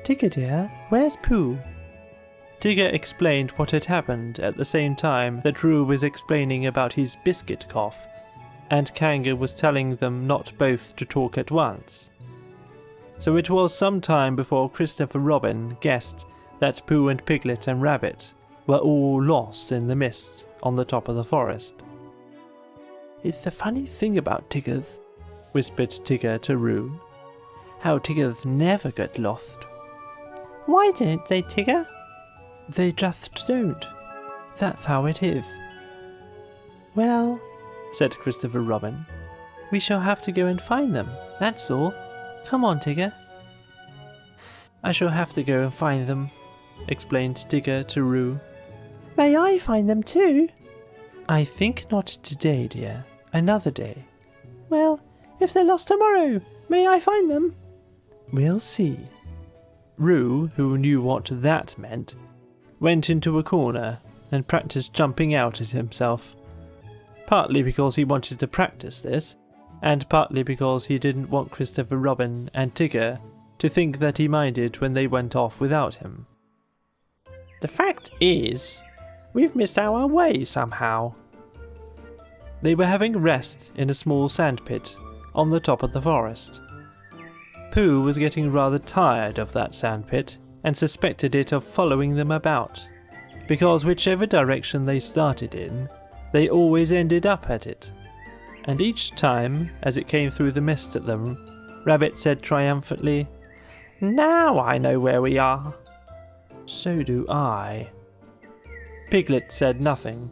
Tigger dear, where's Pooh? Tigger explained what had happened at the same time that Roo was explaining about his biscuit cough, and Kanga was telling them not both to talk at once. So it was some time before Christopher Robin guessed that Pooh and Piglet and Rabbit were all lost in the mist on the top of the forest. It's the funny thing about Tiggers, whispered Tigger to Roo. how Tiggers never get lost. Why don't they, Tigger? They just don't. That's how it is. Well, said Christopher Robin. We shall have to go and find them, that's all. Come on, Tigger. I shall have to go and find them, explained Tigger to Roo. May I find them too? I think not today, dear. Another day. Well, if they're lost tomorrow, may I find them? We'll see. Roo, who knew what that meant, went into a corner and practiced jumping out at himself. Partly because he wanted to practice this, and partly because he didn't want Christopher Robin and Tigger to think that he minded when they went off without him. The fact is, we've missed our way somehow. They were having rest in a small sandpit on the top of the forest. Pooh was getting rather tired of that sandpit and suspected it of following them about, because whichever direction they started in, they always ended up at it. And each time, as it came through the mist at them, Rabbit said triumphantly, "Now I know where we are." "So do I." Piglet said nothing.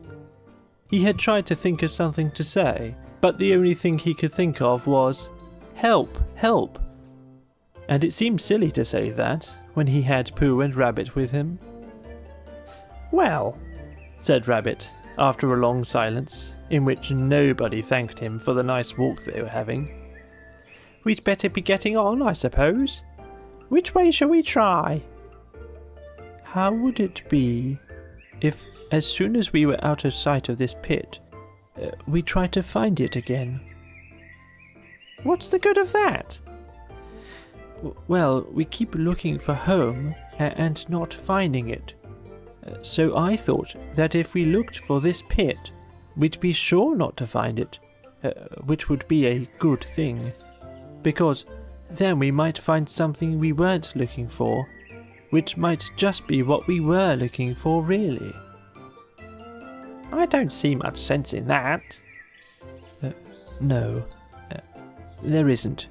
He had tried to think of something to say, but the only thing he could think of was, "Help, help." And it seemed silly to say that when he had Pooh and Rabbit with him. "Well," said Rabbit, after a long silence, in which nobody thanked him for the nice walk they were having, "we'd better be getting on, I suppose. Which way shall we try?" "How would it be if, as soon as we were out of sight of this pit, we tried to find it again?" "What's the good of that?" "Well, we keep looking for home and not finding it. So I thought that if we looked for this pit, we'd be sure not to find it, which would be a good thing, because then we might find something we weren't looking for, which might just be what we were looking for really." "I don't see much sense in that." No, there isn't.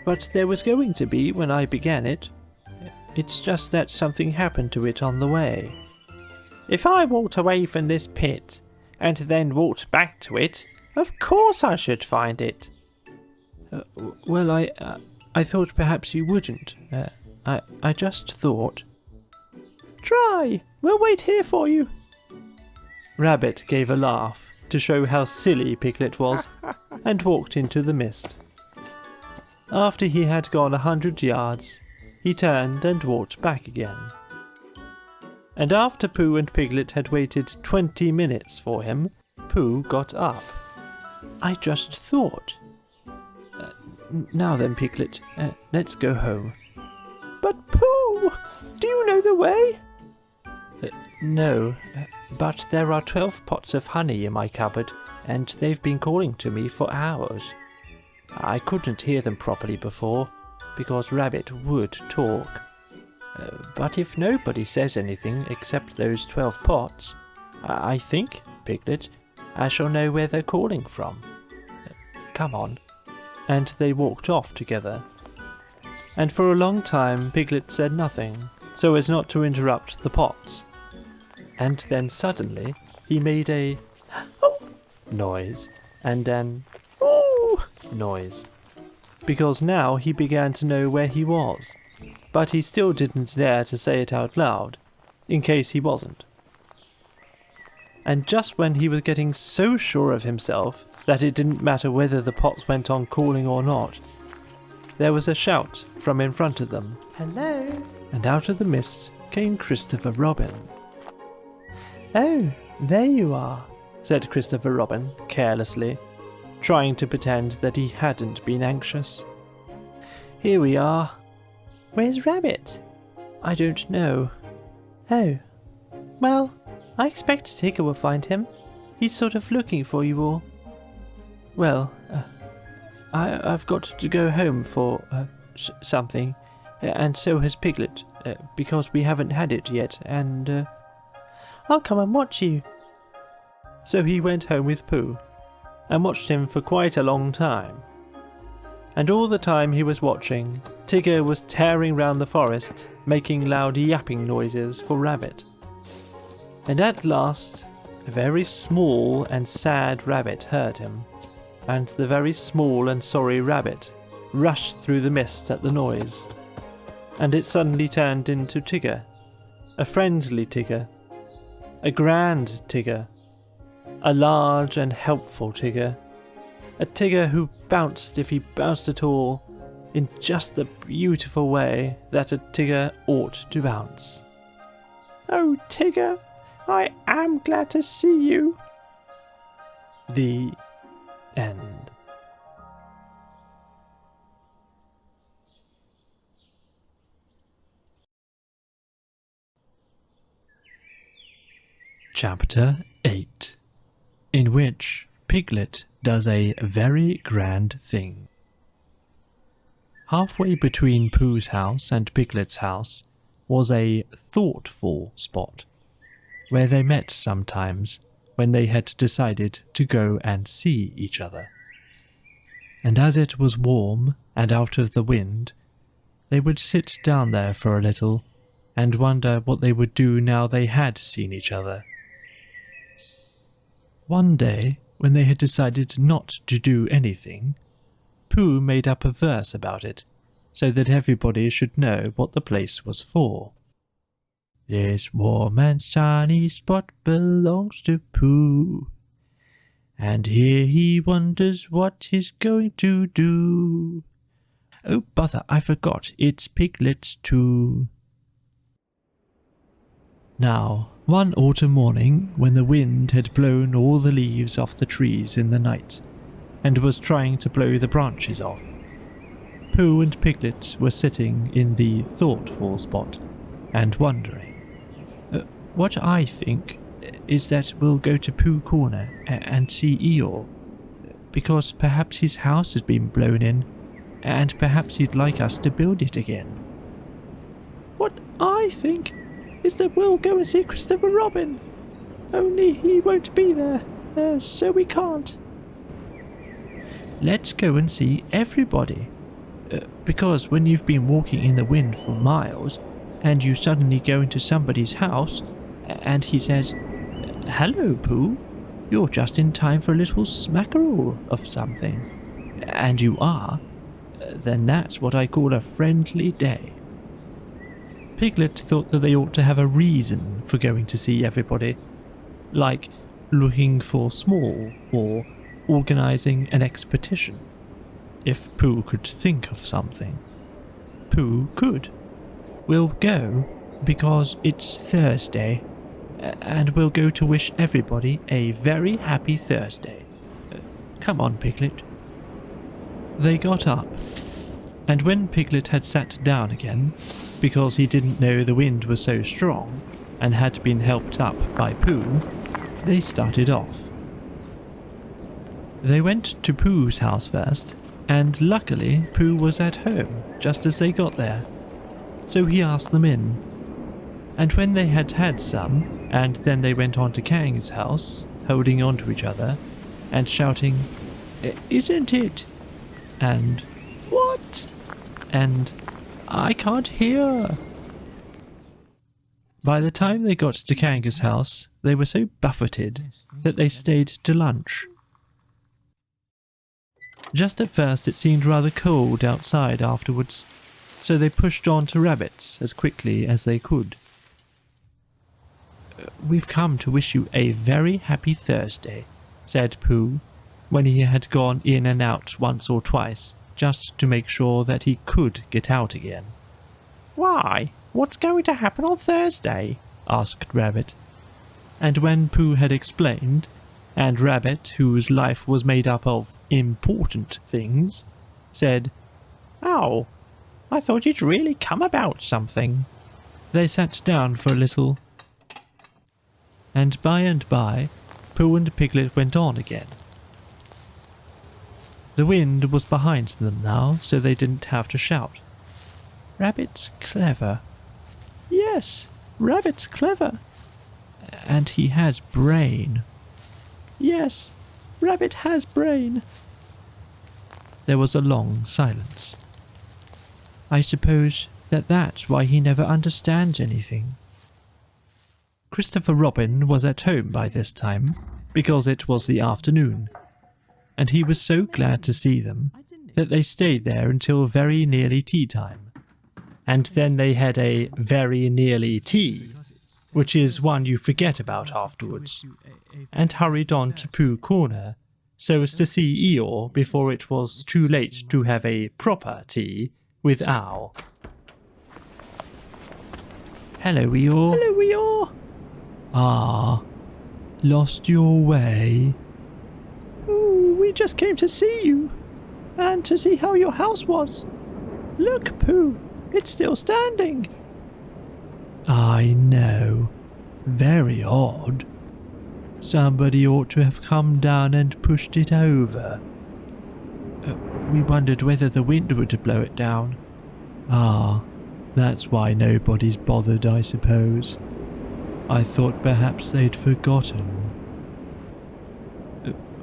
But there was going to be when I began it. It's just that something happened to it on the way." "If I walked away from this pit and then walked back to it, of course I should find it." Well, I thought perhaps you wouldn't. I just thought. "Try. We'll wait here for you." Rabbit gave a laugh to show how silly Piglet was and walked into the mist. After he had gone 100 yards, he turned and walked back again. And after Pooh and Piglet had waited 20 minutes for him, Pooh got up. "I just thought. Now then, Piglet, let's go home." "But Pooh, do you know the way?" No, but there are 12 pots of honey in my cupboard, and they've been calling to me for hours. I couldn't hear them properly before, because Rabbit would talk. But if nobody says anything except those 12 pots, I think, Piglet, I shall know where they're calling from. Come on." And they walked off together. And for a long time Piglet said nothing, so as not to interrupt the pots. And then suddenly he made a noise, and an noise, because now he began to know where he was, but he still didn't dare to say it out loud, in case he wasn't. And just when he was getting so sure of himself that it didn't matter whether the pots went on calling or not, there was a shout from in front of them. "Hello?" And out of the mist came Christopher Robin. "Oh, there you are," said Christopher Robin carelessly, trying to pretend that he hadn't been anxious. "Here we are." "Where's Rabbit?" "I don't know." "Oh, well, I expect Tigger will find him. He's sort of looking for you all." "Well, I've got to go home for something, and so has Piglet, because we haven't had it yet, and I'll come and watch you. So he went home with Pooh, and watched him for quite a long time. And all the time he was watching, Tigger was tearing round the forest, making loud yapping noises for Rabbit. And at last, a very small and sad rabbit heard him, and the very small and sorry rabbit rushed through the mist at the noise. And it suddenly turned into Tigger, a friendly Tigger, a grand Tigger, a large and helpful Tigger, a Tigger who bounced if he bounced at all, in just the beautiful way that a Tigger ought to bounce. Oh, Tigger, I am glad to see you. The end. Chapter 8, in which Piglet does a very grand thing. Halfway between Pooh's house and Piglet's house was a thoughtful spot, where they met sometimes when they had decided to go and see each other. And as it was warm and out of the wind, they would sit down there for a little and wonder what they would do now they had seen each other. One day, when they had decided not to do anything, Pooh made up a verse about it, so that everybody should know what the place was for. This warm and sunny spot belongs to Pooh, and here he wonders what he's going to do. Oh bother, I forgot, it's Piglet's too. Now, one autumn morning, when the wind had blown all the leaves off the trees in the night, and was trying to blow the branches off, Pooh and Piglet were sitting in the thoughtful spot, and wondering. What I think is that we'll go to Pooh Corner and see Eeyore, because perhaps his house has been blown in, and perhaps he'd like us to build it again. What I think is that we'll go and see Christopher Robin, only he won't be there, so we can't. Let's go and see everybody, because when you've been walking in the wind for miles, and you suddenly go into somebody's house, and he says, "Hello, Pooh, you're just in time for a little smackerel of something," and you are, then that's what I call a friendly day. Piglet thought that they ought to have a reason for going to see everybody, like looking for small or organising an expedition. If Pooh could think of something. Pooh could. We'll go because it's Thursday, and we'll go to wish everybody a very happy Thursday. Come on, Piglet. They got up, and when Piglet had sat down again, because he didn't know the wind was so strong, and had been helped up by Pooh, they started off. They went to Pooh's house first, and luckily Pooh was at home just as they got there, so he asked them in. And when they had had some, and then they went on to Kang's house, holding on to each other, and shouting, "Isn't it?" and "What?" and "I can't hear." By the time they got to Kanga's house, they were so buffeted that they stayed to lunch. Just at first it seemed rather cold outside afterwards, so they pushed on to Rabbit's as quickly as they could. "We've come to wish you a very happy Thursday," said Pooh, when he had gone in and out once or twice, just to make sure that he could get out again. "Why? What's going to happen on Thursday?" asked Rabbit. And when Pooh had explained, and Rabbit, whose life was made up of important things, said, "Oh, I thought you'd really come about something." They sat down for a little, and by, Pooh and Piglet went on again. The wind was behind them now, so they didn't have to shout, Rabbit's clever. Yes, Rabbit's clever. And he has brain. Yes, Rabbit has brain. There was a long silence. I suppose that's why he never understands anything. Christopher Robin was at home by this time, because it was the afternoon, and he was so glad to see them that they stayed there until very nearly tea time. And then they had a very nearly tea, which is one you forget about afterwards, and hurried on to Pooh Corner so as to see Eeyore before it was too late to have a proper tea with Owl. Hello, Eeyore. Hello, Eeyore. Ah, lost your way? Ooh, we just came to see you, and to see how your house was. Look, Pooh, it's still standing. I know. Very odd. Somebody ought to have come down and pushed it over. We wondered whether the wind would blow it down. Ah, that's why nobody's bothered, I suppose. I thought perhaps they'd forgotten.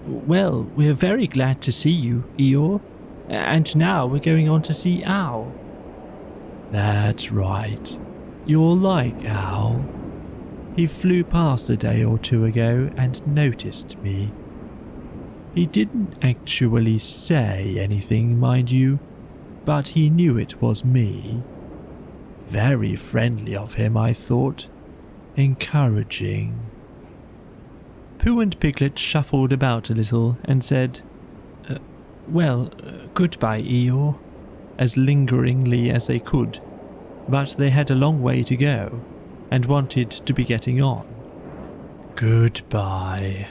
Well, we're very glad to see you, Eeyore. And now we're going on to see Owl. That's right. You're like Owl. He flew past a day or two ago and noticed me. He didn't actually say anything, mind you, but he knew it was me. Very friendly of him, I thought. Encouraging. Pooh and Piglet shuffled about a little and said, goodbye, Eeyore, as lingeringly as they could, but they had a long way to go and wanted to be getting on. Goodbye.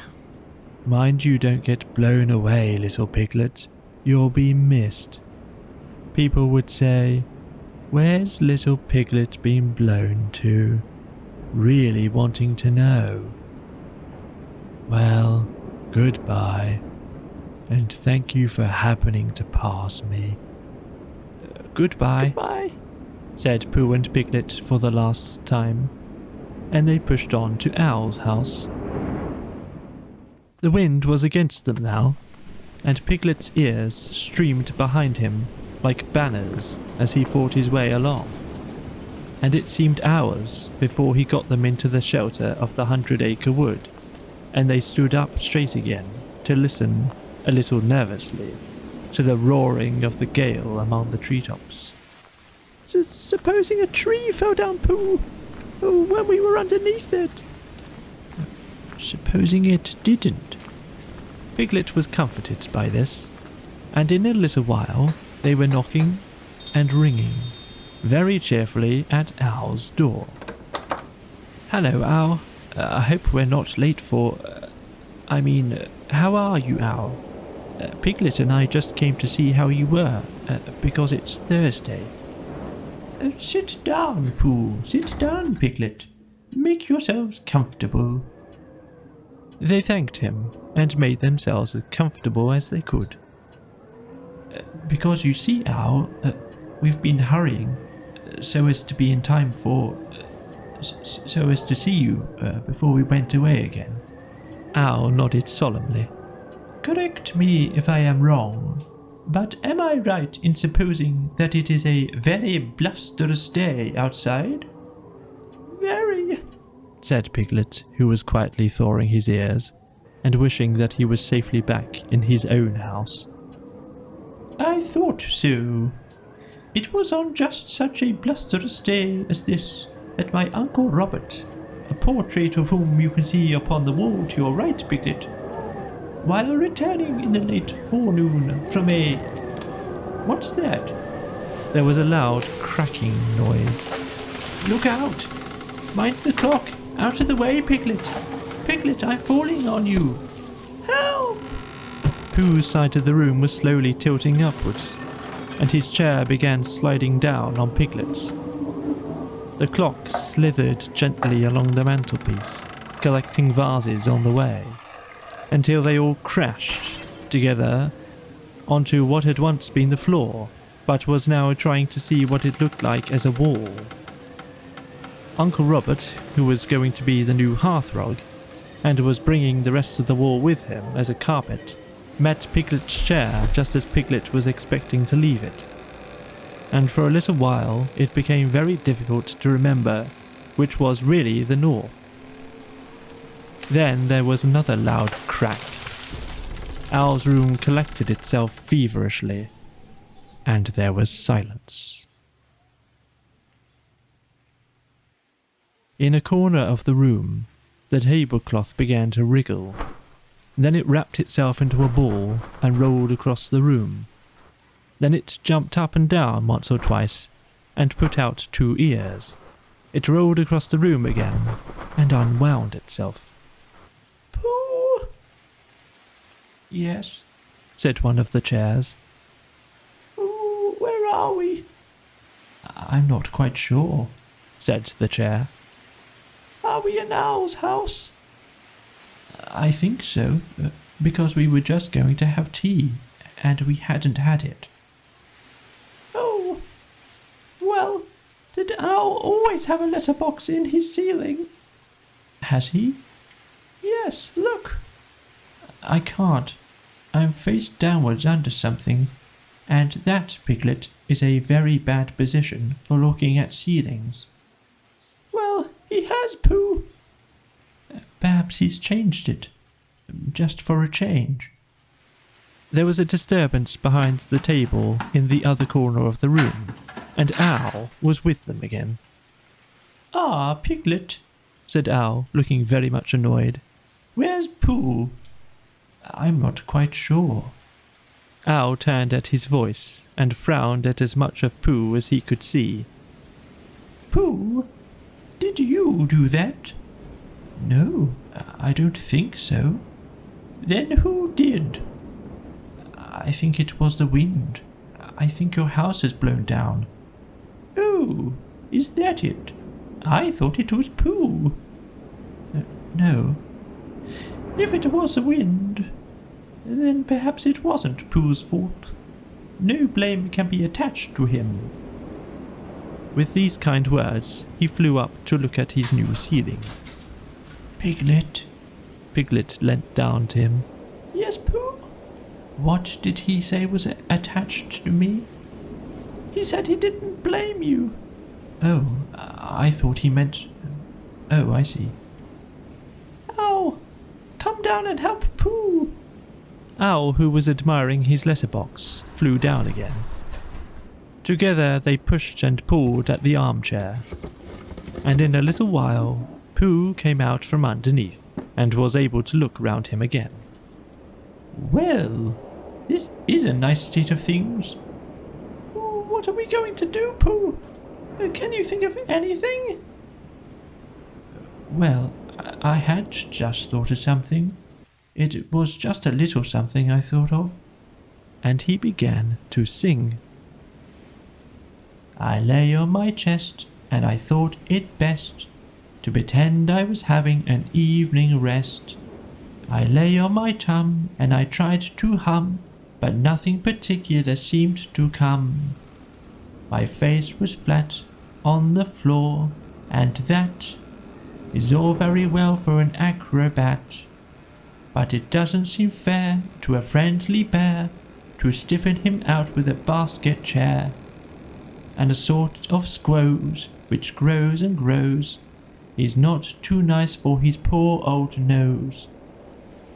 Mind you don't get blown away, little Piglet. You'll be missed. People would say, "Where's little Piglet been blown to?" Really wanting to know. Well, goodbye, and thank you for happening to pass me. Goodbye. Goodbye, said Pooh and Piglet for the last time, and they pushed on to Owl's house. The wind was against them now, and Piglet's ears streamed behind him like banners as he fought his way along, and it seemed hours before he got them into the shelter of the 100 Acre Wood, and they stood up straight again to listen, a little nervously, to the roaring of the gale among the treetops. Supposing a tree fell down, Pooh, when we were underneath it. Supposing it didn't. Piglet was comforted by this, and in a little while they were knocking and ringing very cheerfully at Owl's door. Hello, Owl. I hope we're not late for... how are you, Owl? Piglet and I just came to see how you were, because it's Thursday. Sit down, Pooh. Sit down, Piglet. Make yourselves comfortable. They thanked him and made themselves as comfortable as they could. Because you see, Owl, we've been hurrying so as to be in time for... so as to see you before we went away again. Owl nodded solemnly. Correct me if I am wrong, but am I right in supposing that it is a very blusterous day outside? Very, said Piglet, who was quietly thawing his ears and wishing that he was safely back in his own house. I thought so. It was on just such a blusterous day as this that my Uncle Robert, a portrait of whom you can see upon the wall to your right, Piglet, while returning in the late forenoon from a... What's that? There was a loud cracking noise. Look out! Mind the clock! Out of the way, Piglet! Piglet, I'm falling on you! Help! Pooh's side of the room was slowly tilting upwards, and his chair began sliding down on Piglet's. The clock slithered gently along the mantelpiece, collecting vases on the way, until they all crashed together onto what had once been the floor, but was now trying to see what it looked like as a wall. Uncle Robert, who was going to be the new hearthrug, and was bringing the rest of the wall with him as a carpet, met Piglet's chair just as Piglet was expecting to leave it. And for a little while it became very difficult to remember which was really the north. Then there was another loud crack. Owl's room collected itself feverishly, and there was silence. In a corner of the room, the tablecloth began to wriggle. Then it wrapped itself into a ball and rolled across the room. Then it jumped up and down once or twice and put out 2 ears. It rolled across the room again and unwound itself. Pooh! Yes, said one of the chairs. Ooh, where are we? I'm not quite sure, said the chair. Are we in Owl's house? I think so, because we were just going to have tea, and we hadn't had it. Oh, well, did Owl always have a letterbox in his ceiling? Has he? Yes, look. I can't. I'm face downwards under something, and that, Piglet, is a very bad position for looking at ceilings. Well, he has, Pooh. Perhaps he's changed it, just for a change. There was a disturbance behind the table in the other corner of the room, and Owl was with them again. Ah, Piglet, said Owl, looking very much annoyed. Where's Pooh? I'm not quite sure. Owl turned at his voice and frowned at as much of Pooh as he could see. Pooh, did you do that? No, I don't think so. Then who did? I think it was the wind. I think your house has blown down. Oh, is that it? I thought it was Pooh. No. If it was the wind, then perhaps it wasn't Pooh's fault. No blame can be attached to him. With these kind words, he flew up to look at his new ceiling. Piglet. Piglet leant down to him. Yes, Pooh? What did he say was attached to me? He said he didn't blame you. Oh, I thought he meant... Oh, I see. Owl, come down and help Pooh. Owl, who was admiring his letterbox, flew down again. Together they pushed and pulled at the armchair, and in a little while Pooh came out from underneath and was able to look round him again. Well, this is a nice state of things. What are we going to do, Pooh? Can you think of anything? Well, I had just thought of something. It was just a little something I thought of. And he began to sing. I lay on my chest, and I thought it best to pretend I was having an evening rest. I lay on my tum, and I tried to hum, but nothing particular seemed to come. My face was flat on the floor, and that is all very well for an acrobat, but it doesn't seem fair to a friendly bear to stiffen him out with a basket chair, and a sort of squoze which grows and grows is not too nice for his poor old nose,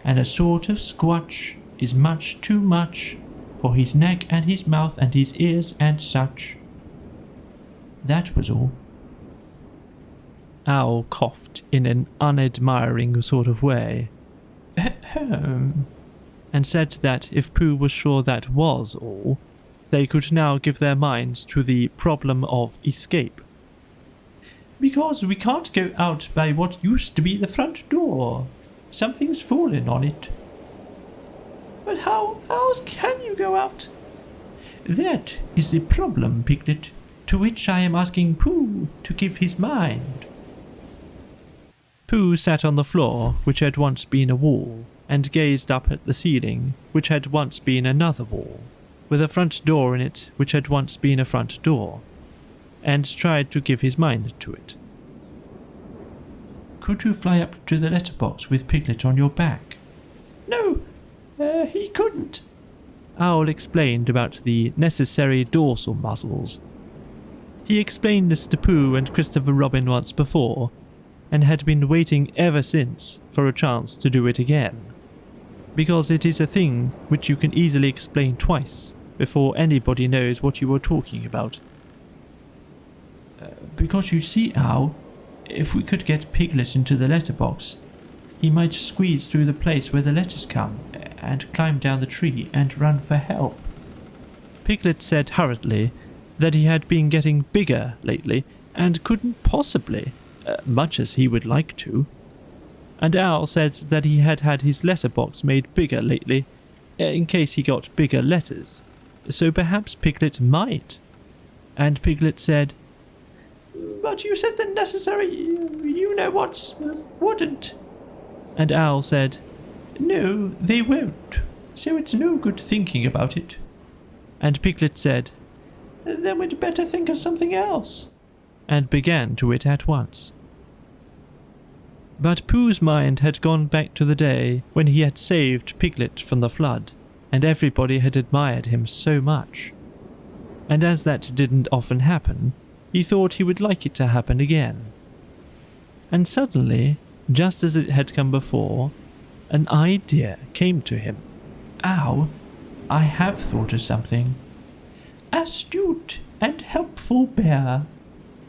and a sort of squatch is much too much for his neck and his mouth and his ears and such. That was all. Owl coughed in an unadmiring sort of way, and said that if Pooh was sure that was all, they could now give their minds to the problem of escape. Because we can't go out by what used to be the front door. Something's fallen on it. But how else can you go out? That is the problem, Piglet, to which I am asking Pooh to give his mind. Pooh sat on the floor, which had once been a wall, and gazed up at the ceiling, which had once been another wall. with a front door in it which had once been a front door, and tried to give his mind to it. Could you fly up to the letterbox with Piglet on your back? No, he couldn't. Owl explained about the necessary dorsal muscles. He explained this to Pooh and Christopher Robin once before, and had been waiting ever since for a chance to do it again, because it is a thing which you can easily explain twice before anybody knows what you are talking about. Because you see, Owl, if we could get Piglet into the letterbox, he might squeeze through the place where the letters come and climb down the tree and run for help. Piglet said hurriedly that he had been getting bigger lately and couldn't possibly, much as he would like to. And Owl said that he had had his letterbox made bigger lately, in case he got bigger letters, so perhaps Piglet might. And Piglet said, But you said the necessary, you-know-whats wouldn't. And Owl said, No, they won't, so it's no good thinking about it. And Piglet said, Then we'd better think of something else. And began to it at once. But Pooh's mind had gone back to the day when he had saved Piglet from the flood, and everybody had admired him so much. And as that didn't often happen, he thought he would like it to happen again. And suddenly, just as it had come before, an idea came to him. Ow, I have thought of something. Astute and helpful bear.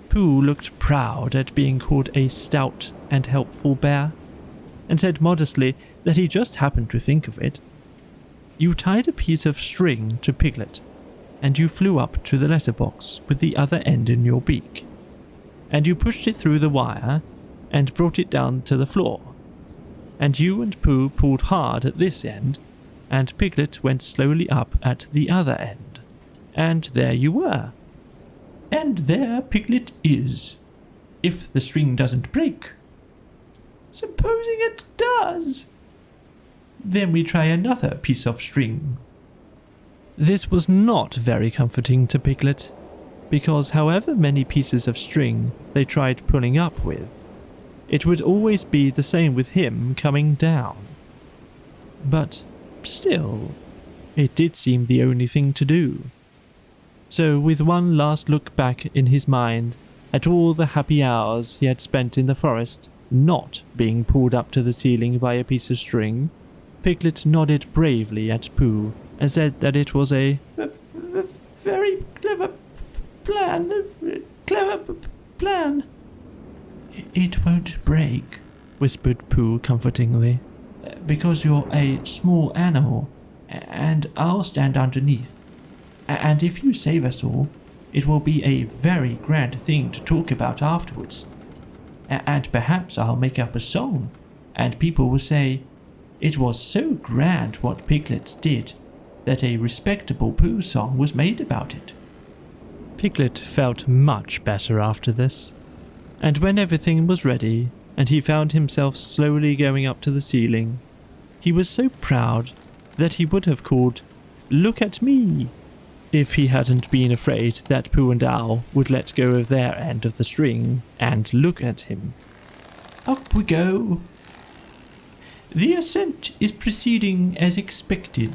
Pooh looked proud at being called a stout and helpful bear, and said modestly that he just happened to think of it. You tied a piece of string to Piglet, and you flew up to the letterbox with the other end in your beak, and you pushed it through the wire and brought it down to the floor, and you and Pooh pulled hard at this end, and Piglet went slowly up at the other end, and there you were. And there Piglet is, if the string doesn't break. Supposing it does? Then we try another piece of string. This was not very comforting to Piglet, because however many pieces of string they tried pulling up with, it would always be the same with him coming down. But still, it did seem the only thing to do. So with one last look back in his mind at all the happy hours he had spent in the forest, not being pulled up to the ceiling by a piece of string, Piglet nodded bravely at Pooh and said that it was a very clever plan. It won't break, whispered Pooh comfortingly, because you're a small animal, and I'll stand underneath. And if you save us all, it will be a very grand thing to talk about afterwards. And perhaps I'll make up a song, and people will say, it was so grand what Piglet did, that a respectable Pooh song was made about it. Piglet felt much better after this, and when everything was ready, and he found himself slowly going up to the ceiling, he was so proud that he would have called, "Look at me!" if he hadn't been afraid that Pooh and Owl would let go of their end of the string and look at him. Up we go. The ascent is proceeding as expected,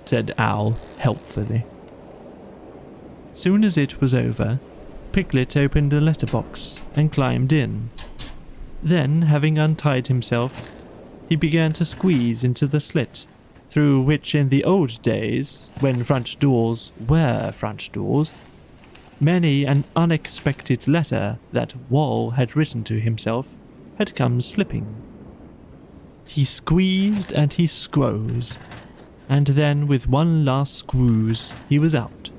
said Owl helpfully. Soon as it was over, Piglet opened the letterbox and climbed in. Then, having untied himself, he began to squeeze into the slit, through which in the old days, when front doors were front doors, many an unexpected letter that Wall had written to himself had come slipping. He squeezed and he squoze, and then with one last squooze he was out.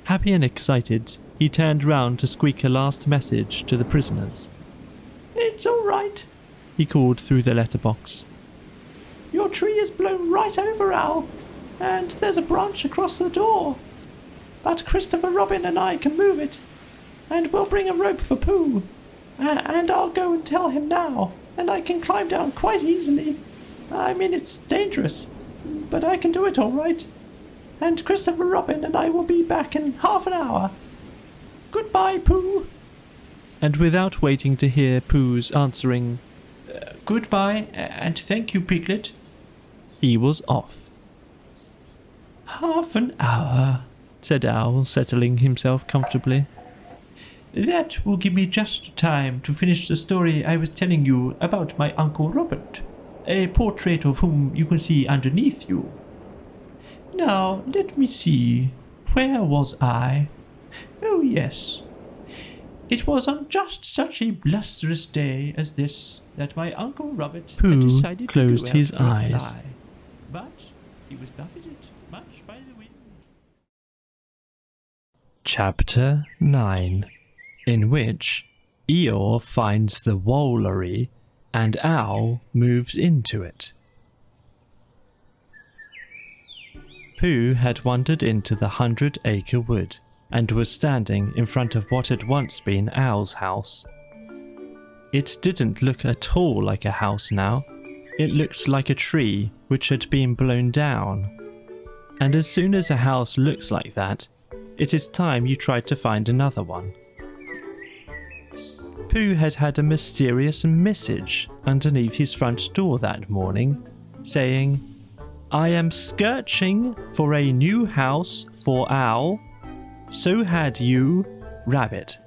Happy and excited, he turned round to squeak a last message to the prisoners. It's all right, he called through the letterbox. Your tree is blown right over, Owl, and there's a branch across the door. But Christopher Robin and I can move it, and we'll bring a rope for Pooh. And I'll go and tell him now, and I can climb down quite easily. I mean, it's dangerous, but I can do it all right. and Christopher Robin and I will be back in half an hour. Goodbye, Pooh. And without waiting to hear Pooh's answering, Goodbye, and thank you, Piglet, he was off. Half an hour, said Owl, settling himself comfortably. That will give me just time to finish the story I was telling you about my Uncle Robert, a portrait of whom you can see underneath you. Now, let me see. Where was I? Oh, yes. It was on just such a blusterous day as this that my Uncle Robert had Pooh decided closed to go his out for a eyes. fly. But he was buffeted much by the wind. Chapter 9, in which Eeyore finds the Wolery and Owl moves into it. Pooh had wandered into the 100 Acre Wood and was standing in front of what had once been Owl's house. It didn't look at all like a house now. It looked like a tree which had been blown down. And as soon as a house looks like that, it is time you tried to find another one. Pooh had had a mysterious message underneath his front door that morning, saying, "I am searching for a new house for Owl. So had you, Rabbit."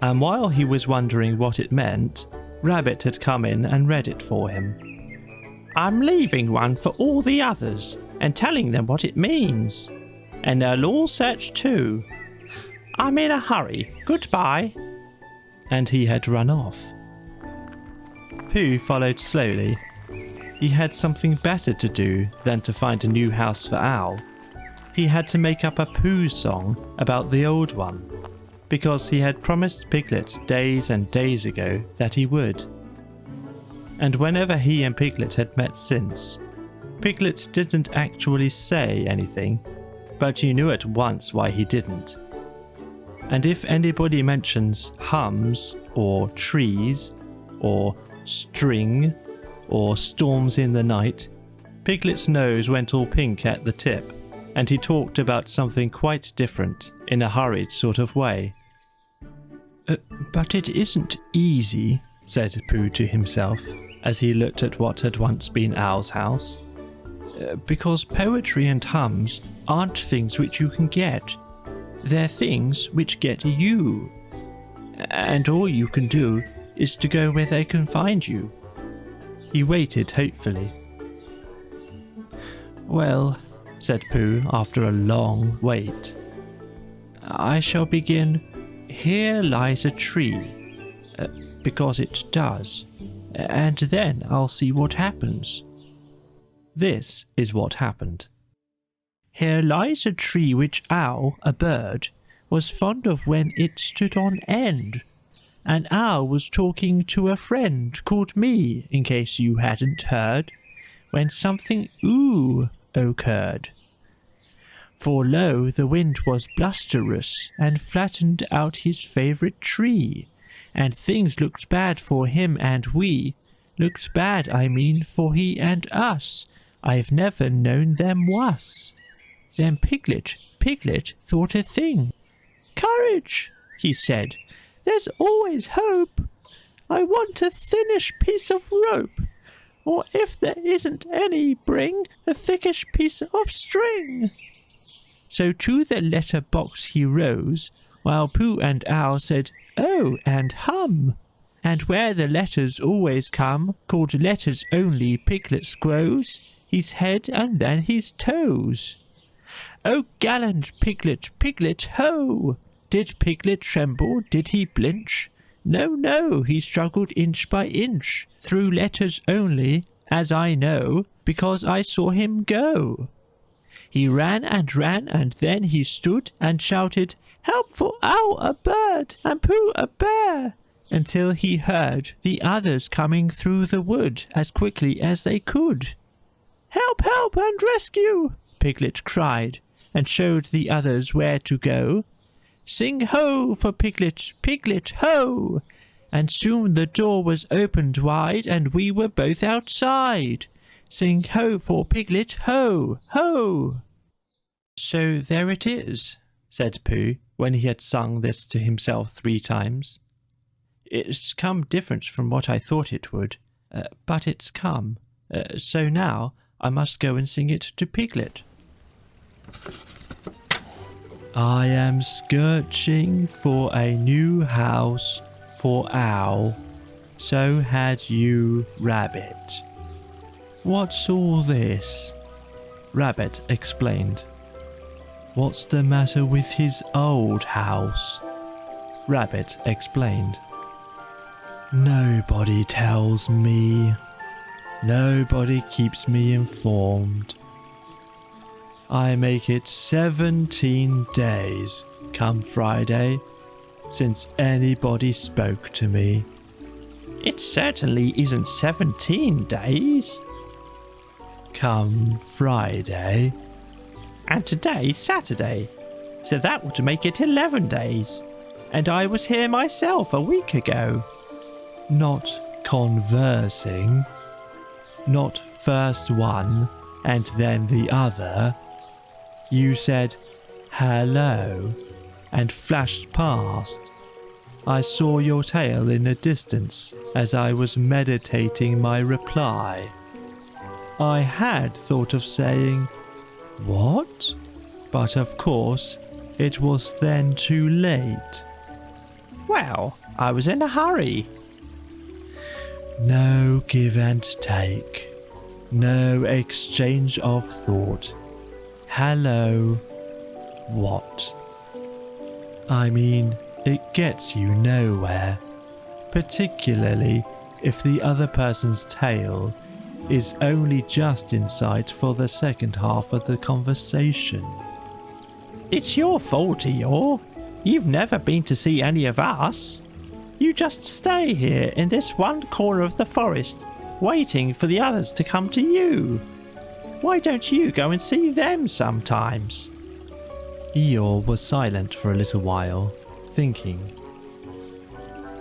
And while he was wondering what it meant, Rabbit had come in and read it for him. "I'm leaving one for all the others and telling them what it means. And they'll all search too. I'm in a hurry. Goodbye." And he had run off. Pooh followed slowly. He had something better to do than to find a new house for Owl. He had to make up a Pooh song about the old one, because he had promised Piglet days and days ago that he would. And whenever he and Piglet had met since, Piglet didn't actually say anything, but you knew at once why he didn't. And if anybody mentions hums, or trees, or string, or storms in the night, Piglet's nose went all pink at the tip, and he talked about something quite different in a hurried sort of way. But it isn't easy," said Pooh to himself, as he looked at what had once been Owl's house. "Because poetry and hums aren't things which you can get. They're things which get you. And all you can do is to go where they can find you." He waited hopefully. "Well," said Pooh after a long wait, "I shall begin, 'Here lies a tree,' because it does, and then I'll see what happens." This is what happened. "Here lies a tree which Owl, a bird, was fond of when it stood on end. And Owl was talking to a friend called me, in case you hadn't heard, when something occurred. For lo, the wind was blusterous and flattened out his favourite tree, and things looked bad for him and we, looked bad, I mean, for he and us. I've never known them wuss. Then Piglet thought a thing. 'Courage,' he said, 'there's always hope. I want a thinnish piece of rope, or if there isn't any, bring a thickish piece of string.' So to the letter box he rose, while Pooh and Owl said, 'Oh,' and 'hum.' And where the letters always come, called letters only, Piglet squoze his head and then his toes. 'Oh, gallant Piglet, Piglet, ho!' Did Piglet tremble? Did he blinch? No, no, he struggled inch by inch, through letters only, as I know, because I saw him go. He ran, and then he stood and shouted, 'Help for Owl, a bird, and Pooh, a bear!' until he heard the others coming through the wood as quickly as they could. 'Help, help, and rescue!' Piglet cried, and showed the others where to go. 'Sing ho for Piglet, Piglet, ho!' And soon the door was opened wide, and we were both outside. Sing ho for Piglet, ho, ho! So there it is, said Pooh, when he had sung this to himself 3 times. It's come different from what I thought it would, but it's come. So now I must go and sing it to Piglet. I am searching for a new house for Owl. So had you, Rabbit. What's all this? Rabbit explained. What's the matter with his old house? Rabbit explained. Nobody tells me. Nobody keeps me informed. I make it 17 days, come Friday, since anybody spoke to me. It certainly isn't 17 days. Come Friday. And today's Saturday, so that would make it 11 days. And I was here myself a week ago. Not conversing. Not first one and then the other. You said hello and flashed past. I saw your tail in the distance as I was meditating my reply. I had thought of saying, what? But of course, it was then too late. Well, I was in a hurry. No give and take. No exchange of thought. Hello. What? I mean, it gets you nowhere. Particularly if the other person's tail is only just in sight for the second half of the conversation. It's your fault, Eeyore. You've never been to see any of us. You just stay here in this one corner of the forest, waiting for the others to come to you. Why don't you go and see them sometimes? Eeyore was silent for a little while, thinking.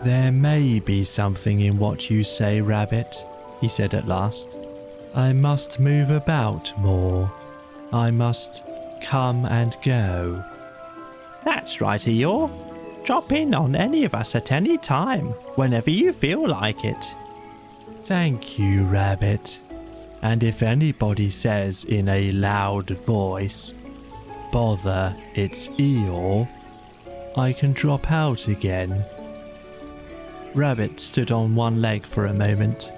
There may be something in what you say, Rabbit, he said at last. I must move about more. I must come and go. That's right, Eeyore. Drop in on any of us at any time, whenever you feel like it. Thank you, Rabbit. And if anybody says in a loud voice, bother, it's Eeyore, I can drop out again. Rabbit stood on one leg for a moment.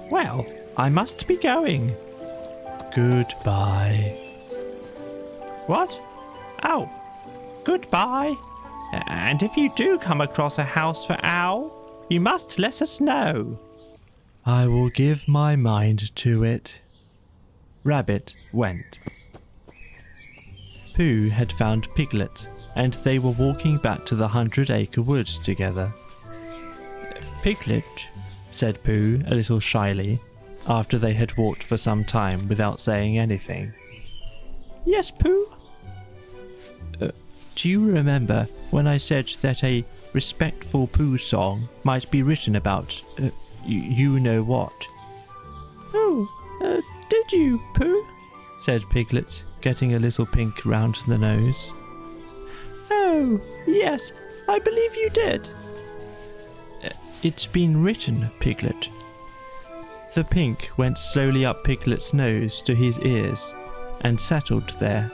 Well, I must be going. Goodbye. What? Oh, goodbye. And if you do come across a house for Owl, you must let us know. I will give my mind to it. Rabbit went. Pooh had found Piglet, and they were walking back to the 100 Acre Wood together. Piglet, said Pooh a little shyly, after they had walked for some time without saying anything. Yes, Pooh? Do you remember when I said that a respectful Pooh song might be written about, you know what? Oh, did you, Pooh? Said Piglet, getting a little pink round the nose. Oh, yes, I believe you did. It's been written, Piglet. The pink went slowly up Piglet's nose to his ears and settled there.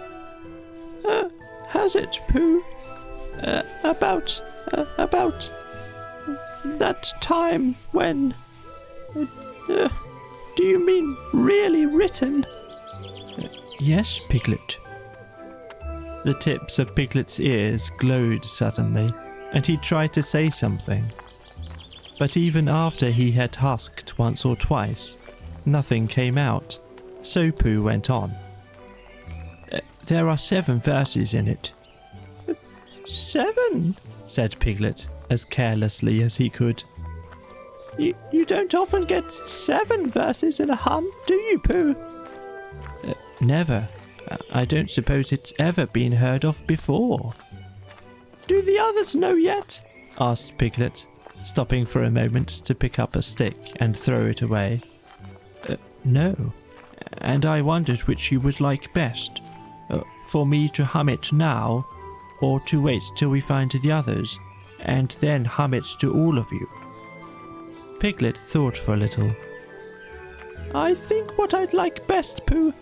Has it, Pooh? About that time when... do you mean really written? Yes, Piglet. The tips of Piglet's ears glowed suddenly, and he tried to say something. But even after he had husked once or twice, nothing came out, so Pooh went on. There are 7 verses in it. 7? Said Piglet, as carelessly as he could. You don't often get 7 verses in a hum, do you, Pooh? Never. I don't suppose it's ever been heard of before. Do the others know yet? Asked Piglet, stopping for a moment to pick up a stick and throw it away. No, and I wondered which you would like best. for me to hum it now, or to wait till we find the others, and then hum it to all of you? Piglet thought for a little. I think what I'd like best, Pooh,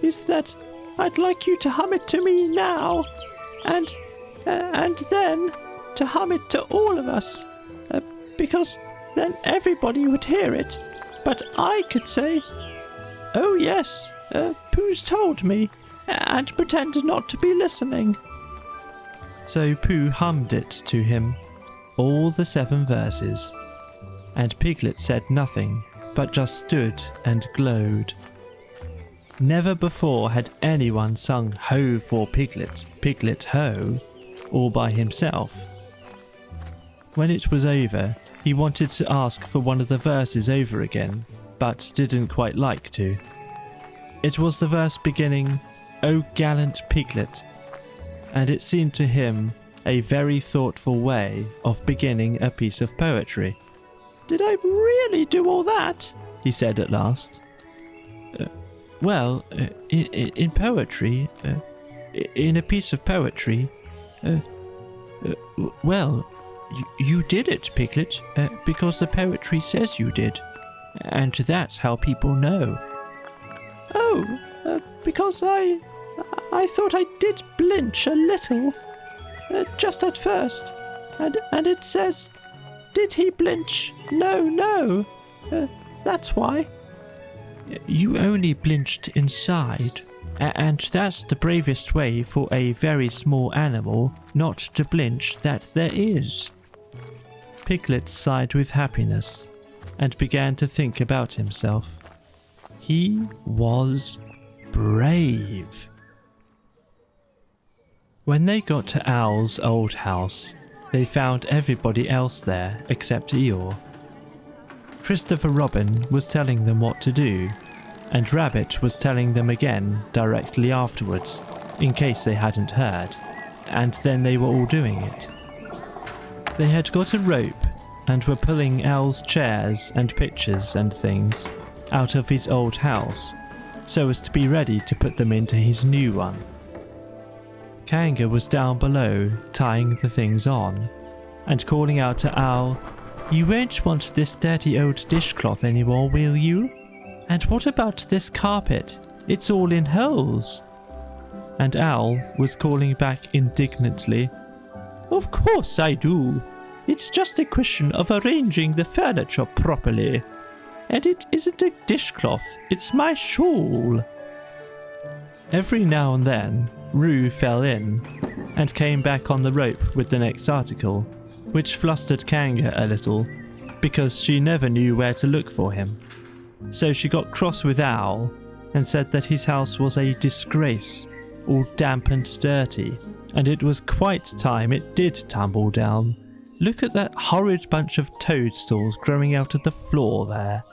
is that I'd like you to hum it to me now, and then to hum it to all of us, because then everybody would hear it, but I could say, "Oh yes, Pooh's told me," and pretend not to be listening. So Pooh hummed it to him, all the 7 verses, and Piglet said nothing, but just stood and glowed. Never before had anyone sung Ho for Piglet, Piglet Ho, all by himself. When it was over, he wanted to ask for one of the verses over again, but didn't quite like to. It was the verse beginning, "O gallant Piglet," and it seemed to him a very thoughtful way of beginning a piece of poetry. "Did I really do all that?" he said at last. In poetry, in a piece of poetry, you did it, Piglet, because the poetry says you did, and that's how people know." "Oh, because I thought I did blinch a little, just at first, and it says, 'Did he blinch? No, that's why.'" "You only blinched inside, and that's the bravest way for a very small animal not to blinch that there is." Piglet sighed with happiness and began to think about himself. He was brave. When they got to Owl's old house, they found everybody else there except Eeyore. Christopher Robin was telling them what to do, and Rabbit was telling them again directly afterwards, in case they hadn't heard, and then they were all doing it. They had got a rope and were pulling Owl's chairs and pictures and things out of his old house, so as to be ready to put them into his new one. Kanga was down below tying the things on, and calling out to Owl, "You won't want this dirty old dishcloth anymore, will you? And what about this carpet? It's all in holes." And Owl was calling back indignantly, "Of course I do. It's just a question of arranging the furniture properly. And it isn't a dishcloth, it's my shawl." Every now and then, Roo fell in and came back on the rope with the next article, which flustered Kanga a little, because she never knew where to look for him. So she got cross with Owl and said that his house was a disgrace, all damp and dirty, and it was quite time it did tumble down. Look at that horrid bunch of toadstools growing out of the floor there.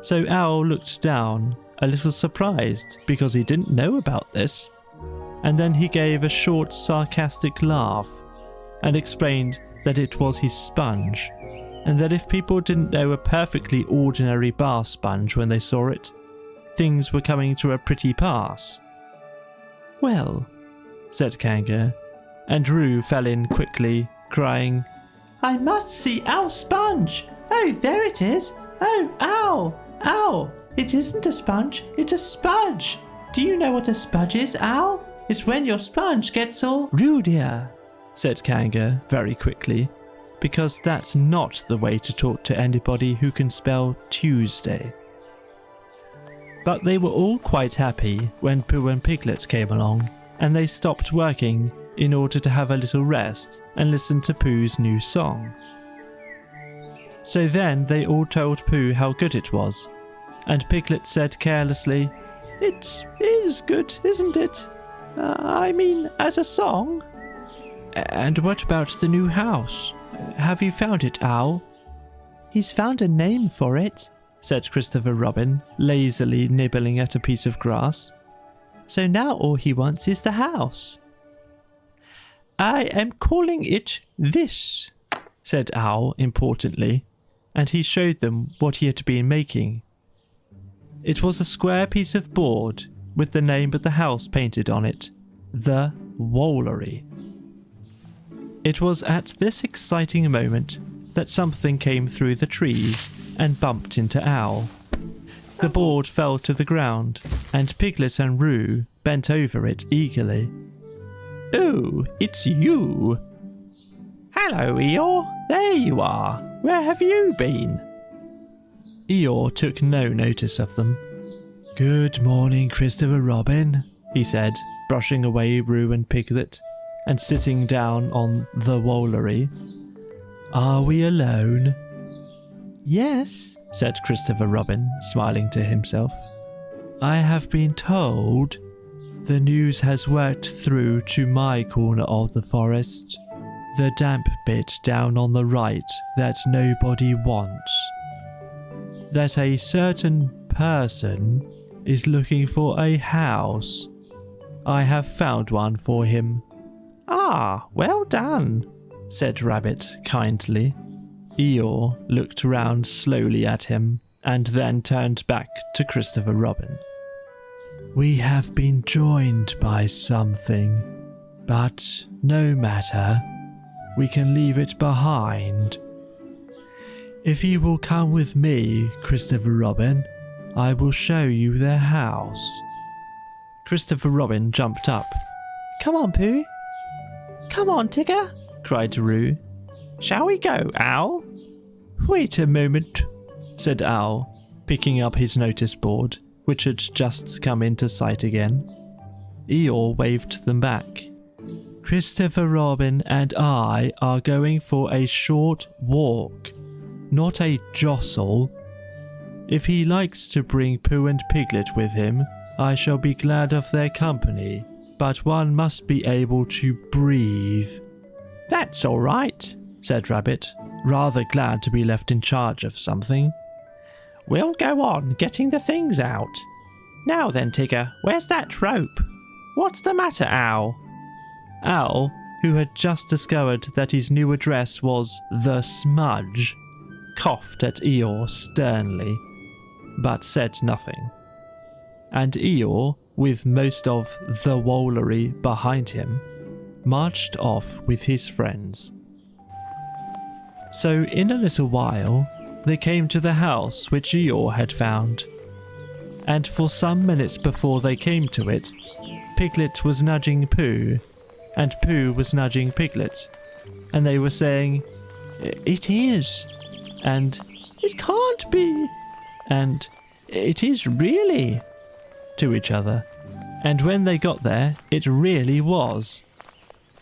So Owl looked down, a little surprised because he didn't know about this, and then he gave a short sarcastic laugh and explained that it was his sponge, and that if people didn't know a perfectly ordinary bar sponge when they saw it, things were coming to a pretty pass. "Well," said Kanga, and Roo fell in quickly, crying, "I must see Owl's sponge! Oh, there it is! Oh, Owl! Owl! It isn't a sponge, it's a spudge! Do you know what a spudge is, Owl? It's when your sponge gets all..." "Roo dear," said Kanga very quickly, because that's not the way to talk to anybody who can spell Tuesday. But they were all quite happy when Pooh and Piglet came along, and they stopped working in order to have a little rest and listen to Pooh's new song. So then they all told Pooh how good it was, and Piglet said carelessly, "It is good, isn't it? I mean, as a song." "And what about the new house? Have you found it, Owl?" "He's found a name for it," said Christopher Robin, lazily nibbling at a piece of grass. "So now all he wants is the house." "I am calling it this," said Owl importantly, and he showed them what he had been making. It was a square piece of board with the name of the house painted on it, the Wolery. It was at this exciting moment that something came through the trees and bumped into Owl. The board fell to the ground, and Piglet and Roo bent over it eagerly. "Oh, it's you!" "Hello, Eeyore. There you are. Where have you been?" Eeyore took no notice of them. "Good morning, Christopher Robin," he said, brushing away Roo and Piglet, and sitting down on the Wolery. "Are we alone?" Yes, said Christopher Robin, smiling to himself. "I have been told the news has worked through to my corner of the forest, the damp bit down on the right that nobody wants, that a certain person is looking for a house. I have found one for him." "Ah, well done," said Rabbit kindly. Eeyore looked round slowly at him and then turned back to Christopher Robin. "We have been joined by something, but no matter. We can leave it behind. If you will come with me, Christopher Robin, I will show you their house." Christopher Robin jumped up. come on, Pooh. "Come on, Tigger," cried Roo. "Shall we go, Owl?" "Wait a moment," said Owl, picking up his notice board, which had just come into sight again. Eeyore waved them back. "Christopher Robin and I are going for a short walk, not a jostle. If he likes to bring Pooh and Piglet with him, I shall be glad of their company, but one must be able to breathe." "That's all right," said Rabbit, rather glad to be left in charge of something. "We'll go on getting the things out. Now then, Tigger, where's that rope? What's the matter, Owl?" Owl, who had just discovered that his new address was the Smudge, coughed at Eeyore sternly, but said nothing. And Eeyore, with most of the Wolery behind him, marched off with his friends. So in a little while, they came to the house which Eeyore had found. And for some minutes before they came to it, Piglet was nudging Pooh, and Pooh was nudging Piglet, and they were saying, "It is," and "It can't be," and "It is really," to each other. And when they got there, it really was.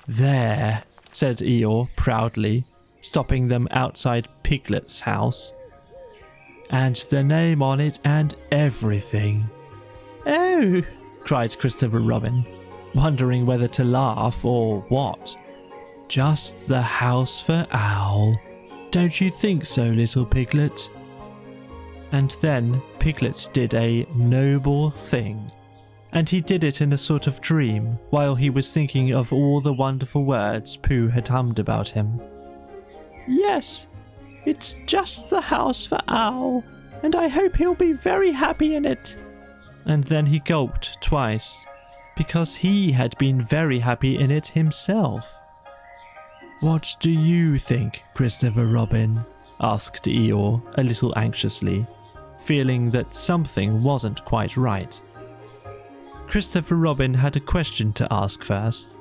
"There," said Eeyore proudly, stopping them outside Piglet's house. "And the name on it and everything." "Oh," cried Christopher Robin, wondering whether to laugh or what. "Just the house for Owl. Don't you think so, little Piglet?" And then Piglet did a noble thing. And he did it in a sort of dream while he was thinking of all the wonderful words Pooh had hummed about him. "Yes, it's just the house for Owl, and I hope he'll be very happy in it." And then he gulped twice, because he had been very happy in it himself. "What do you think, Christopher Robin?" asked Eeyore a little anxiously, feeling that something wasn't quite right. Christopher Robin had a question to ask first,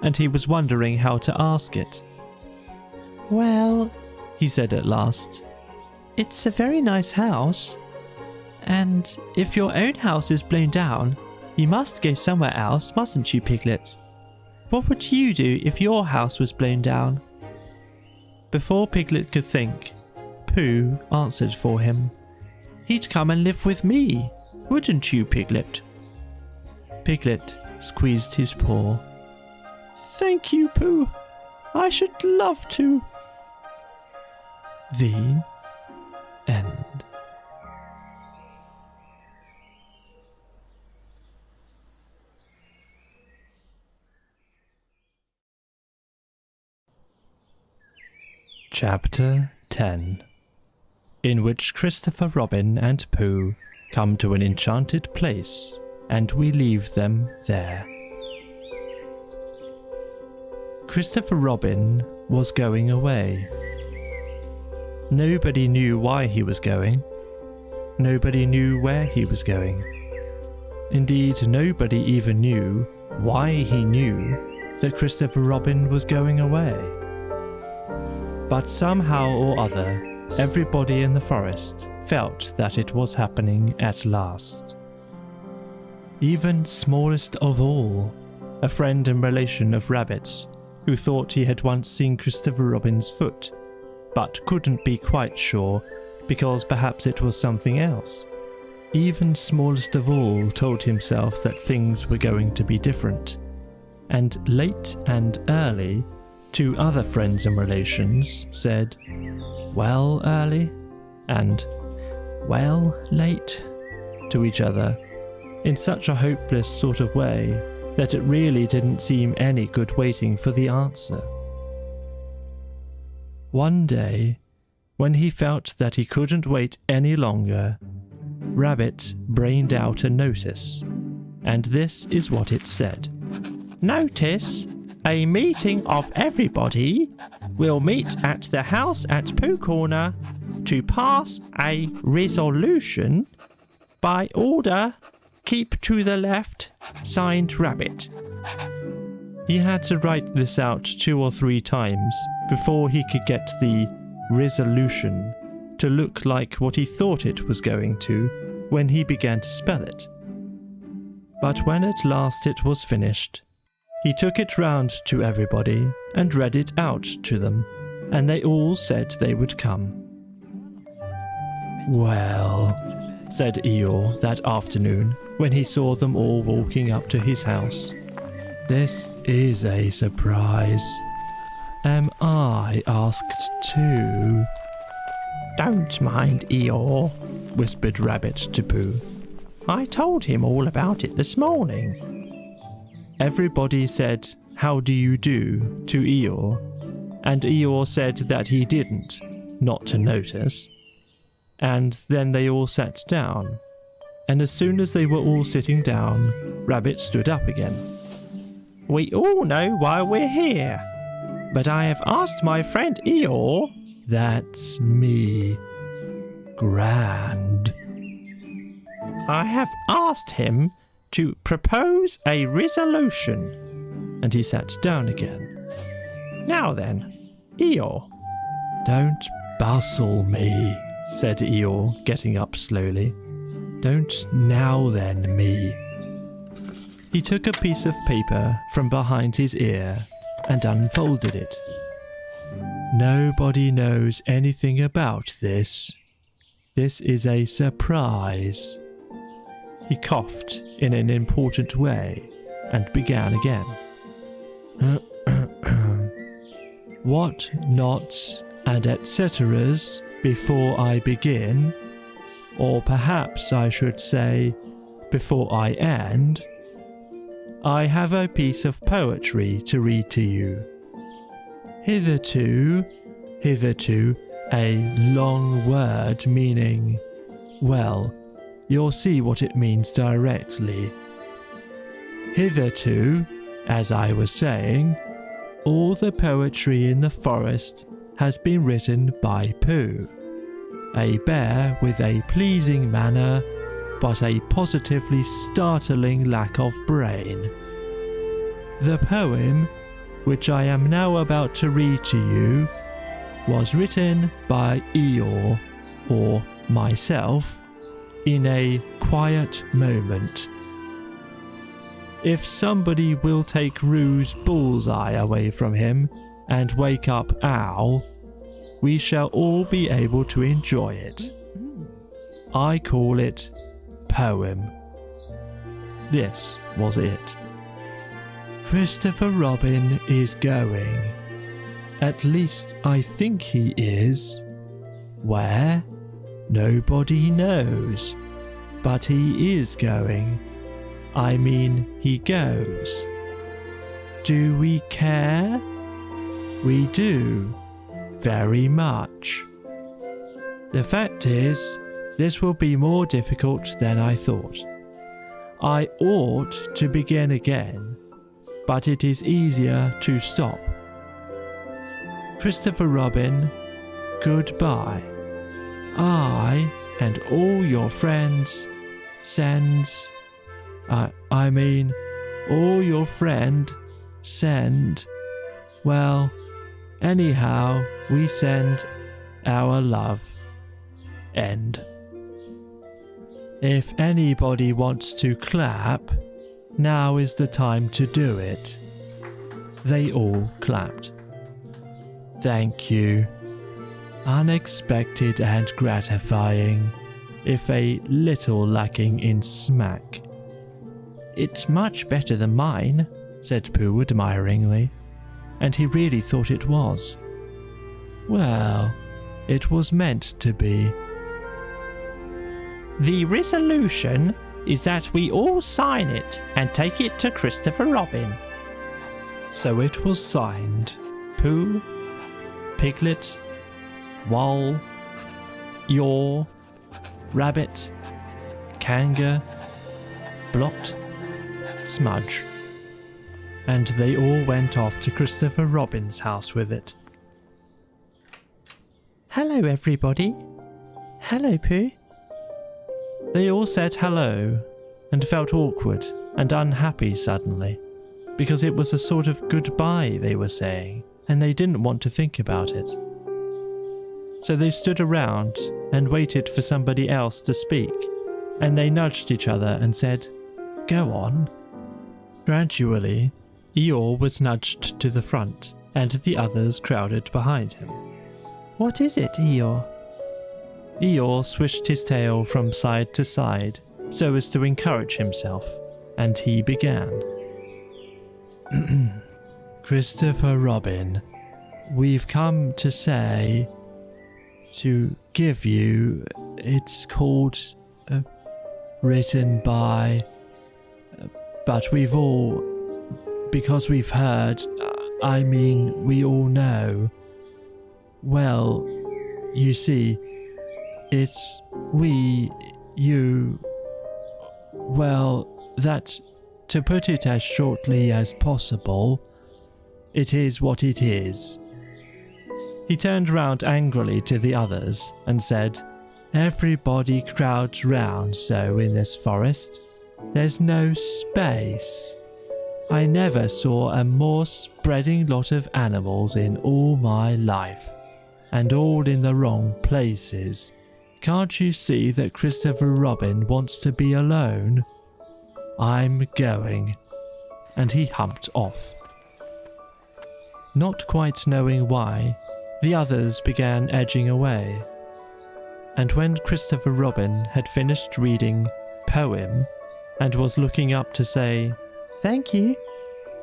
and he was wondering how to ask it. Well, He said at last, it's a very nice house. And if your own house is blown down, you must go somewhere else, mustn't you, Piglet? What would you do if your house was blown down? Before Piglet could think, Pooh answered for him. "He'd come and live with me, wouldn't you, Piglet?" Piglet squeezed his paw. "Thank you, Pooh. I should love to." The end. Chapter 10, in which Christopher Robin and Pooh come to an enchanted place and we leave them there. Christopher Robin was going away. Nobody knew why he was going. Nobody knew where he was going. Indeed, nobody even knew why he knew that Christopher Robin was going away. But somehow or other, everybody in the forest felt that it was happening at last. Even smallest of all, a friend and relation of Rabbit's, who thought he had once seen Christopher Robin's foot, but couldn't be quite sure because perhaps it was something else. Even smallest of all told himself that things were going to be different. And late and early, two other friends and relations said, "Well, early," and "Well, late," to each other, in such a hopeless sort of way that it really didn't seem any good waiting for the answer. One day, when he felt that he couldn't wait any longer, Rabbit brained out a notice, and this is what it said. "Notice, a meeting of everybody will meet at the house at Pooh Corner to pass a resolution. By order, keep to the left, signed Rabbit." He had to write this out 2 or 3 times before he could get the resolution to look like what he thought it was going to when he began to spell it. But when at last it was finished, he took it round to everybody and read it out to them, and they all said they would come. "Well," said Eeyore that afternoon when he saw them all walking up to his house, "this is a surprise. Am I asked too?" "Don't mind Eeyore," whispered Rabbit to Pooh. "I told him all about it this morning." Everybody said, "How do you do?" to Eeyore, and Eeyore said that he didn't, not to notice. And then they all sat down, and as soon as they were all sitting down, Rabbit stood up again. "We all know why we're here, but I have asked my friend Eeyore—" "That's me. Grand." "I have asked him to propose a resolution," and he sat down again. "Now then, Eeyore." "Don't bustle me," said Eeyore, getting up slowly. "Don't now then me." He took a piece of paper from behind his ear and unfolded it. "Nobody knows anything about this. This is a surprise." He coughed in an important way and began again. "What nots and etceteras before I begin, or perhaps I should say before I end, I have a piece of poetry to read to you. Hitherto, a long word meaning, well, you'll see what it means directly. Hitherto, as I was saying, all the poetry in the forest has been written by Pooh, a bear with a pleasing manner, but a positively startling lack of brain. The poem, which I am now about to read to you, was written by Eeyore, or myself, in a quiet moment. If somebody will take Roo's bullseye away from him and wake up Owl, we shall all be able to enjoy it. I call it Poem. This was it. Christopher Robin is going. At least I think he is. Where? Nobody knows. But he is going. I mean, he goes. Do we care? We do. Very much. The fact is, this will be more difficult than I thought. I ought to begin again, but it is easier to stop. Christopher Robin, goodbye. I and all your friends all your friend send. Well, anyhow, we send our love. End. If anybody wants to clap, now is the time to do it. They all clapped. Thank you. Unexpected and gratifying, if a little lacking in smack. It's much better than mine, said Pooh admiringly, and he really thought it was. Well, it was meant to be. The resolution is that we all sign it and take it to Christopher Robin. So it was signed. Pooh, Piglet, Wol, Eeyore, Rabbit, Kanga, Blot, Smudge. And they all went off to Christopher Robin's house with it. Hello, everybody. Hello, Pooh. They all said hello and felt awkward and unhappy suddenly, because it was a sort of goodbye they were saying, and they didn't want to think about it. So they stood around and waited for somebody else to speak, and they nudged each other and said, "Go on." Gradually, Eeyore was nudged to the front, and the others crowded behind him. What is it, Eeyore? Eeyore swished his tail from side to side so as to encourage himself, and he began. Christopher Robin, we've come to say, to give you, it's called, written by, but we've all, because we've heard, we all know. Well, you see, it's that, to put it as shortly as possible, it is what it is. He turned round angrily to the others and said, "Everybody crowds round so in this forest. There's no space. I never saw a more spreading lot of animals in all my life, and all in the wrong places. Can't you see that Christopher Robin wants to be alone? I'm going." And he humped off. Not quite knowing why, the others began edging away. And when Christopher Robin had finished reading Poem and was looking up to say, "Thank you,"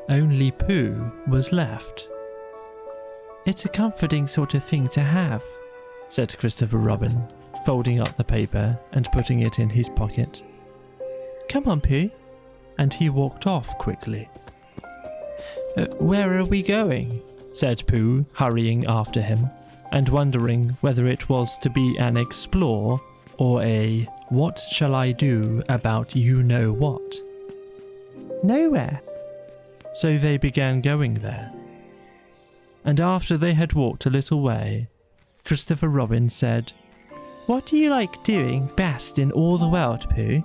only Pooh was left. "It's a comforting sort of thing to have," said Christopher Robin, folding up the paper and putting it in his pocket. "Come on, Pooh." And he walked off quickly. Where are we going?" said Pooh, hurrying after him, and wondering whether it was to be an explore or a what shall I do about you-know-what. "Nowhere." So they began going there. And after they had walked a little way, Christopher Robin said, "What do you like doing best in all the world, Pooh?"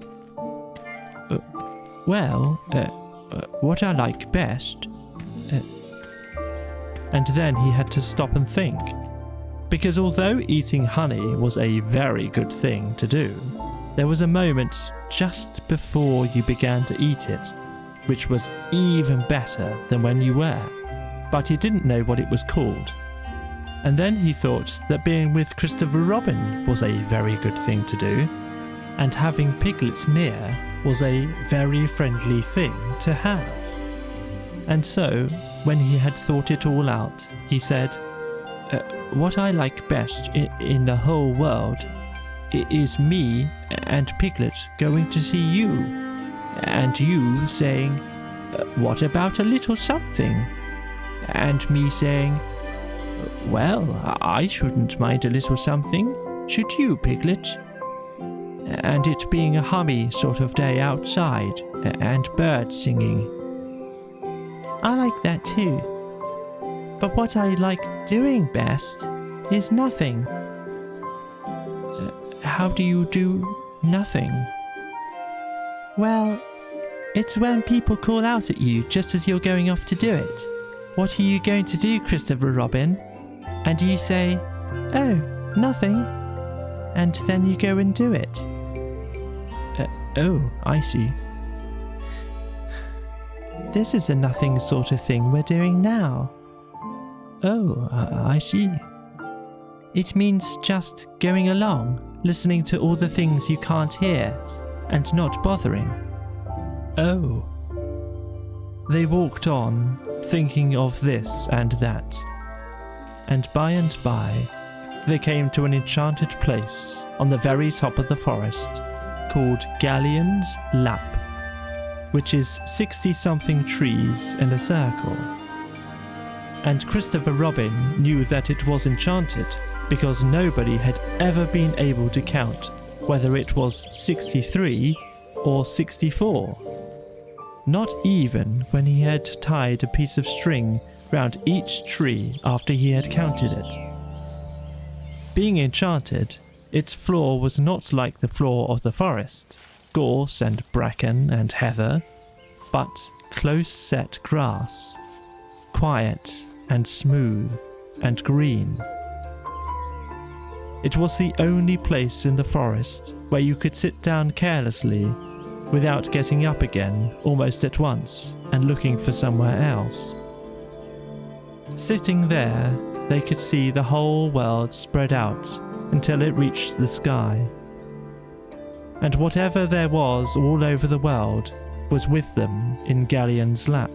What I like best..." And then he had to stop and think, because although eating honey was a very good thing to do, there was a moment just before you began to eat it, which was even better than when you were, but he didn't know what it was called. And then he thought that being with Christopher Robin was a very good thing to do, and having Piglet near was a very friendly thing to have. And so, when he had thought it all out, he said, "What I like best in the whole world is me and Piglet going to see you, and you saying, 'What about a little something?' and me saying, 'Well, I shouldn't mind a little something, should you, Piglet?'" and it being a hummy sort of day outside, and birds singing. I like that too. But what I like doing best is nothing. How do you do nothing? Well, it's when people call out at you just as you're going off to do it. What are you going to do, Christopher Robin? And you say, oh, nothing. And then you go and do it. Oh, I see. This is a nothing sort of thing we're doing now. Oh, I see. It means just going along, listening to all the things you can't hear, and not bothering. Oh. They walked on, thinking of this and that. And by, they came to an enchanted place on the very top of the forest, called Galleon's Lap, which is 60-something trees in a circle. And Christopher Robin knew that it was enchanted because nobody had ever been able to count whether it was 63 or 64. Not even when he had tied a piece of string round each tree after he had counted it. Being enchanted, its floor was not like the floor of the forest, gorse and bracken and heather, but close-set grass, quiet and smooth and green. It was the only place in the forest where you could sit down carelessly without getting up again almost at once and looking for somewhere else. Sitting there, they could see the whole world spread out until it reached the sky. And whatever there was all over the world was with them in Galleon's lap.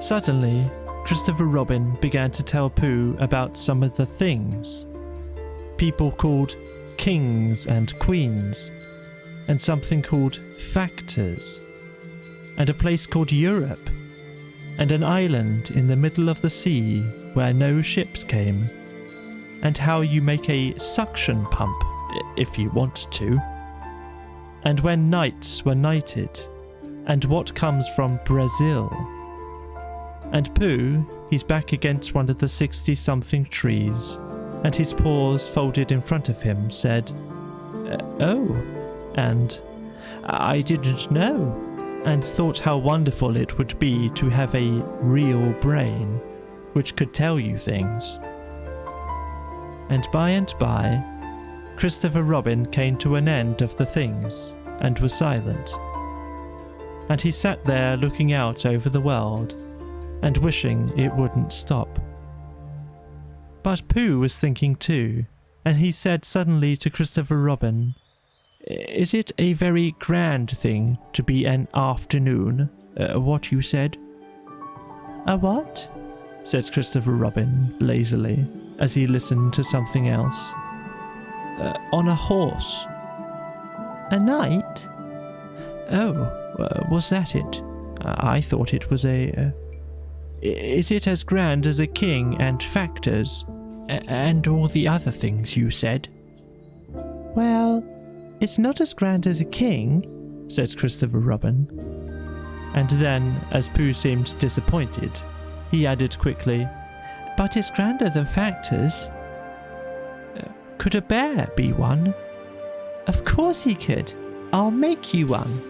Suddenly, Christopher Robin began to tell Pooh about some of the things. People called kings and queens, and something called factors, and a place called Europe, and an island in the middle of the sea where no ships came, and how you make a suction pump, if you want to, and when knights were knighted, and what comes from Brazil. And Pooh, he's back against one of the 60-something trees, and his paws folded in front of him, said, oh, and I didn't know, and thought how wonderful it would be to have a real brain, which could tell you things. And by, Christopher Robin came to an end of the things, and was silent. And he sat there looking out over the world, and wishing it wouldn't stop. But Pooh was thinking too, and he said suddenly to Christopher Robin, is it a very grand thing to be an afternoon, what you said? A what? Said Christopher Robin lazily, as he listened to something else. On a horse. A knight? Oh, was that it? I thought it was a... Is it as grand as a king and factors, and all the other things you said? Well, it's not as grand as a king, said Christopher Robin. And then, as Pooh seemed disappointed, he added quickly, but it's grander than factors. Could a bear be one? Of course he could. I'll make you one.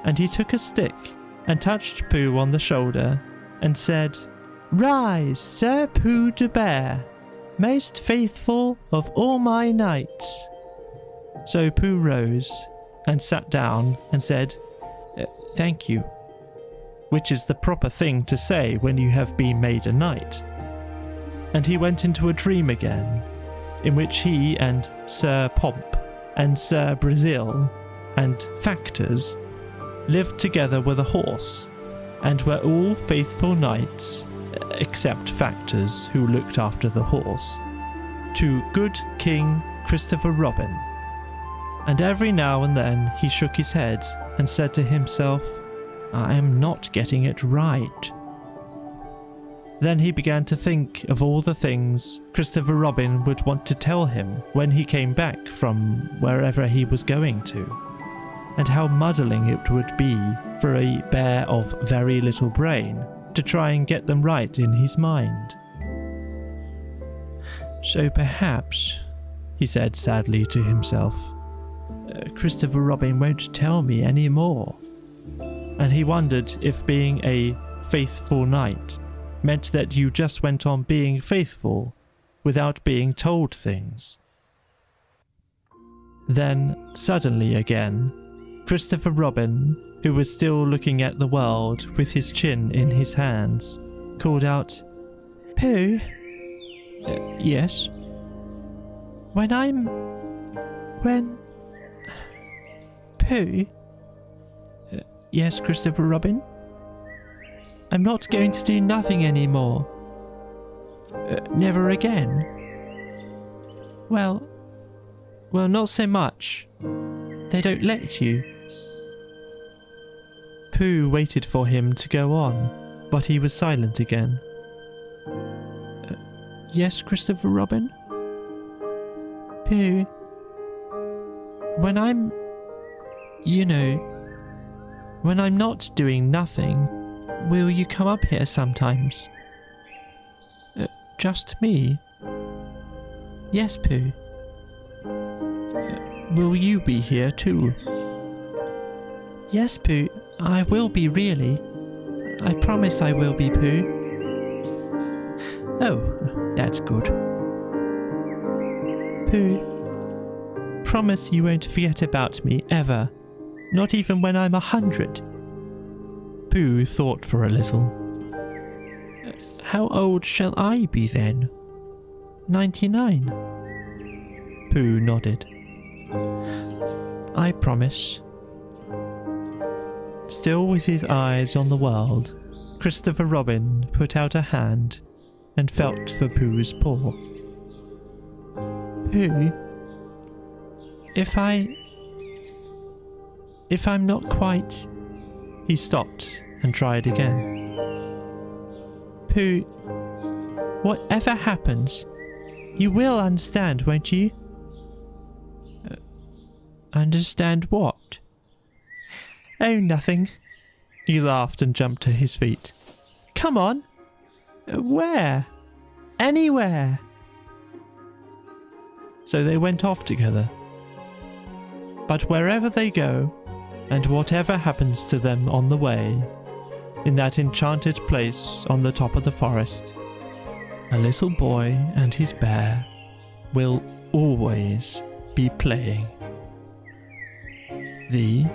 And he took a stick and touched Pooh on the shoulder and said, rise, Sir Pooh de Bear, most faithful of all my knights. So Pooh rose and sat down and said, thank you, which is the proper thing to say when you have been made a knight. And he went into a dream again, in which he and Sir Pomp and Sir Brazil and Factors lived together with a horse, and were all faithful knights, except Factors, who looked after the horse, to good King Christopher Robin. And every now and then he shook his head and said to himself, I am not getting it right. Then he began to think of all the things Christopher Robin would want to tell him when he came back from wherever he was going to, and how muddling it would be for a bear of very little brain to try and get them right in his mind. So perhaps, he said sadly to himself, Christopher Robin won't tell me any more. And he wondered if being a faithful knight meant that you just went on being faithful without being told things. Then, suddenly again, Christopher Robin, who was still looking at the world with his chin in his hands, called out, Pooh, yes? Pooh, Yes, Christopher Robin? I'm not going to do nothing anymore. Never again? Well, not so much. They don't let you. Pooh waited for him to go on, but he was silent again. Yes, Christopher Robin? Pooh, when I'm not doing nothing, will you come up here sometimes? Just me? Yes, Pooh. Will you be here too? Yes, Pooh, I will be really. I promise I will be, Pooh. Oh, that's good. Pooh, promise you won't forget about me ever. Not even when I'm 100. Pooh thought for a little. How old shall I be then? 99. Pooh nodded. I promise. Still with his eyes on the world, Christopher Robin put out a hand and felt for Pooh's paw. Pooh, if I'm not quite... He stopped and tried again. Pooh, whatever happens, you will understand, won't you? Understand what? Oh, nothing. He laughed and jumped to his feet. Come on. Where? Anywhere. So they went off together. But wherever they go, and whatever happens to them on the way, in that enchanted place on the top of the forest, a little boy and his bear will always be playing. The